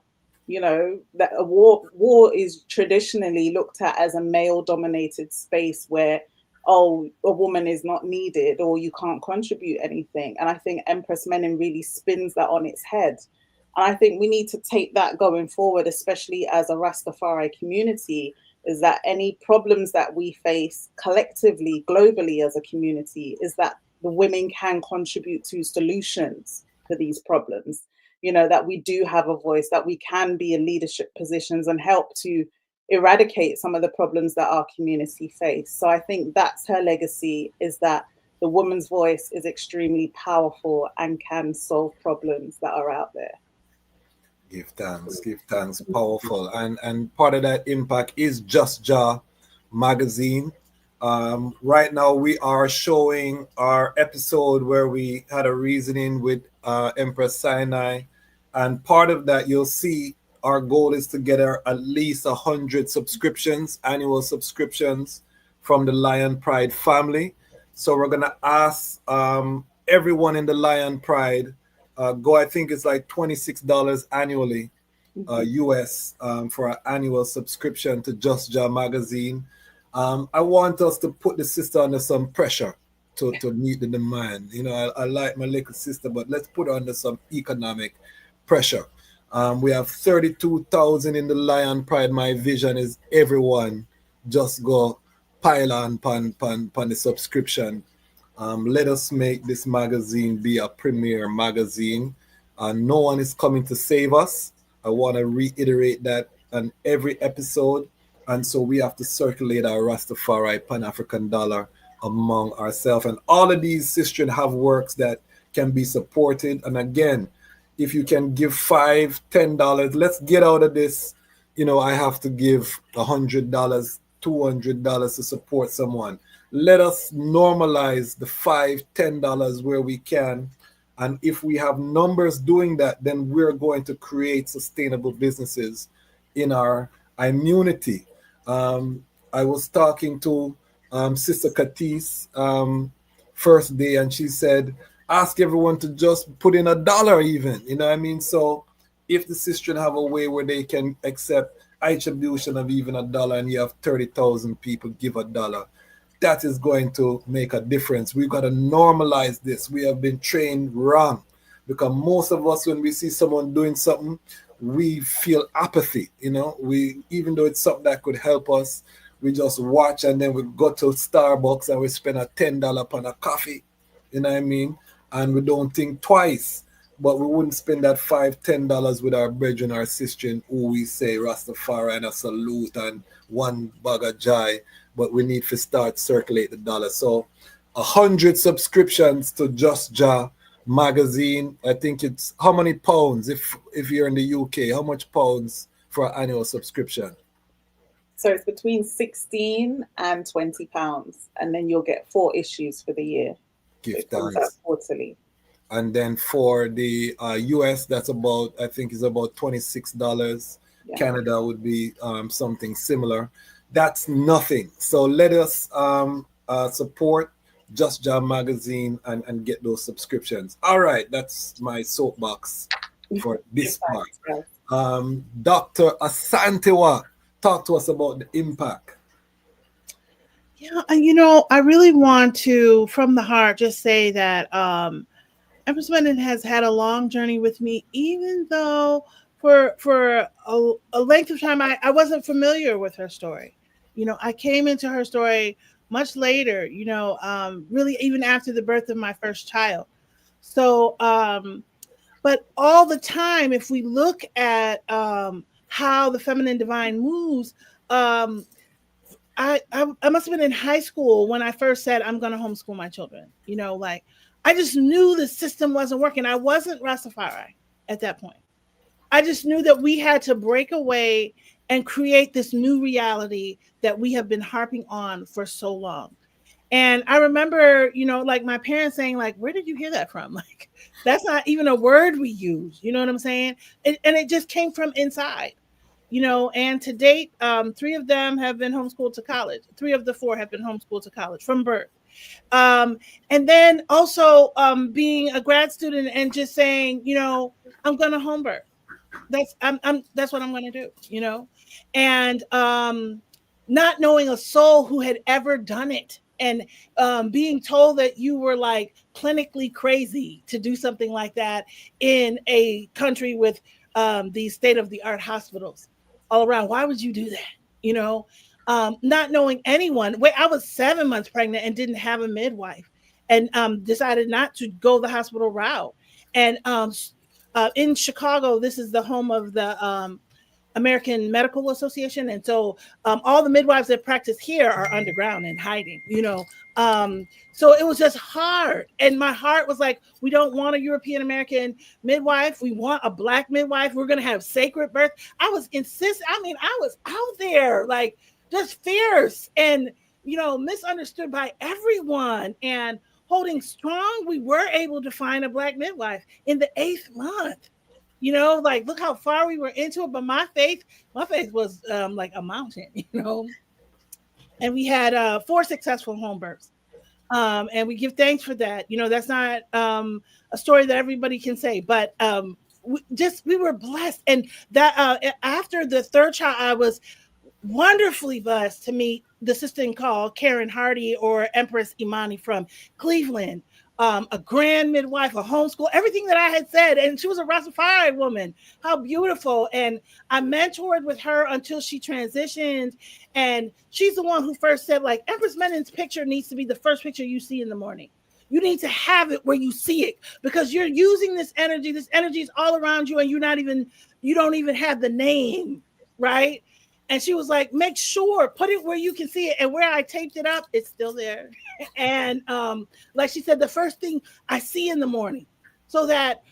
That a war is traditionally looked at as a male dominated space where a woman is not needed or you can't contribute anything. And I think Empress Menen really spins that on its head. And I think we need to take that going forward, especially as a Rastafari community, is that any problems that we face collectively, globally as a community, is that the women can contribute to solutions for these problems. That we do have a voice, that we can be in leadership positions and help to eradicate some of the problems that our community face. So I think that's her legacy, is that the woman's voice is extremely powerful and can solve problems that are out there. Give thanks, powerful. And part of that impact is Just Jah magazine. Right now we are showing our episode where we had a reasoning with Empress Sinai, and part of that you'll see our goal is to get her at least 100 subscriptions, annual subscriptions from the Lion Pride family. So we're gonna ask everyone in the Lion Pride I think it's like $26 annually US for an annual subscription to Just Jah magazine. I want us to put the sister under some pressure to meet the demand. I like my little sister, but let's put her under some economic pressure. We have 32,000 in the Lion Pride. My vision is everyone just go pile on the subscription. Let us make this magazine be a premier magazine. No one is coming to save us. I want to reiterate that on every episode. And so we have to circulate our Rastafari Pan-African dollar among ourselves. And all of these sisters have works that can be supported. And again, if you can give $5, $10, let's get out of this. I have to give $100, $200 to support someone. Let us normalize the $5, $10 where we can. And if we have numbers doing that, then we're going to create sustainable businesses in our immunity. I was talking to Sister Katis first day, and she said, ask everyone to just put in $1 even, you know what I mean? So if the sisters have a way where they can accept attribution of even $1 and you have 30,000 people give $1, that is going to make a difference. We've got to normalize this. We have been trained wrong because most of us, when we see someone doing something, we feel apathy, you know, we, even though it's something that could help us, we just watch and then we go to Starbucks and we spend a $10 on a coffee, you know what I mean? And we don't think twice, but we wouldn't spend that $5-10 with our brethren, our sister, who we say Rastafari and a salute and one bag of joy, but we need to start circulate the dollar. So 100 subscriptions to Just Jah magazine. I think it's how many pounds if you're in the UK, how much pounds for an annual subscription? So it's between 16 and £20, and then you'll get 4 issues for the year. Gift so thanks. Quarterly. And then for the US, that's about, I think is about $26. Yeah. Canada would be something similar. That's nothing. So let us support Just Jah magazine and get those subscriptions. All right, that's my soapbox for this part. Dr. Asantewaa, talk to us about the impact. Yeah, you know, I really want to, from the heart, just say that Empress Menen has had a long journey with me, even though for a length of time I wasn't familiar with her story. You know, I came into her story much later, you know, really even after the birth of my first child. So, but all the time, if we look at how the feminine divine moves, I must have been in high school when I first said, I'm going to homeschool my children. You know, like, I just knew the system wasn't working. I wasn't Rastafari at that point. I just knew that we had to break away and create this new reality that we have been harping on for so long. And I remember, you know, like my parents saying, like, where did you hear that from? Like, that's not even a word we use. You know what I'm saying? And it just came from inside. You know, and to date, 3 of them have been homeschooled to college. 3 of the 4 have been homeschooled to college from birth. And then also being a grad student and just saying, you know, I'm going to home birth. That's what I'm going to do, you know, and not knowing a soul who had ever done it, and being told that you were like clinically crazy to do something like that in a country with these state-of-the-art hospitals all around. Why would you do that? You know, not knowing anyone. Wait, I was 7 months pregnant and didn't have a midwife, and decided not to go the hospital route. And in Chicago, this is the home of the American Medical Association, and so all the midwives that practice here are underground and hiding. You know, so it was just hard, and my heart was like, we don't want a European American midwife. We want a Black midwife. We're going to have sacred birth. I was insistent. I mean, I was out there like just fierce and, you know, misunderstood by everyone and holding strong. We were able to find a Black midwife in the 8th month. You know, like, look how far we were into it. But my faith was like a mountain, you know. And we had 4 successful home births. And we give thanks for that. You know, that's not a story that everybody can say, but we were blessed. And that after the 3rd child, I was wonderfully blessed to meet the sister called Karen Hardy, or Empress Imani from Cleveland. A grand midwife, a homeschool, everything that I had said. And she was a Rastafari woman. How beautiful. And I mentored with her until she transitioned. And she's the one who first said, like, Empress Menen's picture needs to be the first picture you see in the morning. You need to have it where you see it, because you're using this energy. This energy is all around you, and you don't even have the name, right? And she was like, make sure, put it where you can see it. And where I taped it up, it's still there. And like she said, the first thing I see in the morning, so that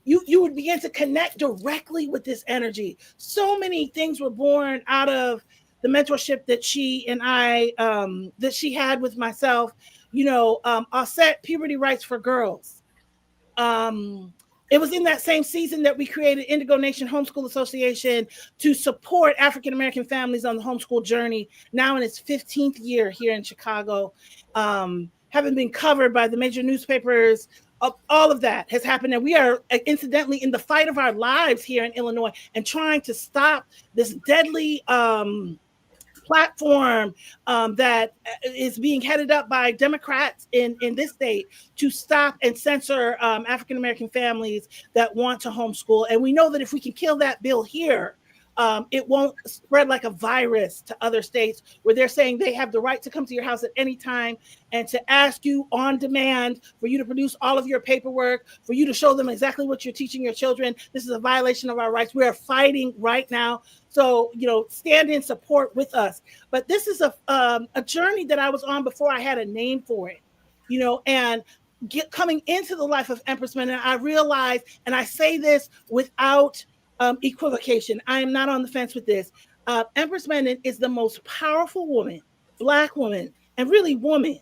you would begin to connect directly with this energy. So many things were born out of the mentorship that she and I, that she had with myself. You know, I'll set puberty rights for girls. It was in that same season that we created Indigo Nation Homeschool Association to support African-American families on the homeschool journey, now in its 15th year here in Chicago. And haven't been covered by the major newspapers. All of that has happened, and we are incidentally in the fight of our lives here in Illinois and trying to stop this deadly platform that is being headed up by Democrats in this state to stop and censor African American families that want to homeschool. And we know that if we can kill that bill here, it won't spread like a virus to other states where they're saying they have the right to come to your house at any time and to ask you on demand for you to produce all of your paperwork, for you to show them exactly what you're teaching your children. This is a violation of our rights. We are fighting right now. So, stand in support with us. But this is a journey that I was on before I had a name for it, and coming into the life of Empress Menen, I realized, and I say this without equivocation. I am not on the fence with this. Empress Menen is the most powerful woman, Black woman, and really woman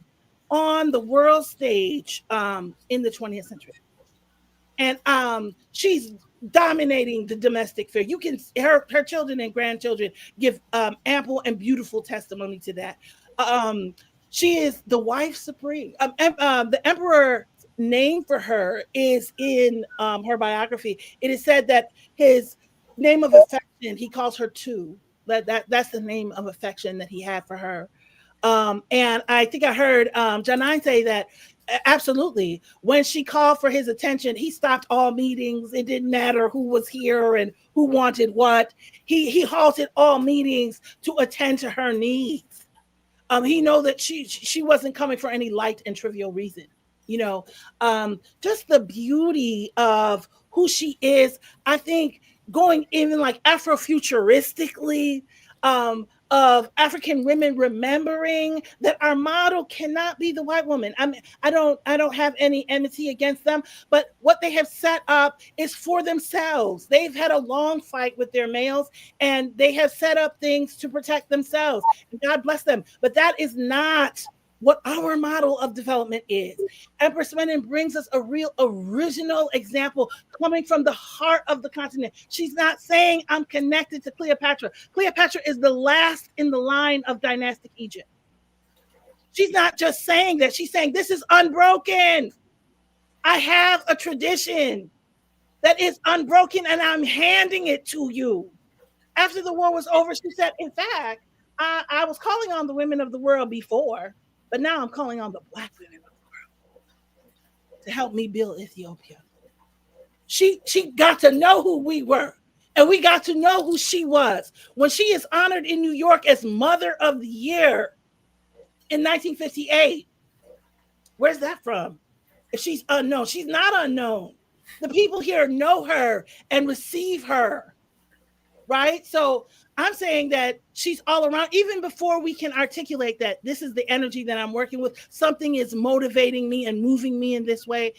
on the world stage in the 20th century. And she's dominating the domestic sphere. You can her children and grandchildren give ample and beautiful testimony to that. She is the wife supreme. The emperor name for her is in her biography. It is said that his name of affection, he calls her Tu. That's the name of affection that he had for her. And I think I heard Jahzani say that absolutely, when she called for his attention, he stopped all meetings. It didn't matter who was here and who wanted what. He halted all meetings to attend to her needs. He know that she wasn't coming for any light and trivial reason. Just the beauty of who she is. I think going even like Afrofuturistically, of African women remembering that our model cannot be the white woman. I don't have any enmity against them, but what they have set up is for themselves. They've had a long fight with their males, and they have set up things to protect themselves. And God bless them. But that is not what our model of development is. Empress Menen brings us a real original example coming from the heart of the continent. She's not saying I'm connected to Cleopatra. Cleopatra is the last in the line of dynastic Egypt. She's not just saying that. She's saying this is unbroken. I have a tradition that is unbroken, and I'm handing it to you. After the war was over, she said, in fact, I was calling on the women of the world before, but now I'm calling on the Black women of the world to help me build Ethiopia. She got to know who we were, and we got to know who she was. When she is honored in New York as Mother of the Year in 1958, where's that from? If she's unknown, she's not unknown. The people here know her and receive her, right? So I'm saying that she's all around. Even before we can articulate that this is the energy that I'm working with, something is motivating me and moving me in this way.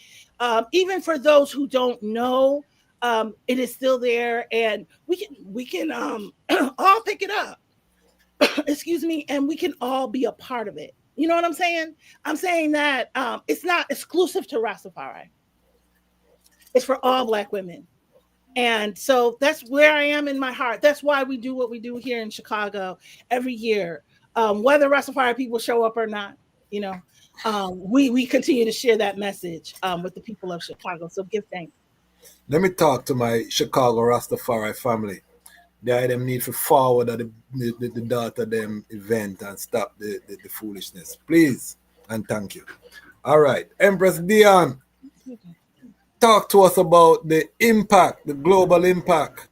Even for those who don't know, it is still there, and we can all pick it up. Excuse me, and we can all be a part of it. You know what I'm saying? I'm saying that it's not exclusive to Rastafari. It's for all Black women. And so that's where I am in my heart. That's why we do what we do here in Chicago every year. Whether Rastafari people show up or not, we continue to share that message with the people of Chicago. So give thanks. Let me talk to my Chicago Rastafari family. They them need to forward the daughter them event and stop the foolishness. Please and thank you. All right. Empress Dionne, talk to us about the impact, the global impact.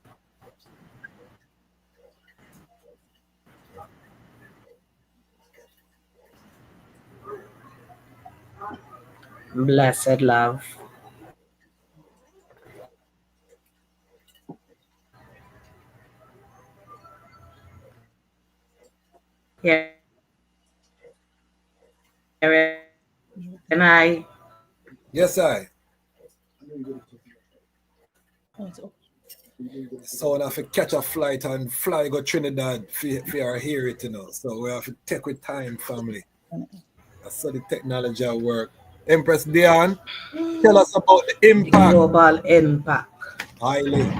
Blessed love. Here and I. Yes, I. So we have to catch a flight and fly go Trinidad for hear it, So we have to take with time, family. That's how the technology work. Empress Dionne, tell us about the impact. Global impact. Highly.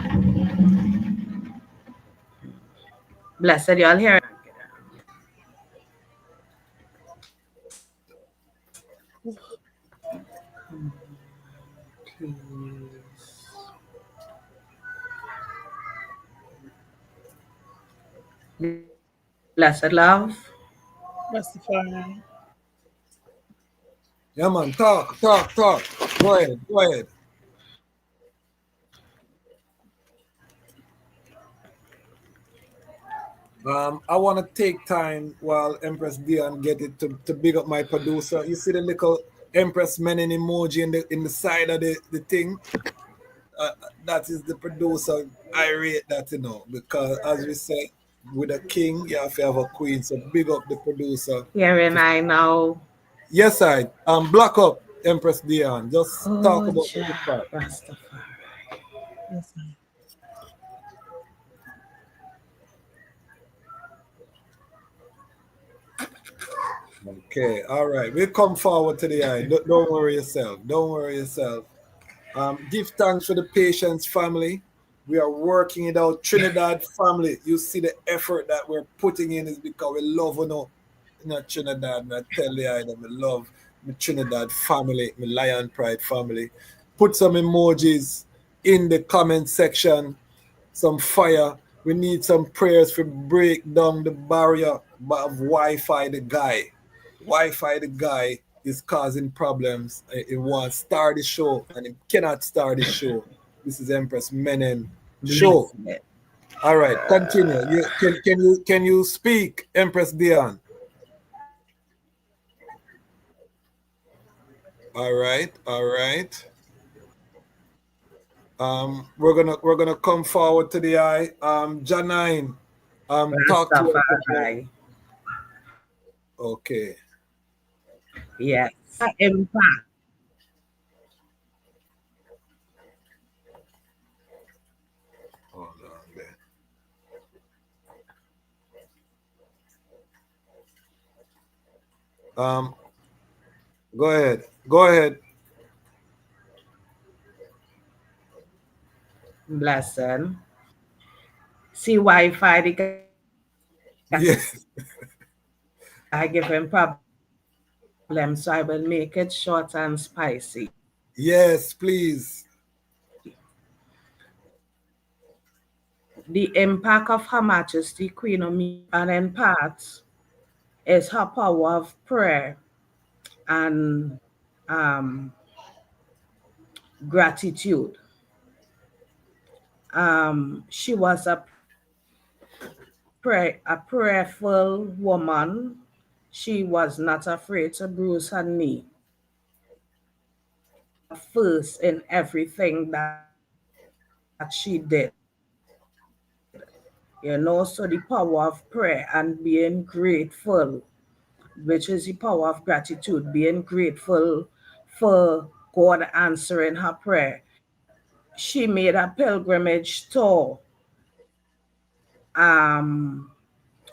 Blessed, you all hear? Blessed love. Rastafari. Yeah, man. Talk, talk, talk. Go ahead, go ahead. I want to take time while Empress Dionne get it to big up my producer. You see the little Empress Menen emoji in the side of the thing? That is the producer. I rate that, because as we say, with a king, you have to have a queen. So big up the producer. Hearing I now. Yes, I block up Empress Dionne. Just talk Oh, about the Jah part. Rastafari. Yes, ma'am. Okay, all right. We'll come forward to the eye. Don't worry yourself. Don't worry yourself. Give thanks for the patience, family. We are working it out. Trinidad family, you see the effort that we're putting in is because we love Trinidad. And I tell you, I love my Trinidad family, my Lion Pride family. Put some emojis in the comment section, some fire. We need some prayers for break down the barrier of Wi-Fi the guy. Wi-Fi the guy is causing problems. It wants to start the show and it cannot start the show. This is Empress Menen show. Blessed. All right, continue. Can you speak, Empress Dionne? All right, all right. We're gonna come forward to the eye. Janine, talk to us about. Rastafari. Okay. Yes. Impact. Hold on there. Um, go ahead. Go ahead. Blessing. See Wi-Fi, the guy Yes. give him problem, so I will make it short and spicy. Yes, please. The impact of Her Majesty Queen Omi, and in part, is her power of prayer and gratitude. She was a prayerful woman. She was not afraid to bruise her knee first in everything that she did. So the power of prayer and being grateful, which is the power of gratitude, being grateful for God answering her prayer. She made a pilgrimage tour um,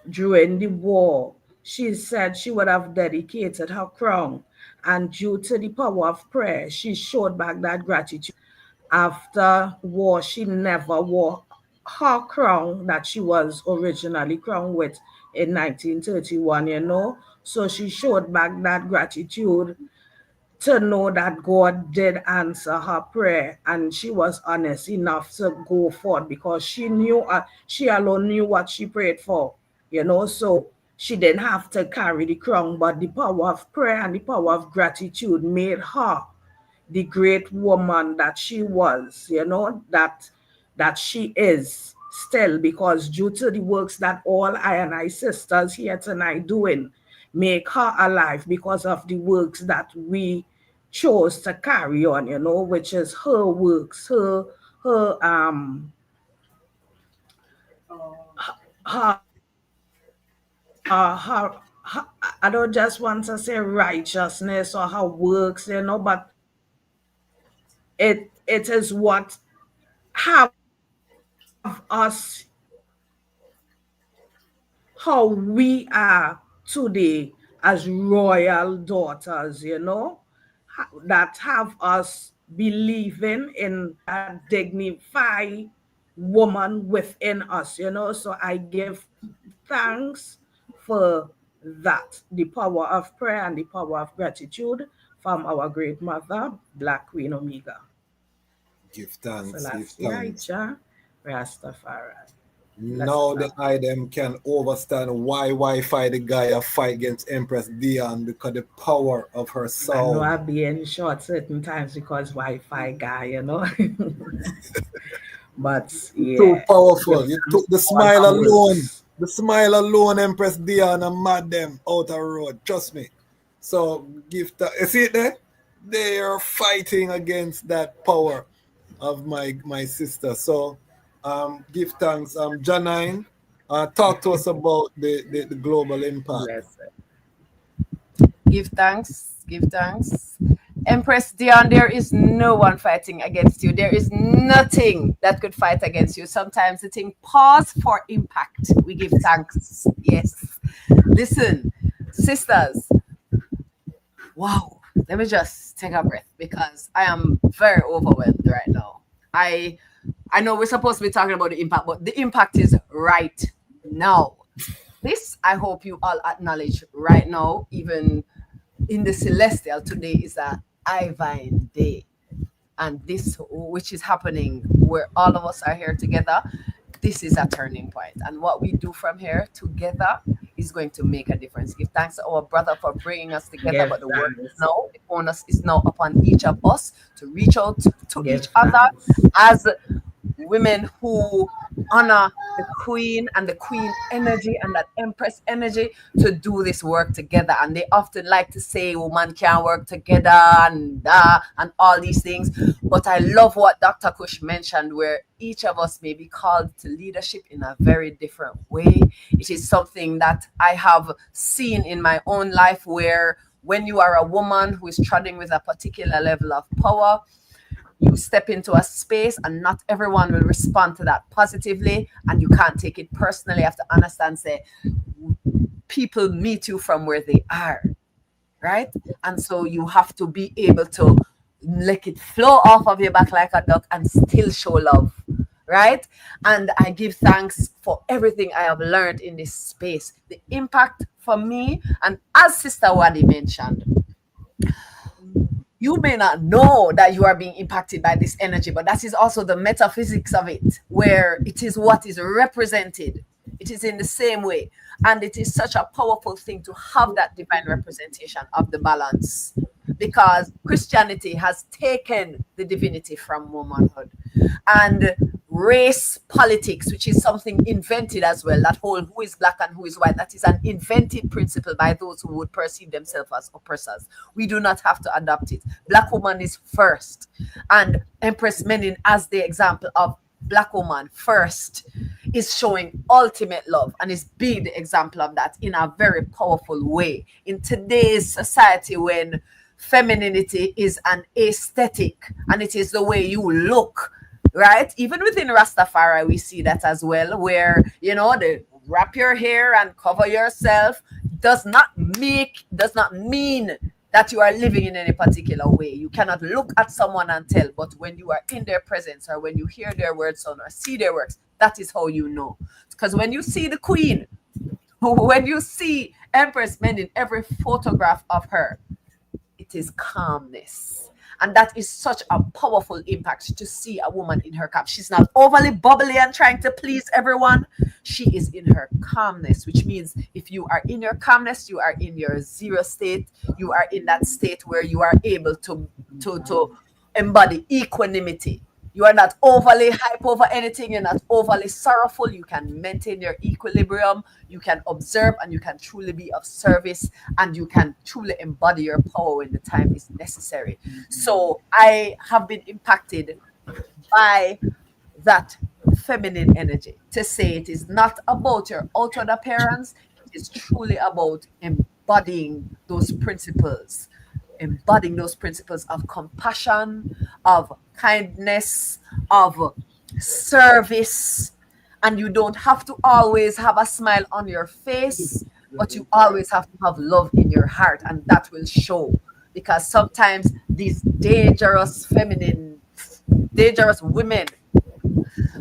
during the war. She said she would have dedicated her crown, and due to the power of prayer, she showed back that gratitude. After war, she never wore her crown that she was originally crowned with in 1931. So she showed back that gratitude to know that God did answer her prayer, and she was honest enough to go forth because she alone knew what she prayed for. So she didn't have to carry the crown, but the power of prayer and the power of gratitude made her the great woman that she was, that she is still, because due to the works that all I and I sisters here tonight doing, make her alive because of the works that we chose to carry on, which is her works, her her her I don't just want to say righteousness or her works, but it is what have us how we are today as royal daughters, that have us believing in a dignified woman within us. So I give thanks for that, the power of prayer and the power of gratitude from our great mother, Black Queen Omega. Give thanks, give Selassie thanks. Jah, Rastafari. Now Blessed the love. I them can understand why Wi-Fi the guy a fight against Empress Dionne because the power of her I know sound. I be in short certain times because Wi-Fi guy, you know. But Too yeah, give powerful. You thanks took to the all smile alone. souls. The smile alone, Empress Dionne, and mad them out of road. Trust me. So give that. You see it there? They are fighting against that power of my sister. So give thanks. Janine, talk to us about the global impact. Blessed. Give thanks. Give thanks. Empress Dionne, there is no one fighting against you. There is nothing that could fight against you. Sometimes the thing pause for impact. We give thanks. Yes. Listen, sisters. Wow. Let me just take a breath because I am very overwhelmed right now. I know we're supposed to be talking about the impact, but the impact is right now. This I hope you all acknowledge right now, even in the celestial. Today is a Ivine day, and this which is happening where all of us are here together, this is a turning point, and what we do from here together is going to make a difference. Give thanks to our brother for bringing us together, Give but the work is thanks. now, the onus is now upon each of us to reach out to Give each other thanks. as women who honor the queen and the queen energy and that empress energy to do this work together. And they often like to say woman can't work together and all these things, but I love what Dr. Kush mentioned, where each of us may be called to leadership in a very different way. It is something that I have seen in my own life, where when you are a woman who is treading with a particular level of power, you step into a space and not everyone will respond to that positively, and you can't take it personally. You have to understand, say, people meet you from where they are, right? And so you have to be able to let it flow off of your back like a duck and still show love, right? And I give thanks for everything I have learned in this space. The impact for me, and as Sister Wadie mentioned, you may not know that you are being impacted by this energy, but that is also the metaphysics of it, where it is what is represented. It is in the same way. And it is such a powerful thing to have that divine representation of the balance, because Christianity has taken the divinity from womanhood. And race politics, which is something invented as well, that whole who is black and who is white, that is an invented principle by those who would perceive themselves as oppressors. We do not have to adopt it. Black woman is first. And Empress Menen, as the example of black woman first, is showing ultimate love and is being the example of that in a very powerful way. In today's society, when femininity is an aesthetic and it is the way you look, right? Even within Rastafari, we see that as well, where, you know, the wrap your hair and cover yourself does not mean that you are living in any particular way. You cannot look at someone and tell, but when you are in their presence or when you hear their words or see their works, that is how you know. Because when you see the queen, when you see Empress Menen, every photograph of her, it is calmness. And that is such a powerful impact to see a woman in her calm. She's not overly bubbly and trying to please everyone. She is in her calmness, which means if you are in your calmness, you are in your zero state. You are in that state where you are able to embody equanimity. You are not overly hype over anything. You're not overly sorrowful. You can maintain your equilibrium. You can observe and you can truly be of service, and you can truly embody your power when the time is necessary. So I have been impacted by that feminine energy, to say it is not about your outward appearance. It is truly about embodying those principles of compassion, of kindness, of service. And you don't have to always have a smile on your face, but you always have to have love in your heart, and that will show. Because sometimes these dangerous women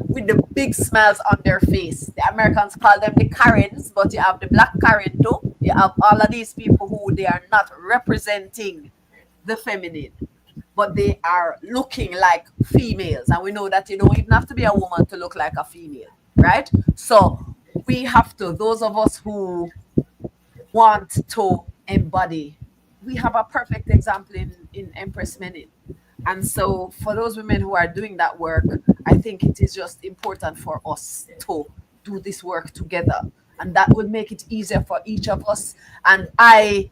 with the big smiles on their face, the Americans call them the Karens, but you have the black Karen too. You have all of these people who they are not representing the feminine. but they are looking like females. And we know that you don't even have to be a woman to look like a female, right? So we have to, those of us who want to embody, we have a perfect example in Empress Menen. And so for those women who are doing that work, I think it is just important for us to do this work together. And that would make it easier for each of us. And I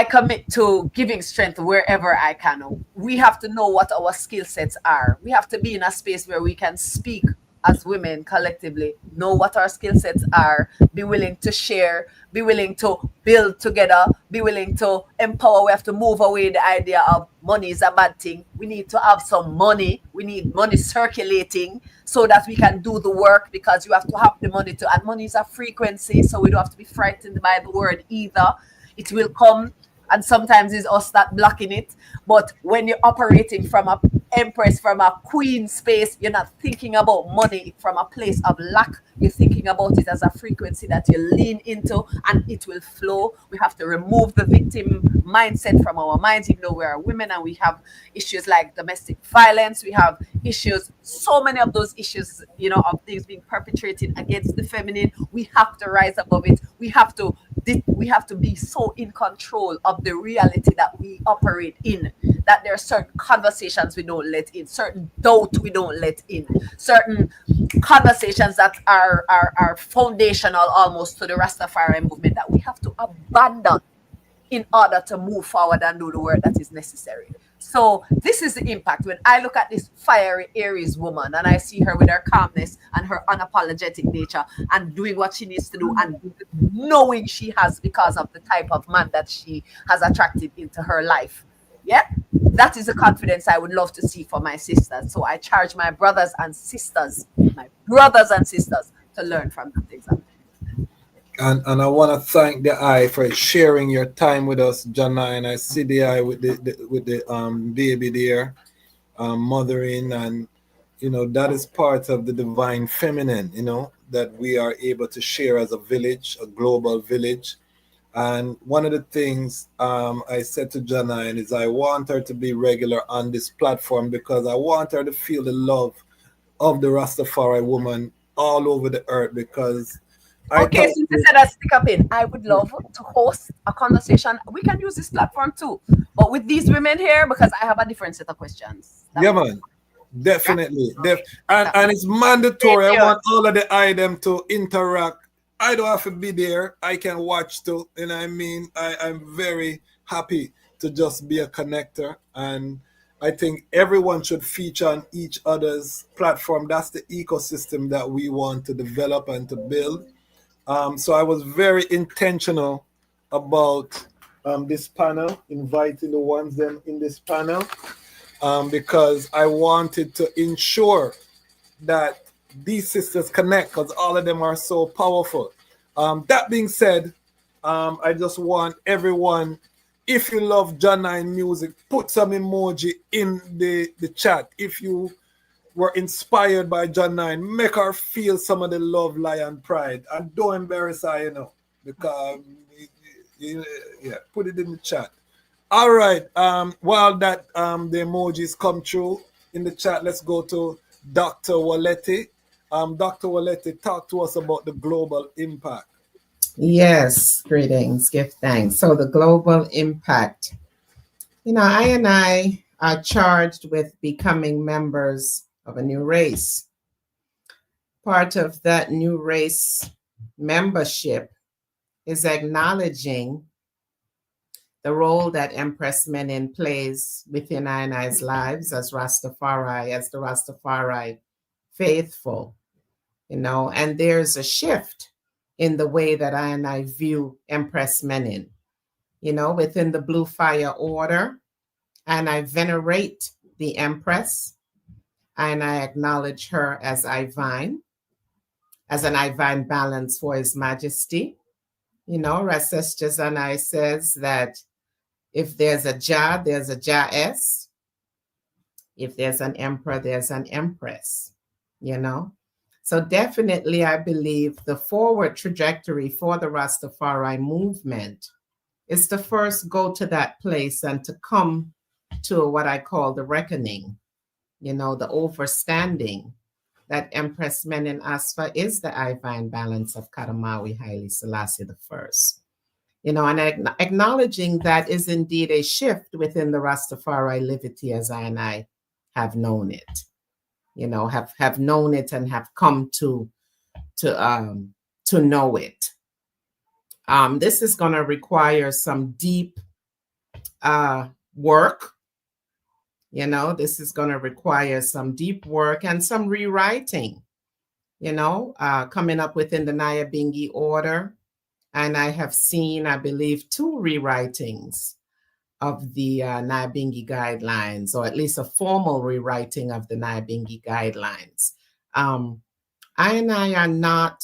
commit to giving strength wherever I can. We have to know what our skill sets are. We have to be in a space where we can speak as women collectively, know what our skill sets are, be willing to share, be willing to build together, be willing to empower. We have to move away the idea of money is a bad thing. We need to have some money. We need money circulating so that we can do the work, because you have to have the money to, and money is a frequency, so we don't have to be frightened by the word either. It will come, and sometimes it's us that blocking it. But when you're operating from a empress, from a queen space, you're not thinking about money from a place of lack. You're thinking about it as a frequency that you lean into, and it will flow. We have to remove the victim mindset from our minds, even though we are women and we have issues like domestic violence. We have issues, so many of those issues, of things being perpetrated against the feminine. We have to rise above it. We have to be so in control of the reality that we operate in, that there are certain conversations we don't let in, certain doubt we don't let in, certain conversations that are foundational almost to the Rastafari movement that we have to abandon in order to move forward and do the work that is necessary. So this is the impact. When I look at this fiery Aries woman and I see her with her calmness and her unapologetic nature and doing what she needs to do and knowing she has, because of the type of man that she has attracted into her life. Yeah, that is the confidence I would love to see for my sisters. So I charge my brothers and sisters to learn from that example. And I want to thank the Eye for sharing your time with us, Jahzani. And I see the Eye with the baby there, mothering, and that is part of the divine feminine, that we are able to share as a village, a global village. And one of the things I said to Jahzani is I want her to be regular on this platform, because I want her to feel the love of the Rastafari woman all over the earth, because okay, since you said I stick up in, I would love to host a conversation. We can use this platform too, but with these women here, because I have a different set of questions. Yeah, man. Definitely. And it's mandatory. I want all of the items to interact. I don't have to be there. I can watch too. And I mean, I'm very happy to just be a connector. And I think everyone should feature on each other's platform. That's the ecosystem that we want to develop and to build. So I was very intentional about this panel, inviting the ones them in this panel, because I wanted to ensure that these sisters connect, because all of them are so powerful. That being said, I just want everyone, if you love Jahzani music, put some emoji in the chat. If you were inspired by Jahzani, make her feel some of the love, lion pride, and don't embarrass her, because put it in the chat. All right, while that the emojis come through in the chat, let's go to Dr. Wolete. Dr. Wolete, talk to us about the global impact. Yes, greetings, give thanks. So the global impact, I and I are charged with becoming members of a new race. Part of that new race membership is acknowledging the role that Empress Menen plays within I and I's lives as Rastafari, as the Rastafari faithful, and there's a shift in the way that I and I view Empress Menen, within the Blue Fire Order, and I venerate the Empress, and I acknowledge her as Ivine, as an Ivine balance for His Majesty. Rases Jahzani says that if there's a Jah, there's a Jah-S. If there's an emperor, there's an empress, So definitely, I believe the forward trajectory for the Rastafari movement is to first go to that place and to come to what I call the reckoning, the overstanding that Empress Menen Asfa is the divine balance of Kadamawi Haile Selassie I. And acknowledging that is indeed a shift within the Rastafari livity as I have known it, have known it and have come to know it. This is going to require some deep work. This is going to require some deep work and some rewriting, coming up within the Nyabingi order. And I have seen, I believe, 2 rewritings of the Nyabingi guidelines, or at least a formal rewriting of the Nyabingi guidelines. I and I are not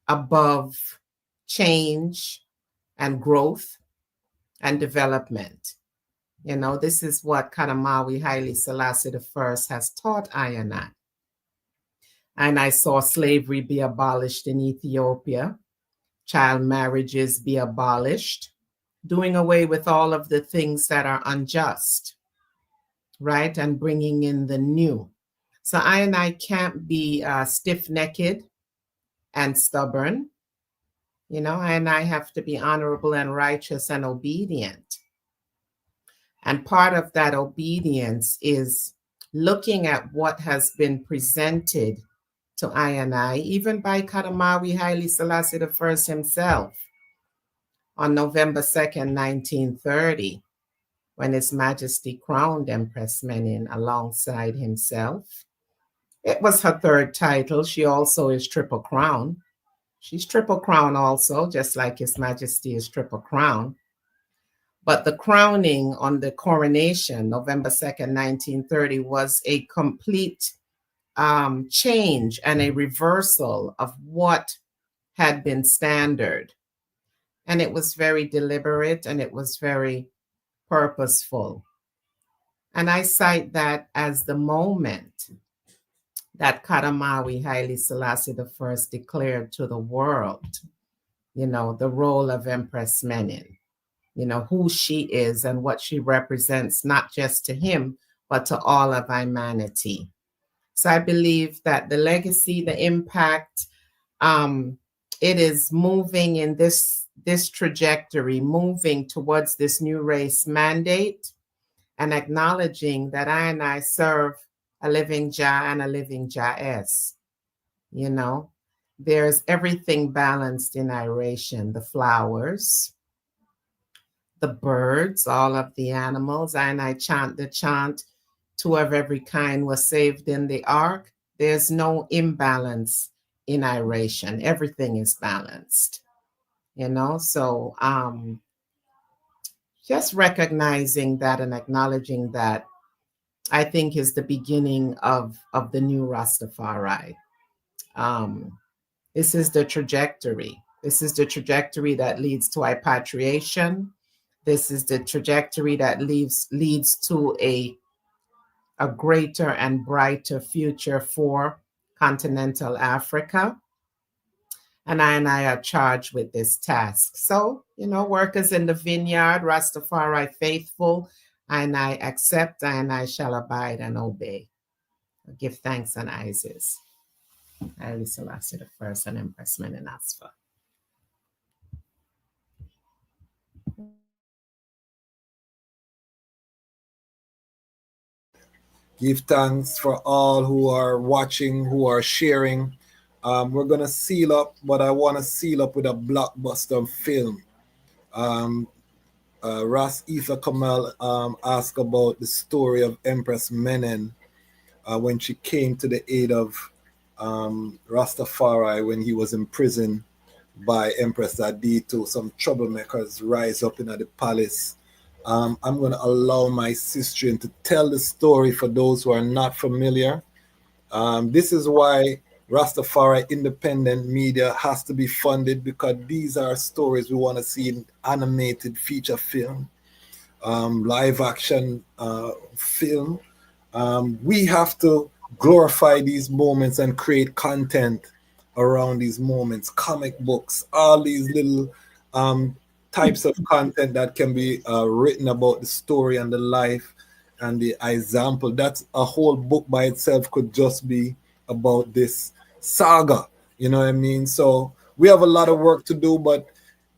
above change and growth and development. This is what Kadamawi Haile Selassie I has taught I and I. And I saw slavery be abolished in Ethiopia, child marriages be abolished, doing away with all of the things that are unjust, right? And bringing in the new. So I and I can't be stiff-necked and stubborn. I and I have to be honorable and righteous and obedient. And part of that obedience is looking at what has been presented to I and I, even by Kadamawi Haile Selassie I himself, on November 2nd, 1930, when His Majesty crowned Empress Menen alongside himself. It was her 3rd title. She also is Triple Crown. She's Triple Crown also, just like His Majesty is Triple Crown. But the crowning on the coronation, November 2nd, 1930, was a complete change and a reversal of what had been standard. And it was very deliberate and it was very purposeful. And I cite that as the moment that Kadamawi Haile Selassie I declared to the world, the role of Empress Menen, who she is and what she represents, not just to him, but to all of humanity. So I believe that the legacy, the impact, it is moving in this trajectory, moving towards this new race mandate and acknowledging that I and I serve a living Jah and a living Jah-S. There's everything balanced in iration, the flowers, the birds, all of the animals. And I chant the chant, 2 of every kind were saved in the ark. There's no imbalance in iration. Everything is balanced, So just recognizing that and acknowledging that, I think, is the beginning of the new Rastafari. This is the trajectory. This is the trajectory that leads to repatriation. This is the trajectory that leads to a greater and brighter future for continental Africa. And I are charged with this task. So, workers in the vineyard, Rastafari faithful, and I accept, and I shall abide and obey. Give thanks and Isis. Haile Selassie I and Empress Menen Asfa. Give thanks for all who are watching, who are sharing. We're going to seal up, but I want to seal up with a blockbuster film. Ras Isa Kamal asked about the story of Empress Menen when she came to the aid of Rastafari when he was imprisoned by Empress Wadie. Some troublemakers rise up in the palace. I'm going to allow my sister to tell the story for those who are not familiar. This is why Rastafari independent media has to be funded, because these are stories we want to see in animated feature film, live action film. We have to glorify these moments and create content around these moments, comic books, all these little types of content that can be written about the story and the life and the example. That's a whole book by itself, could just be about this saga. You know what I mean? So we have a lot of work to do, but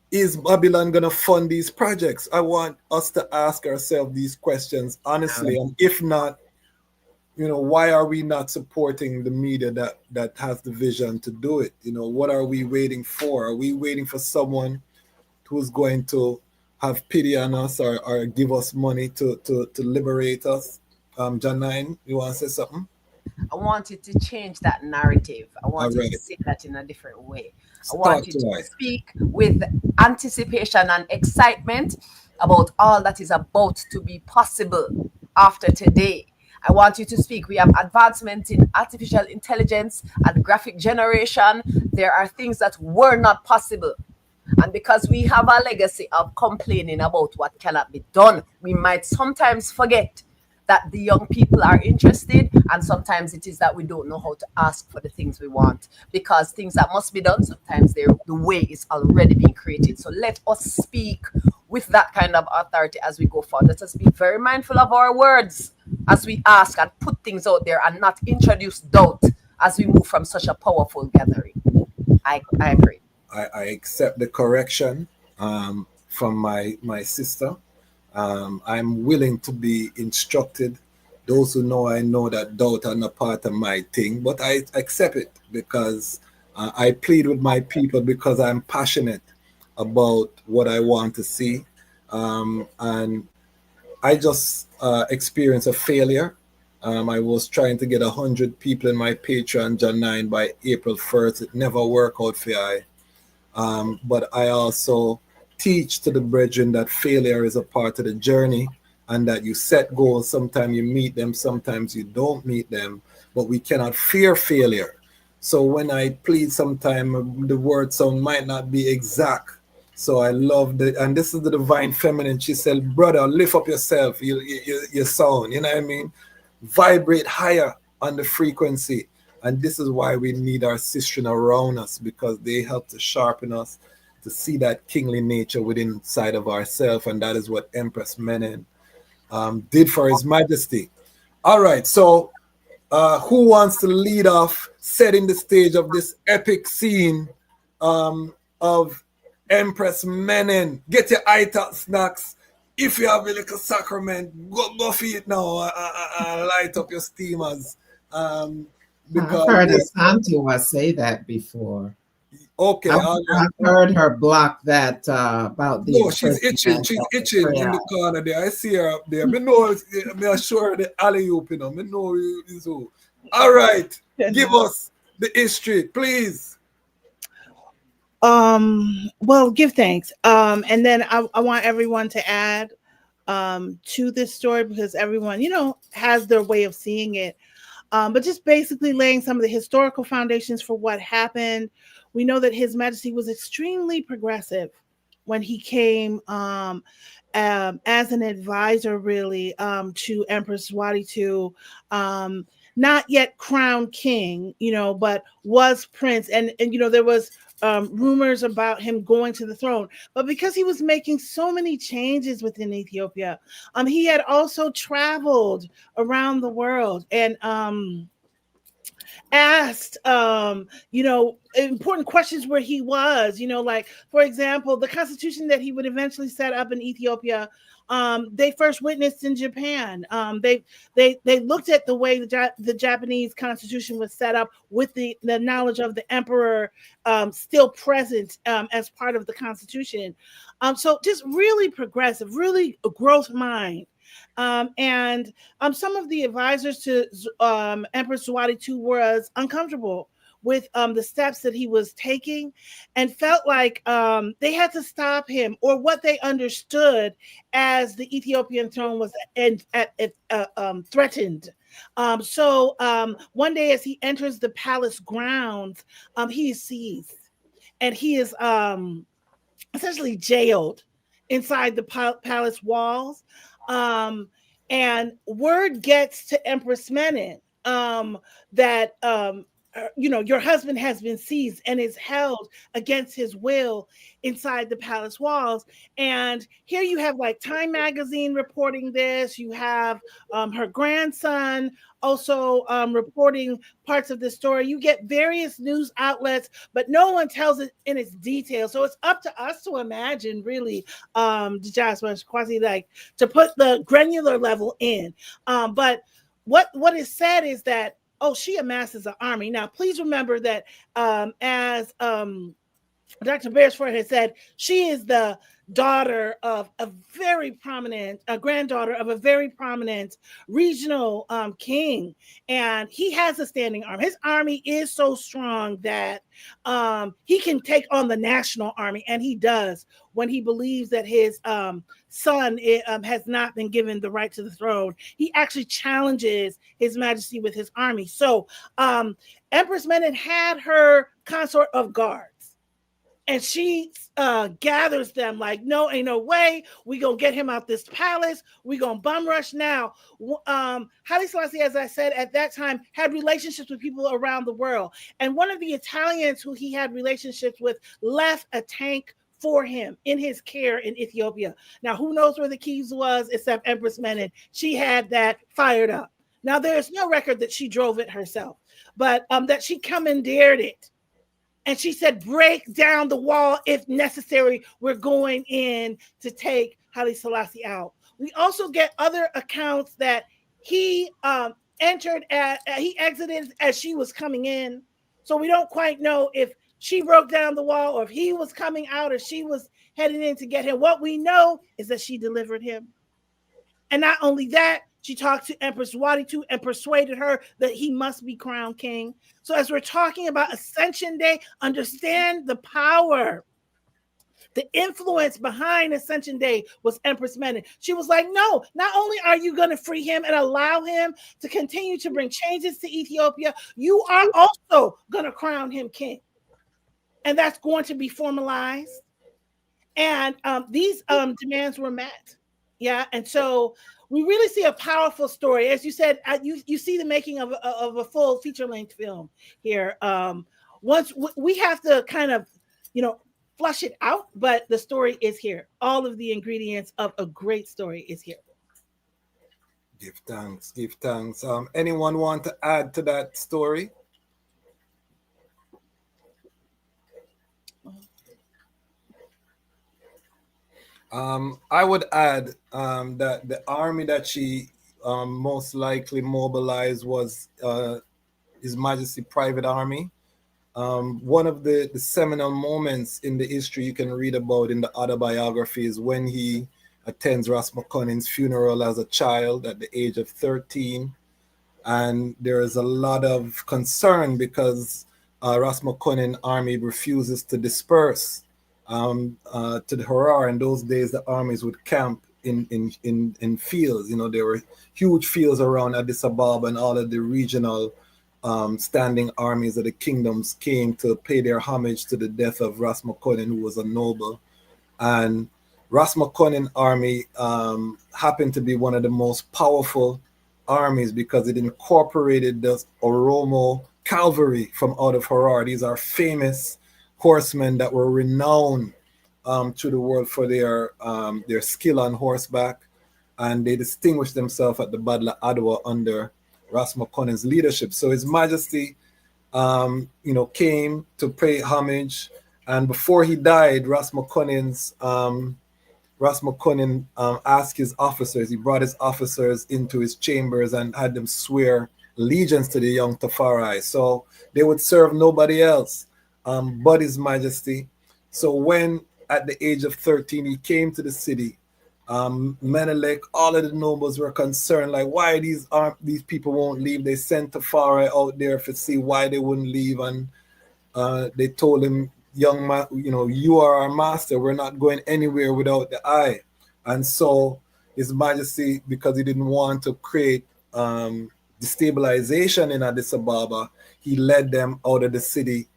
is Babylon going to fund these projects? I want us to ask ourselves these questions honestly. And if not, why are we not supporting the media that has the vision to do it? What are we waiting for? Are we waiting for someone who's going to have pity on us or give us money to liberate us? Janine, you want to say something? I want you to change that narrative. I want you to say that in a different way. I want you to speak with anticipation and excitement about all that is about to be possible after today. I want you to speak. We have advancement in artificial intelligence and graphic generation. There are things that were not possible. And because we have a legacy of complaining about what cannot be done, we might sometimes forget that the young people are interested, and sometimes it is that we don't know how to ask for the things we want, because things that must be done, sometimes the way is already being created. So let us speak with that kind of authority as we go forward. Let us be very mindful of our words as we ask and put things out there, and not introduce doubt as we move from such a powerful gathering. I agree. I accept the correction from my sister. I'm willing to be instructed. Those who know, I know that doubt are not part of my thing, but I accept it because I plead with my people because I'm passionate about what I want to see. And I just experienced a failure. I was trying to get 100 people in my Patreon, Janine, by April 1st. It never worked out for I. But I also teach to the brethren that failure is a part of the journey, and that you set goals. Sometimes you meet them, sometimes you don't meet them, but we cannot fear failure. So when I plead, sometimes the word sound might not be exact. So I love and this is the divine feminine. She said, brother, lift up yourself, your sound, you know what I mean? Vibrate higher on the frequency. And this is why we need our sisters around us, because they help to sharpen us to see that kingly nature within inside of ourselves. And that is what Empress Menen did for His Majesty. All right, so who wants to lead off setting the stage of this epic scene of Empress Menen? Get your ital snacks. If you have a little sacrament, go for it now. Light up your steamers. Because I've heard Asantewaa say that before. Okay, I've heard her block that about the. No, she's itching. She's itching in the corner there. I see her up there. Me know. Me assure the alley oop. Me know is who. All right, give us the history, please. Well, give thanks. And then I want everyone to add to this story, because everyone, has their way of seeing it. But just basically laying some of the historical foundations for what happened. We know that His Majesty was extremely progressive when he came as an advisor, really, to Empress Wadie II. Not yet crowned king, but was prince. And there was rumors about him going to the throne. But because he was making so many changes within Ethiopia, he had also traveled around the world and asked important questions where he was, like, for example, the constitution that he would eventually set up in Ethiopia, they first witnessed in Japan. They looked at the way the Japanese constitution was set up, with the knowledge of the emperor still present as part of the constitution. So just really progressive, really a growth mind. And some of the advisors to Empress Wadie II was uncomfortable with the steps that he was taking, and felt like they had to stop him, or what they understood as the Ethiopian throne was threatened. So one day, as he enters the palace grounds, he is seized, and he is essentially jailed inside the palace walls. And word gets to Empress Menen that your husband has been seized and is held against his will inside the palace walls. And here you have like Time Magazine reporting this. You have her grandson also reporting parts of the story. You get various news outlets, but no one tells it in its detail. So it's up to us to imagine, really, quasi like to put the granular level in. But what is said is that, oh, she amasses an army. Now, please remember that as Dr. Beresford has said, she is the daughter of a very prominent, a granddaughter of a very prominent regional king, and he has a standing army. His army is so strong that he can take on the national army, and he does when he believes that his son has not been given the right to the throne. He actually challenges His Majesty with his army. So Empress Menen had her consort of guards. And she gathers them like, no, ain't no way. We gonna get him out this palace. We gonna bum rush now. Haile Selassie, as I said, at that time had relationships with people around the world. And one of the Italians who he had relationships with left a tank for him in his care in Ethiopia. Now, who knows where the keys was except Empress Menen? She had that fired up. Now, there's no record that she drove it herself, but that she commandeered it. And she said, break down the wall if necessary. We're going in to take Haile Selassie out. We also get other accounts that he he exited as she was coming in. So we don't quite know if she broke down the wall or if he was coming out or she was heading in to get him. What we know is that she delivered him. And not only that, she talked to Empress Wadie too and persuaded her that he must be crowned king. So as we're talking about Ascension Day, understand the power. The influence behind Ascension Day was Empress Menen. She was like, no, not only are you going to free him and allow him to continue to bring changes to Ethiopia, you are also going to crown him king. And that's going to be formalized. And these demands were met. Yeah. And so we really see a powerful story. As you said, you see the making of a full feature-length film here. Once we have to kind of, flush it out, but the story is here. All of the ingredients of a great story is here. Give thanks. Anyone want to add to that story? I would add that the army that she most likely mobilized was His Majesty Private Army. One of the seminal moments in the history you can read about in the autobiography is when he attends Ras McConnell's funeral as a child at the age of 13. And there is a lot of concern because Ras McConnell army refuses to disperse to the Harar. In those days, the armies would camp in fields. There were huge fields around Addis Ababa, and all of the regional standing armies of the kingdoms came to pay their homage to the death of Ras McConnell, who was a noble. And Ras McConnell army happened to be one of the most powerful armies because it incorporated the Oromo cavalry from out of Harar. These are famous horsemen that were renowned to the world for their skill on horseback, and they distinguished themselves at the Battle of Adwa under Ras McConnell's leadership. So His Majesty, came to pay homage, and before he died, Ras McConnell asked his officers. He brought his officers into his chambers and had them swear allegiance to the young Tafari. So they would serve nobody else but His Majesty. So when at the age of 13 he came to the city, Menelik, all of the nobles were concerned, like why these people won't leave. They sent Tafari out there to see why they wouldn't leave, and they told him, young man, you are our master. We're not going anywhere without the eye. And so His Majesty, because he didn't want to create destabilization in Addis Ababa, he led them out of the city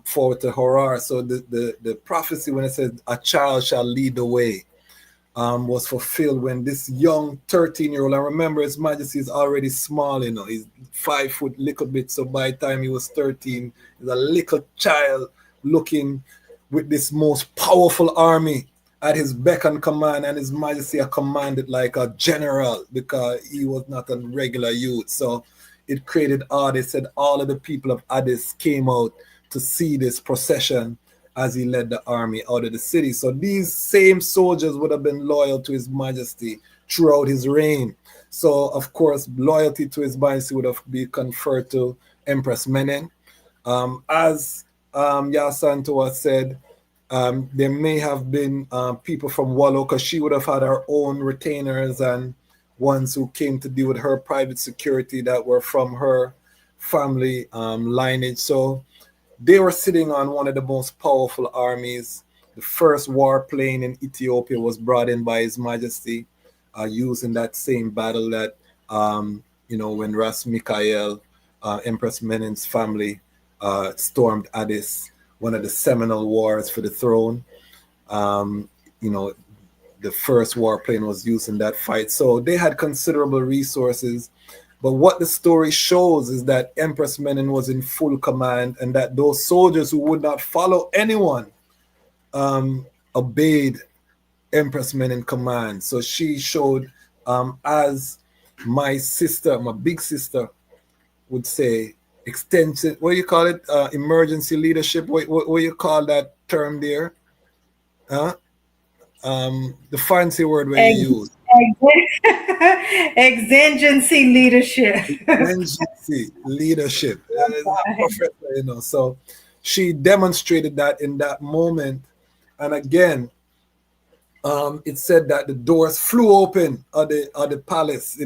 forward to Harar. So the prophecy when it says a child shall lead the way, was fulfilled when this young 13-year-old, I remember His Majesty is already small, he's 5 foot little bit. So by the time he was 13, he's a little child looking with this most powerful army at his beck and command, and His Majesty commanded like a general because he was not a regular youth. So it created awe. They said all of the people of Addis came out to see this procession as he led the army out of the city. So these same soldiers would have been loyal to His Majesty throughout his reign. So of course, loyalty to His Majesty would have been conferred to Empress Menen. As Asantewaa said, there may have been people from Wallo, because she would have had her own retainers and ones who came to deal with her private security that were from her family lineage. So they were sitting on one of the most powerful armies. The first warplane in Ethiopia was brought in by His Majesty, using that same battle that, when Ras Mikael, Empress Menen's family, stormed Addis, one of the seminal wars for the throne. The first warplane was used in that fight. So they had considerable resources. But what the story shows is that Empress Menen was in full command, and that those soldiers who would not follow anyone obeyed Empress Menen command. So she showed, as my sister, my big sister would say, extensive, what do you call it? Emergency leadership. What you call that term there? Huh? The fancy word where you use. Exigency leadership. Exigency leadership. Professor, So she demonstrated that in that moment. And again, it said that the doors flew open of the palace,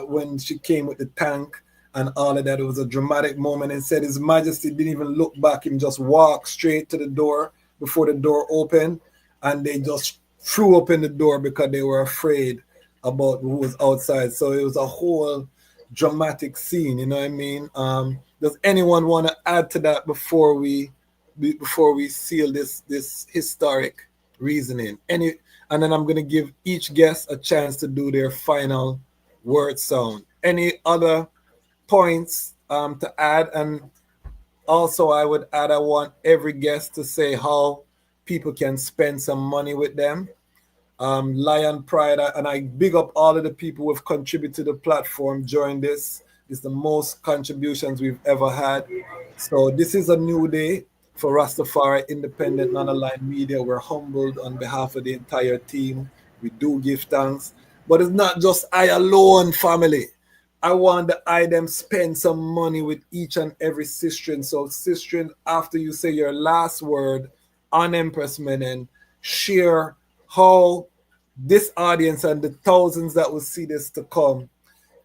when she came with the tank and all of that. It was a dramatic moment, and said His Majesty didn't even look back. He just walked straight to the door before the door opened, and they just flew open the door because they were afraid about who was outside. So it was a whole dramatic scene, you know what I mean? Does anyone want to add to that before we seal this historic reasoning? And then I'm going to give each guest a chance to do their final word sound. Any other points to add? And also I would add, I want every guest to say how people can spend some money with them. Lion Pride, and I big up all of the people who have contributed to the platform during this. It's the most contributions we've ever had. So this is a new day for Rastafari Independent Non-Aligned Media. We're humbled on behalf of the entire team. We do give thanks. But it's not just I alone, family. I want them spend some money with each and every sister. So sister, after you say your last word on Empress Menen, share how this audience and the thousands that will see this to come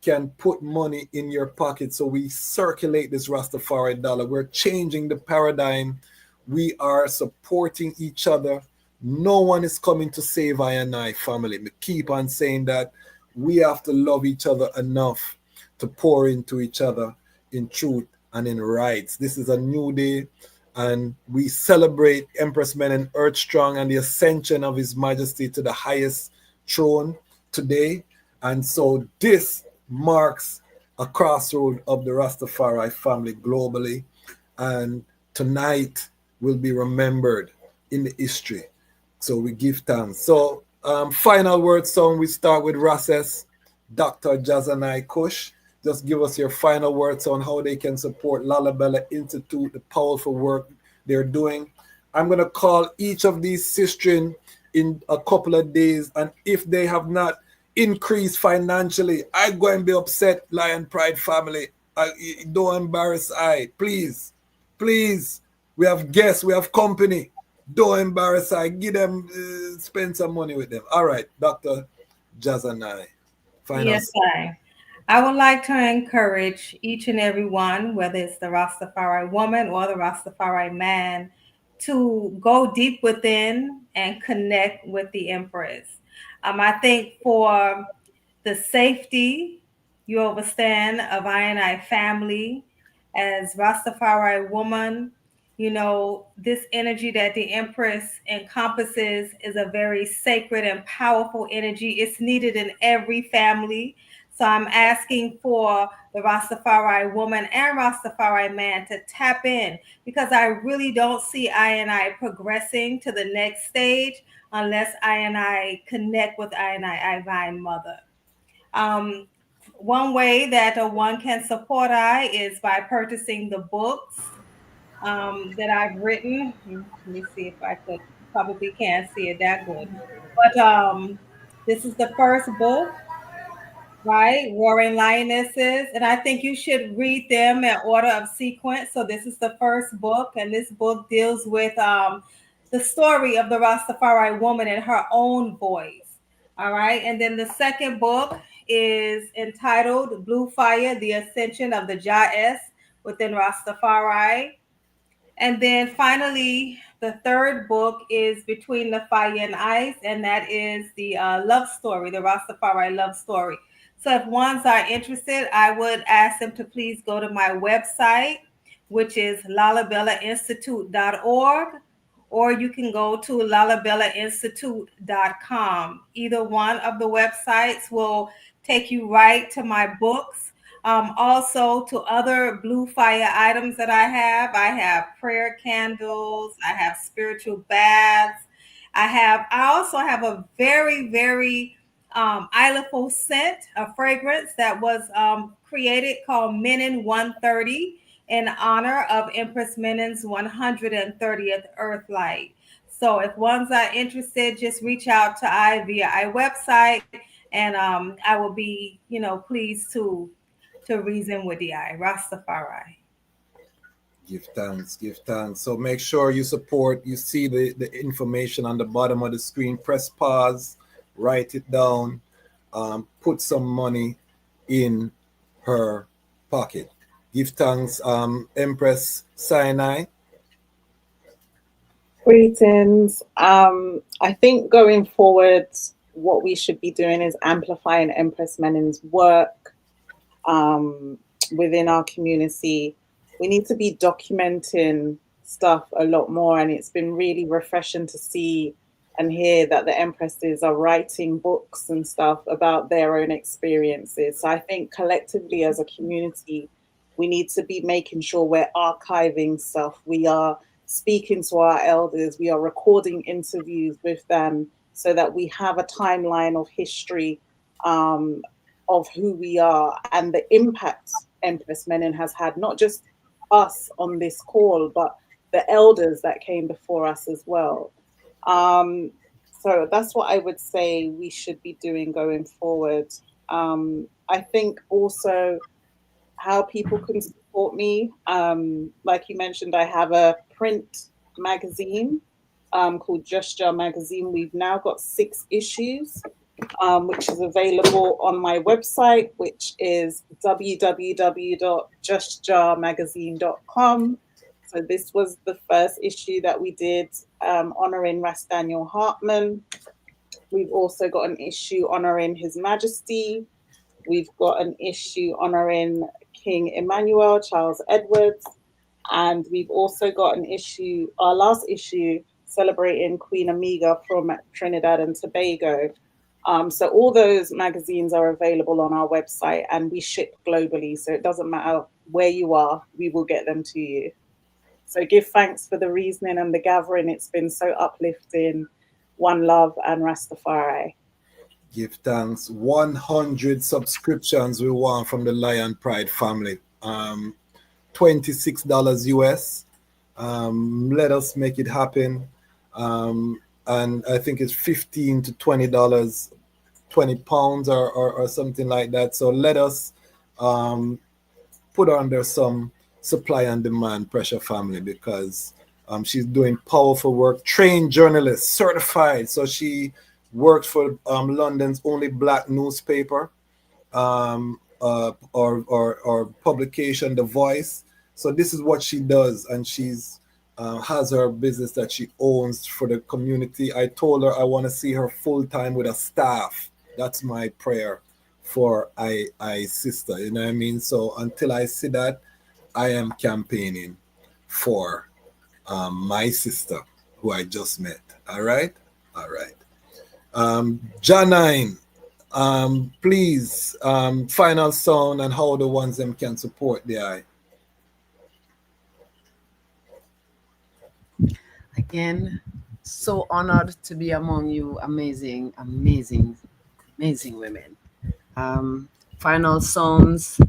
can put money in your pocket. So we circulate this Rastafari dollar. We're changing the paradigm. We are supporting each other. No one is coming to save I and I, family. We keep on saying that we have to love each other enough to pour into each other in truth and in rights. This is a new day, and we celebrate Empress Menen Earth Strong and the ascension of His Majesty to the highest throne today. And so this marks a crossroad of the Rastafari family globally, and tonight will be remembered in the history. So we give thanks. So final word song, we start with Rasses, Dr. Jahzani Kush. Just give us your final words on how they can support Lalibela Institute, the powerful work they're doing. I'm going to call each of these sisters in a couple of days, and if they have not increased financially, I'm going to be upset, Lion Pride family. Don't embarrass I. Please. We have guests, we have company. Don't embarrass I. Give them, spend some money with them. All right, Dr. Jahzani. Yes, I would like to encourage each and every one, whether it's the Rastafari woman or the Rastafari man, to go deep within and connect with the Empress. I think for the safety you overstand of I and I family as Rastafari woman, this energy that the Empress encompasses is a very sacred and powerful energy. It's needed in every family. So I'm asking for the Rastafari woman and Rastafari man to tap in, because I really don't see I progressing to the next stage unless I connect with I Divine Mother. Um, One way that one can support I is by purchasing the books that I've written. Let me see if I could. Probably can't see it that good, but this is the first book, right? Warring Lionesses, and I think you should read them in order of sequence. So this is the first book, and this book deals with the story of the Rastafari woman in her own voice. All right, and then the second book is entitled Blue Fire: The Ascension of the Jah within Rastafari. And then finally, the third book is Between the Fire and Ice, and that is the love story, the Rastafari love story. So if ones are interested, I would ask them to please go to my website, which is lalabellainstitute.org, or you can go to lalabellainstitute.com. Either one of the websites will take you right to my books. Also to other blue fire items that I have. I have prayer candles. I have spiritual baths. I also have a very, very Ileful scent, a fragrance that was created called Menen 130 in honor of Empress Menen's 130th Earth Light. So if ones are interested, just reach out to I via I website, and I will be, pleased to reason with the I Rastafari. Give thanks, give thanks. So make sure you support. You see the information on the bottom of the screen. Press pause, write it down, put some money in her pocket. Give thanks, Empress Sinai. Greetings. I think going forward, what we should be doing is amplifying Empress Menen's work within our community. We need to be documenting stuff a lot more, and it's been really refreshing to see and hear that the Empresses are writing books and stuff about their own experiences. So I think collectively as a community, we need to be making sure we're archiving stuff. We are speaking to our elders, we are recording interviews with them so that we have a timeline of history of who we are and the impact Empress Menen has had, not just us on this call, but the elders that came before us as well. So that's what I would say we should be doing going forward. I think also how people can support me. Like you mentioned, I have a print magazine called Just Jar Magazine. We've now got 6 issues, which is available on my website, which is www.justjarmagazine.com. So this was the first issue that we did honoring Ras Daniel Hartman. We've also got an issue honoring His Majesty. We've got an issue honoring King Emmanuel, Charles Edwards. And we've also got an issue, our last issue, celebrating Queen Amiga from Trinidad and Tobago. So all those magazines are available on our website, and we ship globally. So it doesn't matter where you are, we will get them to you. So give thanks for the reasoning and the gathering. It's been so uplifting. One love and Rastafari. Give thanks. 100 subscriptions we want from the Lion Pride family. $26 US. Let us make it happen. And I think it's $15 to $20, 20 pounds or something like that. So let us put under some supply and demand pressure, family, because she's doing powerful work. Trained journalist, certified. So she worked for London's only black newspaper or publication, The Voice. So this is what she does, and she's has her business that she owns for the community. I told her I want to see her full time with a staff. That's my prayer for I sister. You know what I mean? So until I see that, I am campaigning for my sister, who I just met. All right? All right. Jahzani, please, final sound and how the ones them can support the eye. Again, so honored to be among you, amazing, amazing, amazing women. Final sounds.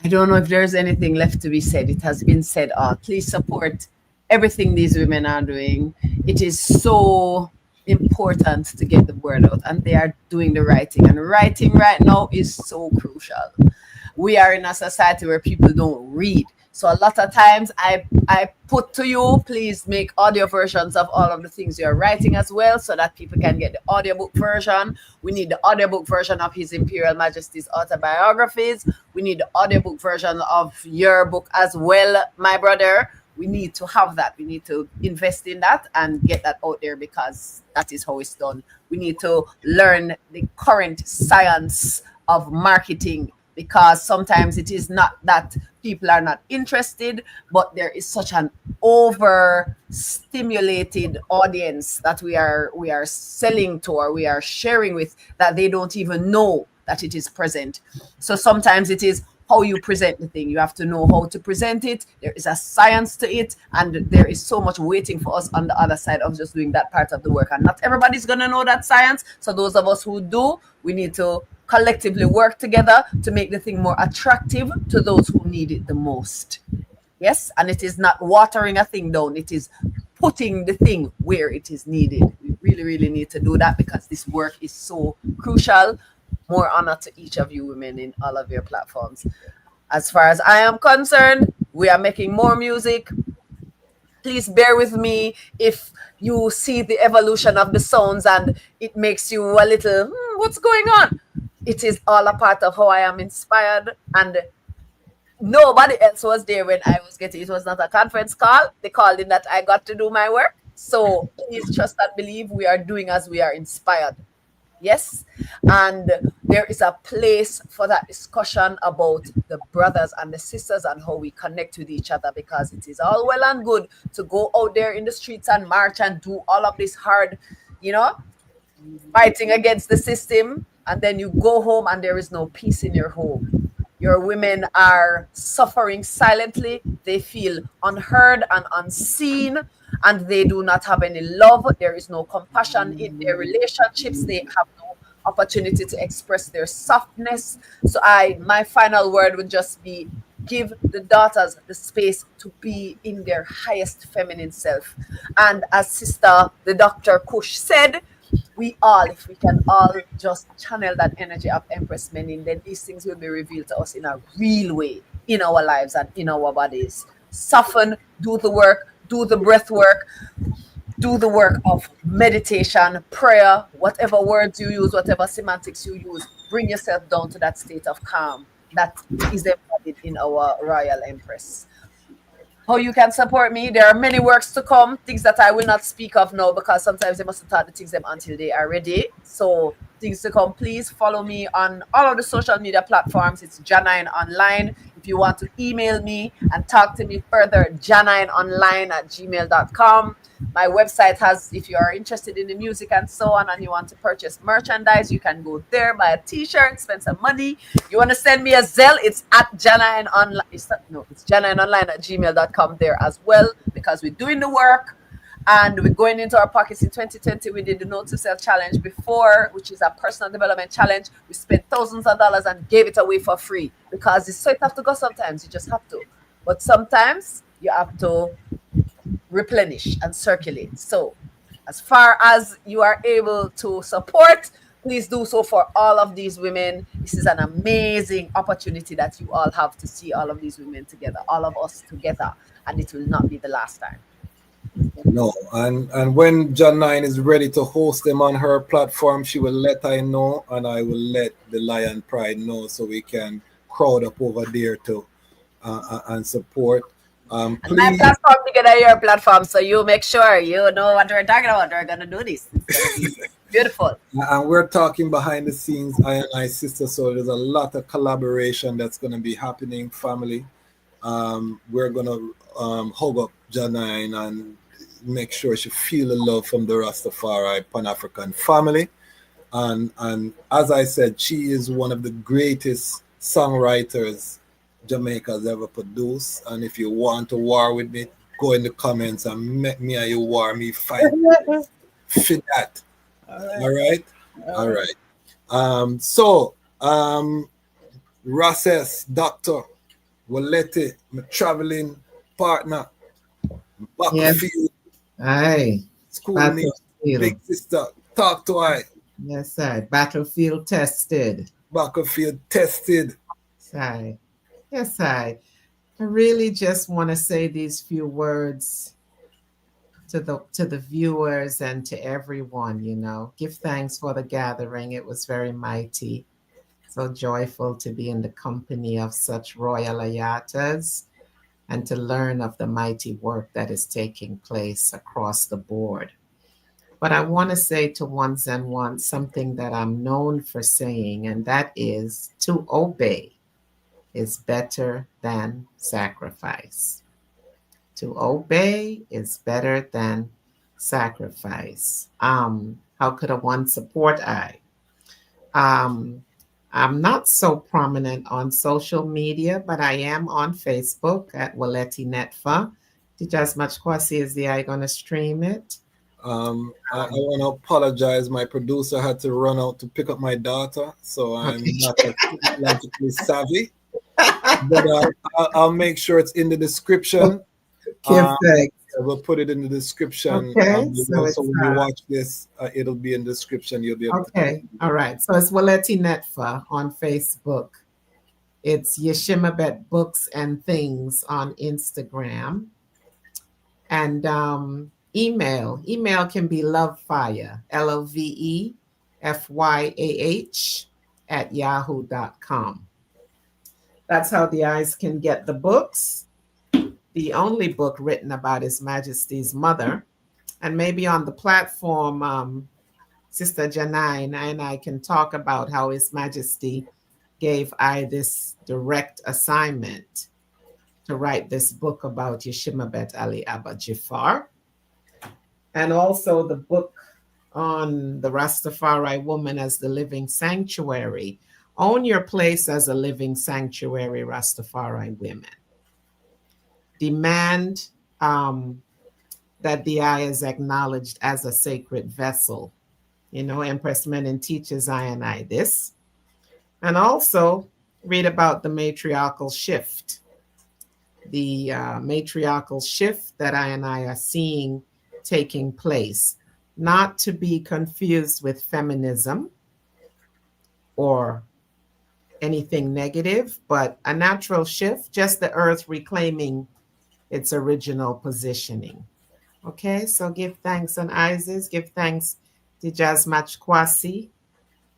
I don't know if there's anything left to be said. It has been said all. Please support everything these women are doing. It is so important to get the word out, and they are doing the right thing. And writing right now is so crucial. We are in a society where people don't read. So a lot of times I put to you, please make audio versions of all of the things you're writing as well, so that people can get the audiobook version. We need the audiobook version of His Imperial Majesty's autobiographies. We need the audiobook version of your book as well, my brother. We need to have that. We need to invest in that and get that out there, because that is how it's done. We need to learn the current science of marketing, because sometimes it is not that people are not interested, but there is such an overstimulated audience that we are selling to, or we are sharing with, that they don't even know that it is present. So sometimes it is how you present the thing. You have to know how to present it. There is a science to it, and there is so much waiting for us on the other side of just doing that part of the work. And not everybody's going to know that science. So those of us who do, we need to collectively work together to make the thing more attractive to those who need it the most. Yes, and it is not watering a thing down. It is putting the thing where it is needed. We really, really need to do that, because this work is so crucial. More honor to each of you women in all of your platforms. As far as I am concerned, we are making more music. Please bear with me if you see the evolution of the sounds and it makes you a little, what's going on? It is all a part of how I am inspired, and nobody else was there when I was getting it. Was not a conference call. They called in that I got to do my work. So please trust and believe we are doing as we are inspired. Yes, and there is a place for that discussion about the brothers and the sisters and how we connect with each other, because it is all well and good to go out there in the streets and march and do all of this hard, fighting against the system, and then you go home and there is no peace in your home. Your women are suffering silently. They feel unheard and unseen, and they do not have any love. There is no compassion in their relationships. They have no opportunity to express their softness. So my final word would just be, give the daughters the space to be in their highest feminine self. And as Sister the Dr. Kush said, if we can all just channel that energy of Empress Menen, then these things will be revealed to us in a real way in our lives and in our bodies. Soften, do the work, do the breath work, do the work of meditation, prayer, whatever words you use, whatever semantics you use, bring yourself down to that state of calm that is embodied in our Royal Empress. How you can support me? There are many works to come, things that I will not speak of now, because sometimes they must start the things them until they are ready. So things to come. Please follow me on all of the social media platforms. It's Jahzani Online. If you want to email me and talk to me further, jahzanineonline@gmail.com. My website has, if you are interested in the music and so on, and you want to purchase merchandise, you can go there, buy a t-shirt, spend some money. You want to send me a Zelle, it's at jahzanineonline. It's jahzanineonline@gmail.com there as well, because we're doing the work. And we're going into our pockets in 2020. We did the Note to Self Challenge before, which is a personal development challenge. We spent thousands of dollars and gave it away for free, because it's so it have to go sometimes. You just have to. But sometimes you have to replenish and circulate. So as far as you are able to support, please do so for all of these women. This is an amazing opportunity that you all have to see all of these women together, all of us together. And it will not be the last time. No, and when Jahzani is ready to host them on her platform, she will let I know, and I will let the Lion Pride know, so we can crowd up over there to and support. And my platform together your platform, so you make sure you know what we're talking about. We're gonna do this. It's gonna be beautiful. And we're talking behind the scenes, I and my sister, so there's a lot of collaboration that's gonna be happening, family. we're gonna hug up Janine and make sure she feel the love from the Rastafari Pan-African family. And as I said, she is one of the greatest songwriters Jamaica's ever produced. And if you want to war with me, go in the comments and make me and you war me fight for that. All right. All right. So Rasses, Doctor Wolete, my traveling partner, Battlefield, Aye. school me, big sister, talk to I. Yes, sir. Battlefield tested. Battlefield tested. Aye. Yes, I really just want to say these few words to the viewers and to everyone, you know. Give thanks for the gathering. It was very mighty. So joyful to be in the company of such royal ayatas and to learn of the mighty work that is taking place across the board. But I want to say to ones and ones something that I'm known for saying, and that is to obey is better than sacrifice. To obey is better than sacrifice. How could a one support I? I'm not so prominent on social media, but I am on Facebook at Wolete Netfa. Did as much Kwasi is the I gonna stream it? I want to apologize. My producer had to run out to pick up my daughter, so I'm not technologically savvy. But I'll make sure it's in the description. We'll put it in the description. Okay, so when you watch this, it'll be in the description. You'll be able to. All right. So it's Wolete Netfa on Facebook. It's Yeshimabet Books and Things on Instagram. And email can be lovefire, LOVEFYAH @yahoo.com. That's how the eyes can get the books. The only book written about His Majesty's mother. And maybe on the platform, Sister Janine and I can talk about how His Majesty gave I this direct assignment to write this book about Yeshimabet Ali Abba Jafar. And also the book on the Rastafari woman as the living sanctuary. Own your place as a living sanctuary, Rastafari women. Demand that the eye is acknowledged as a sacred vessel. You know, Empress Menen teaches I and I this. And also read about the matriarchal shift. The matriarchal shift that I and I are seeing taking place, not to be confused with feminism or anything negative, but a natural shift, just the earth reclaiming its original positioning. Okay, so give thanks on Isis, give thanks to Jazmach Kwasi,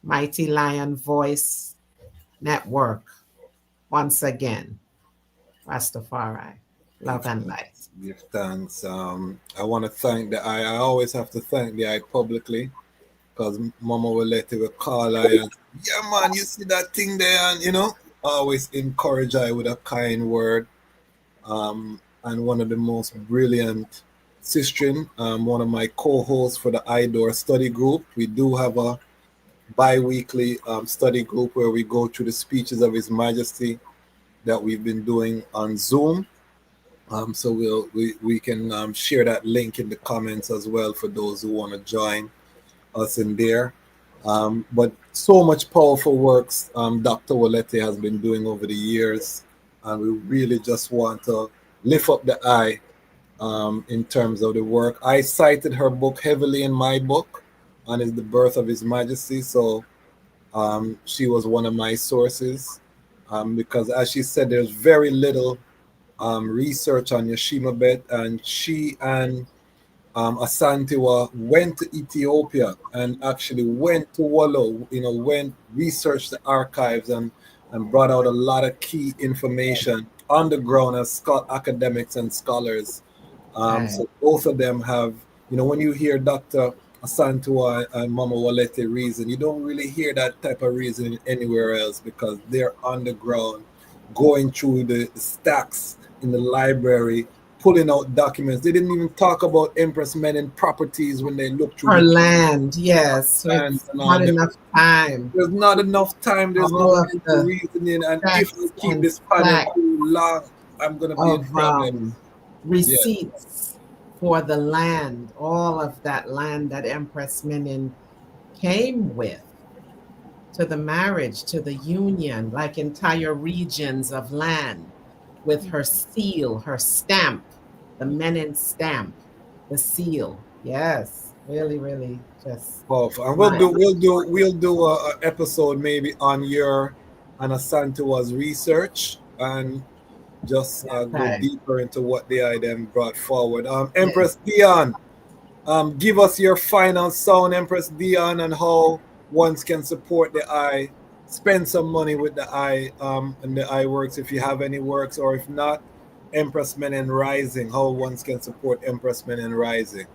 Mighty Lion Voice Network. Once again, Rastafari, love and light. Give thanks. I want to thank the I. I always have to thank the I publicly because Mama Wolete will call I and yeah, man, you see that thing there, and you know, always encourage I with a kind word. And one of the most brilliant sistren, one of my co-hosts for the IDOR study group. We do have a bi-weekly study group where we go through the speeches of His Majesty that we've been doing on Zoom. So we can share that link in the comments as well for those who want to join us in there. But so much powerful works Dr. Wolete has been doing over the years, and we really just want to lift up the eye in terms of the work. I cited her book heavily in my book, and it's The Birth of His Majesty. So she was one of my sources because, as she said, there's very little research on Yeshimabet, and she and Asantewaa went to Ethiopia and actually went to Wallo, you know, researched the archives and brought out a lot of key information on the ground as academics and scholars. So both of them have, you know, when you hear Dr. Asantewaa and Mama Wolete reason, you don't really hear that type of reason anywhere else because they're on the ground going through the stacks in the library, pulling out documents. They didn't even talk about Empress Menen properties when they looked through Her the land, yes. So land it's and all not that. enough time. There's not enough time. There's no All of mental the reasoning. And if we facts keep and this panel facts too long, I'm gonna be in of problems. Yeah. receipts for the land, all of that land that Empress Menen came with to the marriage, to the union, like entire regions of land with her seal, her stamp, the Menen stamp, the seal. Yes, really, really just Powerful. And we'll do mind. a episode maybe on your and Asantewa's research and just go Okay. deeper into what the item brought forward. Yes. Empress Dionne, give us your final sound, Empress Dionne, and how ones can support the eye. Spend some money with the eye and the eye works if you have any works, or if not, Empress Menen Rising. How ones can support Empress Menen Rising.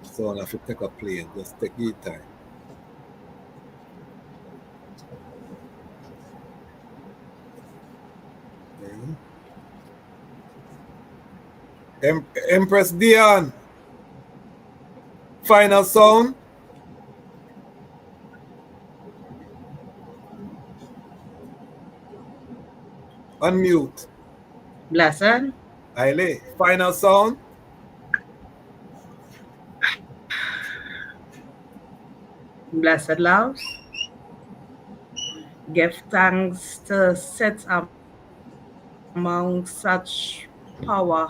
So I have to take a plane. Just take your time. Okay. Empress Dionne, final sound. Unmute. Blessed. Aile, final sound. Blessed love. Give thanks to sit among such power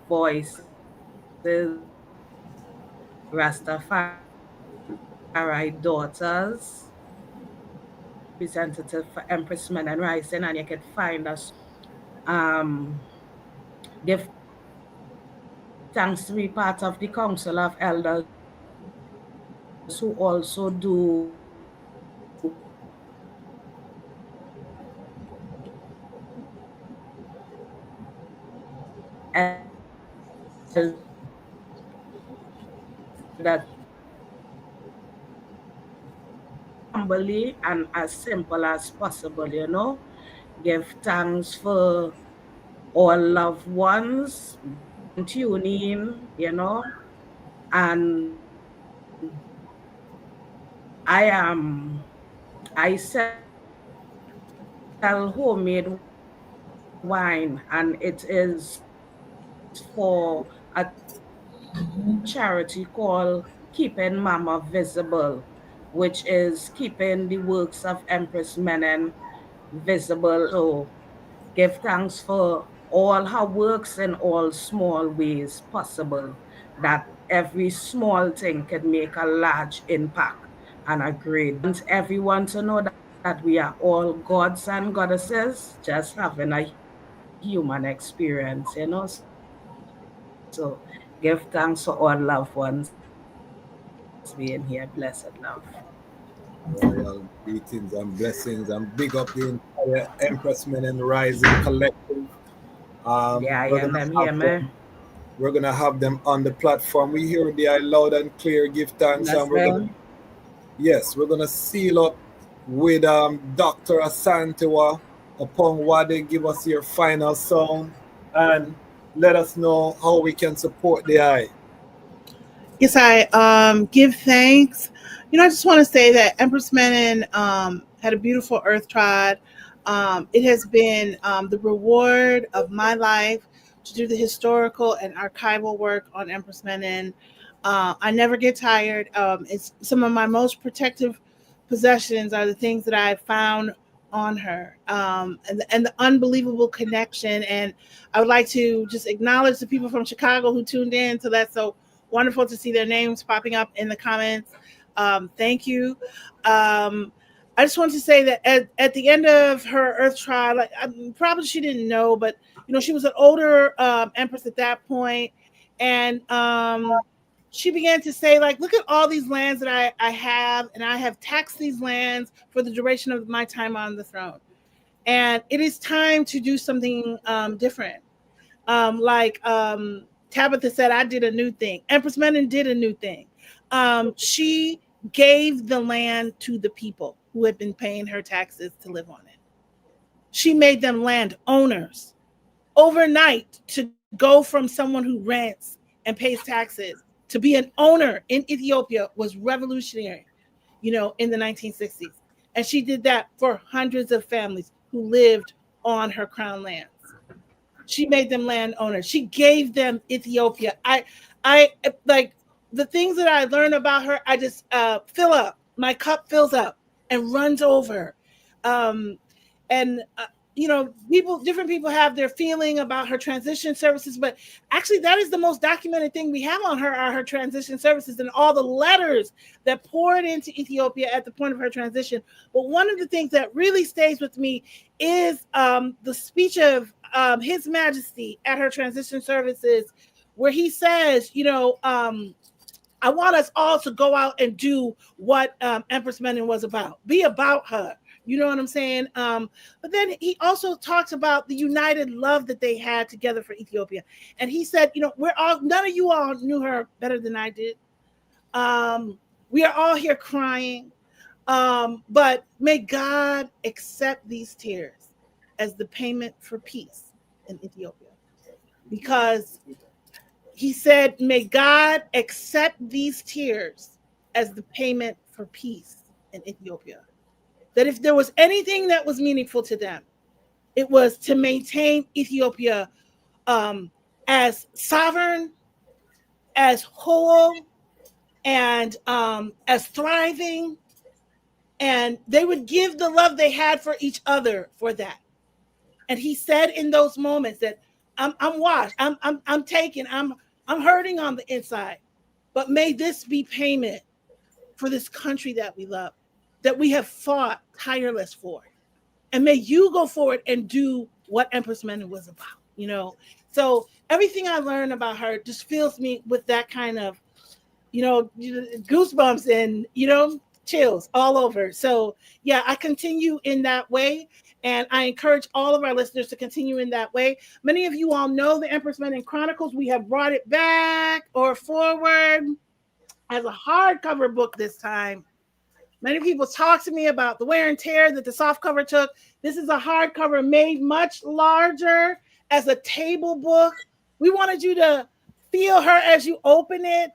voices, Rastafari daughters, representative for Empress Menen Rising, and you can find us. Give thanks to be part of the Council of Elders who also do elder humbly and as simple as possible, Give thanks for all loved ones, tune in, and I am I sell homemade wine, and it is for a charity called Keeping Mama Visible, which is keeping the works of Empress Menen visible. So give thanks for all her works in all small ways possible, that every small thing can make a large impact. And I agree. Want everyone to know that we are all gods and goddesses just having a human experience, So give thanks to all loved ones being here. Blessed love. Royal greetings and blessings and big up the entire Empress Men and Rising collective. Yeah, We're I gonna am them have here, them. man. We're gonna have them on the platform. We hear the eye loud and clear. Give thanks, and Blessed. we're gonna seal up with Dr. Asantewaa upon Wadie. Give us your final sound and let us know how we can support the eye. Yes, I give thanks. I just want to say that Empress Menen had a beautiful earth trod. It has been the reward of my life to do the historical and archival work on Empress Menen. I never get tired. It's some of my most protective possessions are the things that I found on her, and the unbelievable connection. And I would like to just acknowledge the people from Chicago who tuned in. So that's so wonderful to see their names popping up in the comments. Thank you. I just want to say that at the end of her Earth trial, like probably she didn't know, but she was an older empress at that point, and she began to say, like, look at all these lands that I have, and I have taxed these lands for the duration of my time on the throne. And it is time to do something different. Tabitha said, I did a new thing. Empress Menen did a new thing. She gave the land to the people who had been paying her taxes to live on it. She made them land owners overnight. To go from someone who rents and pays taxes to be an owner in Ethiopia was revolutionary, in the 1960s. And she did that for hundreds of families who lived on her crown lands. She made them landowners. She gave them Ethiopia. I like the things that I learned about her. I just fill up. My cup fills up and runs over. Um, and different people have their feeling about her transition services, but actually that is the most documented thing we have on her are her transition services and all the letters that poured into Ethiopia at the point of her transition. But one of the things that really stays with me is the speech of His Majesty at her transition services, where he says, I want us all to go out and do what Empress Menen was about. Be about her. You know what I'm saying? But then he also talks about the united love that they had together for Ethiopia. And he said, none of you all knew her better than I did. We are all here crying. But may God accept these tears as the payment for peace in Ethiopia. Because he said, may God accept these tears as the payment for peace in Ethiopia. That if there was anything that was meaningful to them, it was to maintain Ethiopia as sovereign, as whole, and as thriving. And they would give the love they had for each other for that. And he said in those moments that I'm washed, I'm taken, I'm hurting on the inside, but may this be payment for this country that we love, that we have fought tireless for. And may you go forward and do what Empress Menen was about, So everything I learned about her just fills me with that kind of, goosebumps and, chills all over. So yeah, I continue in that way. And I encourage all of our listeners to continue in that way. Many of you all know the Empress Menen Chronicles. We have brought it back or forward as a hardcover book this time. Many people talk to me about the wear and tear that the softcover took. This is a hardcover made much larger as a table book. We wanted you to feel her as you open it.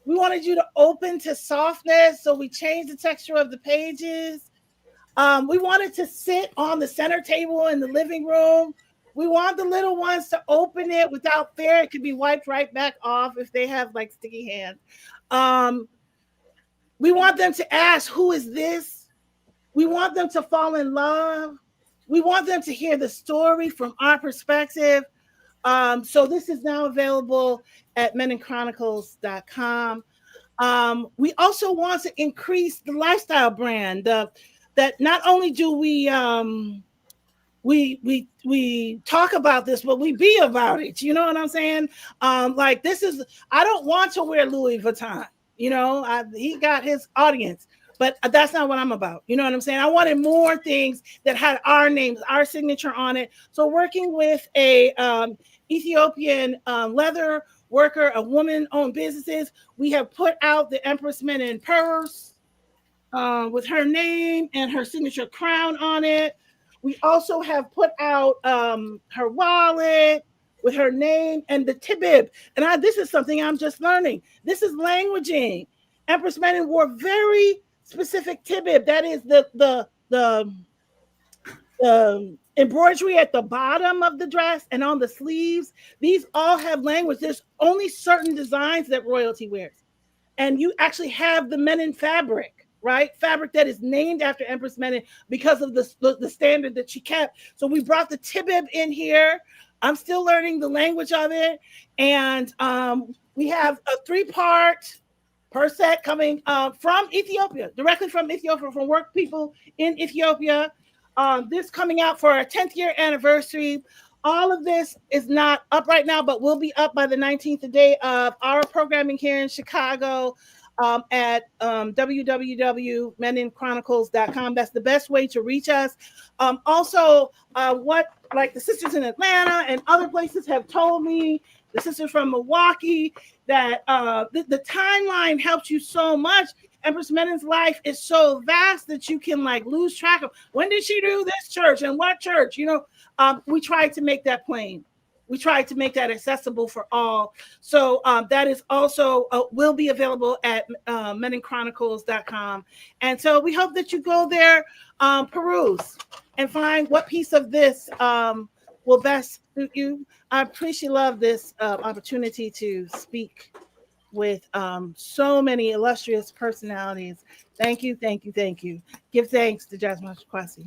We wanted you to open to softness, so we changed the texture of the pages. We wanted to sit on the center table in the living room. We want the little ones to open it without fear. It could be wiped right back off if they have like sticky hands. We want them to ask, who is this? We want them to fall in love. We want them to hear the story from our perspective. So this is now available at menenchronicles.com. We also want to increase the lifestyle brand. That not only do we talk about this, but we be about it. You know what I'm saying? I don't want to wear Louis Vuitton. He got his audience, but that's not what I'm about. You know what I'm saying? I wanted more things that had our names, our signature on it. So working with a Ethiopian leather worker, a woman-owned businesses, we have put out the Empress Menen purse with her name and her signature crown on it. We also have put out her wallet with her name and the tibib. And this is something I'm just learning. This is languaging. Empress Menen wore very specific tibib. That is the embroidery at the bottom of the dress and on the sleeves. These all have language. There's only certain designs that royalty wears. And you actually have the Menen fabric, right? Fabric that is named after Empress Menen because of the standard that she kept. So we brought the tibib in here. I'm still learning the language of it. And we have a 3-part per set coming from Ethiopia, directly from Ethiopia, from work people in Ethiopia. This coming out for our 10th year anniversary. All of this is not up right now, but will be up by the 19th, the day of our programming here in Chicago. at www.menenchronicles.com. That's the best way to reach us. Also, what like the sisters in Atlanta and other places have told me, the sisters from Milwaukee, that the timeline helps you so much. Empress Menen's life is so vast that you can like lose track of when did she do this church and what church. We tried to make that plain. We tried to make that accessible for all. So that is also will be available at menenchronicles.com. And so we hope that you go there, peruse, and find what piece of this will best suit you. I appreciate love this opportunity to speak with so many illustrious personalities. Thank you, thank you, thank you. Give thanks to Jahzani Kush,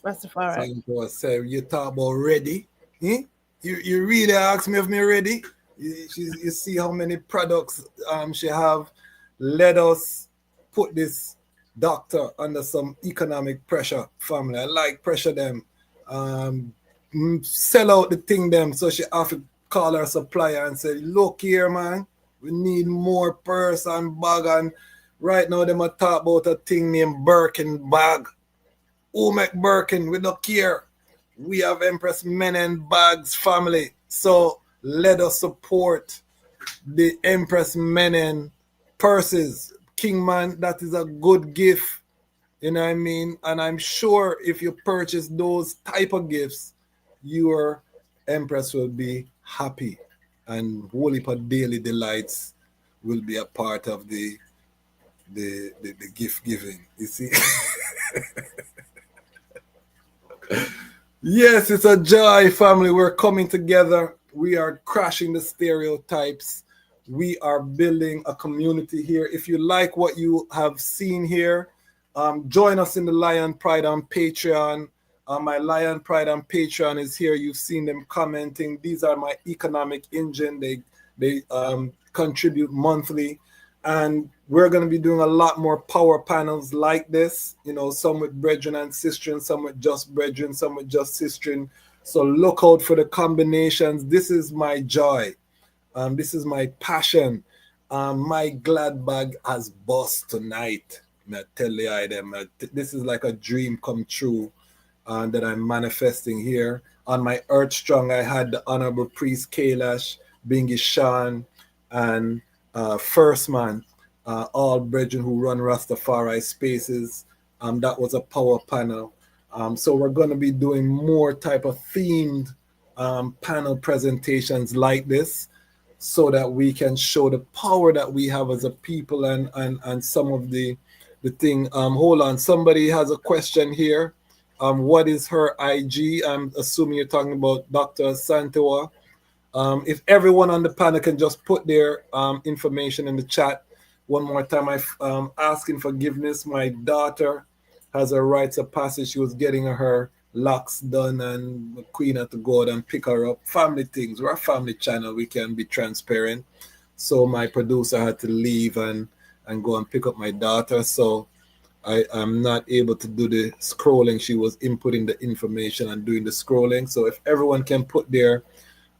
Rastafari. Asantewaa say you talk about ready. You really ask me if me ready. You see how many products she have. Let us put this doctor under some economic pressure, family. I like pressure them. Sell out the thing them, so she have to call her supplier and say, look here, man, we need more purse and bag. And right now them a talk about a thing named Birkin bag. Who make Birkin? We don't care. We have Empress Menen bags, family. So let us support the Empress Menen purses. King man, that is a good gift. You know what I mean? And I'm sure if you purchase those type of gifts, your Empress will be happy. And Wolete Daily Delights will be a part of the gift giving. You see? Yes, it's a joy, family. We're coming together. We are crashing the stereotypes. We are building a community here. If you like what you have seen here, join us in the Lion Pride on Patreon. My Lion Pride on Patreon is here. You've seen them commenting. These are my economic engine. They contribute monthly. And we're going to be doing a lot more power panels like this, some with brethren and sistren, some with just brethren, some with just sistren. So look out for the combinations. This is my joy. This is my passion. My glad bag has bust tonight. I tell you, this is like a dream come true that I'm manifesting here. On my Earth Strong, I had the Honorable Priest Kailash, Bingi Shan, and First Man, all brethren who run Rastafari spaces. That was a power panel. So we're going to be doing more type of themed panel presentations like this, so that we can show the power that we have as a people and some of the thing. Hold on, somebody has a question here. What is her IG? I'm assuming you're talking about Dr. Asantewaa. If everyone on the panel can just put their information in the chat. One more time, I'm asking forgiveness. My daughter has a rites of passage. She was getting her locks done, and the queen had to go out and pick her up. Family things. We're a family channel. We can be transparent. So my producer had to leave and go and pick up my daughter. So I am not able to do the scrolling. She was inputting the information and doing the scrolling. So if everyone can put their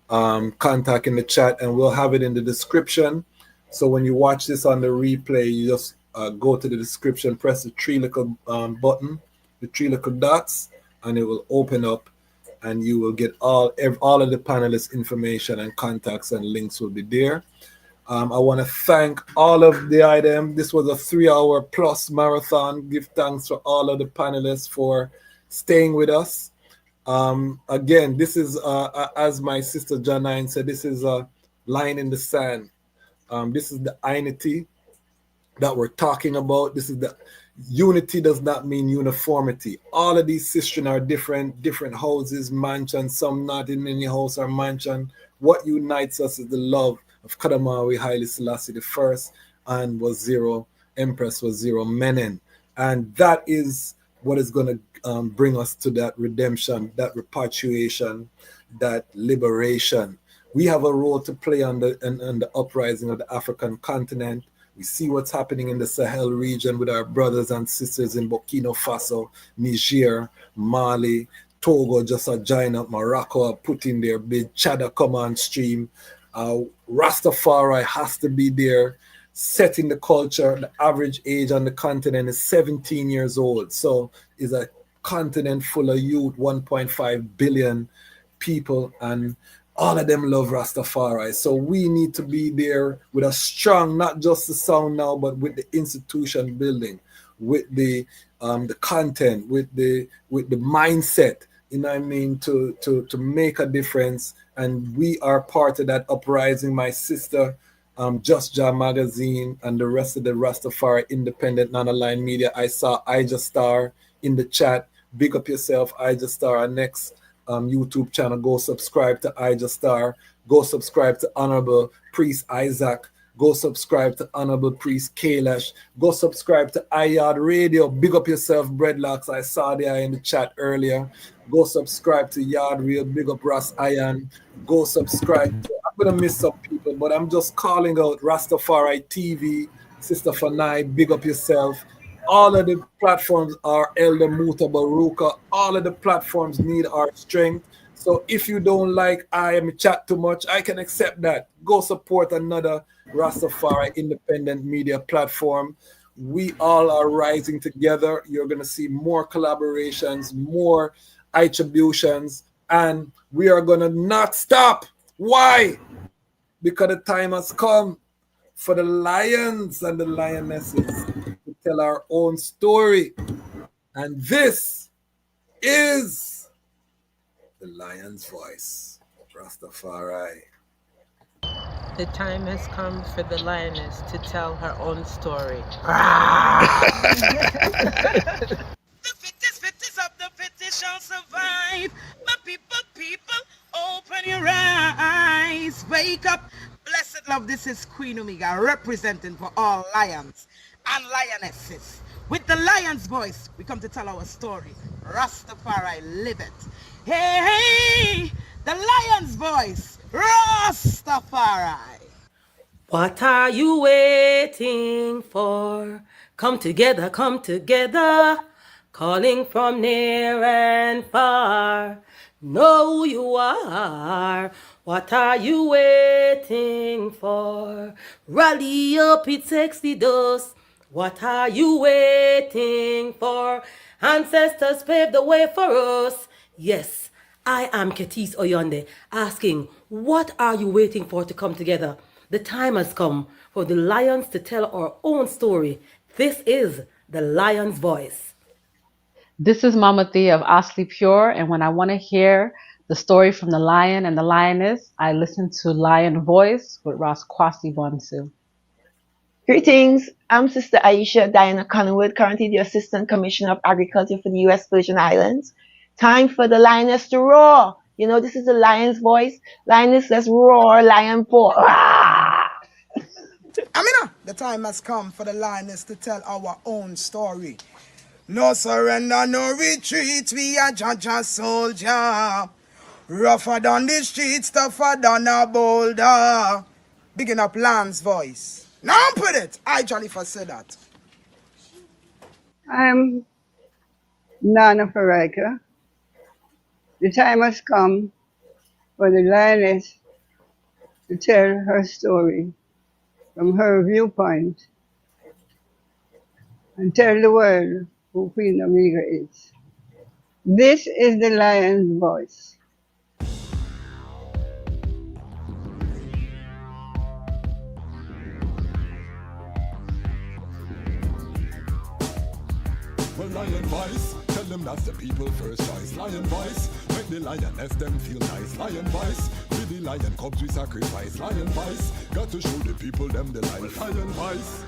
contact in the chat, and we'll have it in the description. So when you watch this on the replay, you just go to the description, press the three little button, the three little dots, and it will open up, and you will get all of the panelists' information and contacts and links will be there. I want to thank all of the items. This was a 3-hour plus marathon. Give thanks to all of the panelists for staying with us. Again, this is, as my sister Janine said, this is a line in the sand. This is the unity that we're talking about. This is the unity does not mean uniformity. All of these sisters are different houses, mansions, some not in any house or mansion. What unites us is the love of Kadamawi Haile Selassie I and Empress Menen. And that is what is going to bring us to that redemption, that repatriation, that liberation. We have a role to play on the uprising of the African continent. We see what's happening in the Sahel region with our brothers and sisters in Burkina Faso, Niger, Mali, Togo, just a join up, Morocco put in their bid, Chad come on stream. Rastafari has to be there. setting the culture. The average age on the continent is 17 years old. So it's a continent full of youth, 1.5 billion people, and all of them love Rastafari. So we need to be there with a strong, not just the sound now, but with the institution building, with the content, with the mindset, you know what I mean, to make a difference. And we are part of that uprising. My sister, Just Jah Magazine, and the rest of the Rastafari independent non-aligned media. I saw Ija Star in the chat. Big up yourself, Ija Star. Our next YouTube channel, go subscribe to Ija Star. Go subscribe to Honorable Priest Isaac. Go subscribe to Honorable Priest Kailash. Go subscribe to iYard Radio. Big up yourself, Breadlocks. I saw there in the chat earlier. Go subscribe to Yard Real. Big up Ras Iron. Go subscribe to, I'm going to miss some people, but I'm just calling out Rastafari TV, Sister Fanai. Big up yourself. All of the platforms are Elder Muta Baruka. All of the platforms need our strength. So if you don't like I am chat too much, I can accept that. Go support another Rastafari independent media platform. We all are rising together. You're going to see more collaborations, more attributions, and we are going to not stop. Why? Because the time has come for the lions and the lionesses to tell our own story. And this is the lion's voice, Rastafari. The time has come for the lioness to tell her own story. The fittest of the fittest shall survive. My people, open your eyes. Wake up. Blessed love, this is Queen Omega representing for all lions and lionesses. With the lion's voice, we come to tell our story. Rastafari live it. Hey, the lion's voice. Rastafari. What are you waiting for? Come together, calling from near and far. Know who you are. What are you waiting for? Rally up, it takes the dust. What are you waiting for? Ancestors paved the way for us. Yes, I am Ketis Oyonde, asking, what are you waiting for to come together? The time has come for the lions to tell our own story. This is the lion's voice. This is Mama Thea of Asli Pure, and when I want to hear the story from the lion and the lioness, I listen to Lion Voice with Ras Tafari Women. Greetings, I'm Sister Aisha Diana Conwood, currently the Assistant Commissioner of Agriculture for the U.S. Virgin Islands. Time for the lioness to roar. You know, this is the lion's voice. Lioness, let's roar, lion for. Amina, the time has come for the lioness to tell our own story. No surrender, no retreat, we are Jah soldier. Rougher than the streets, tougher than a boulder. Bigging up lion's voice. Now put it. I Jalifa said that. I'm Nana Farika. The time has come for the lioness to tell her story from her viewpoint and tell the world who Queen Omega is. This is the lion's voice. Well, lion voice, tell them that's the people first choice. Lion voice, make the lioness them feel nice. Lion voice, with the lion cubs we sacrifice. Lion voice, got to show the people them the light. Lion voice.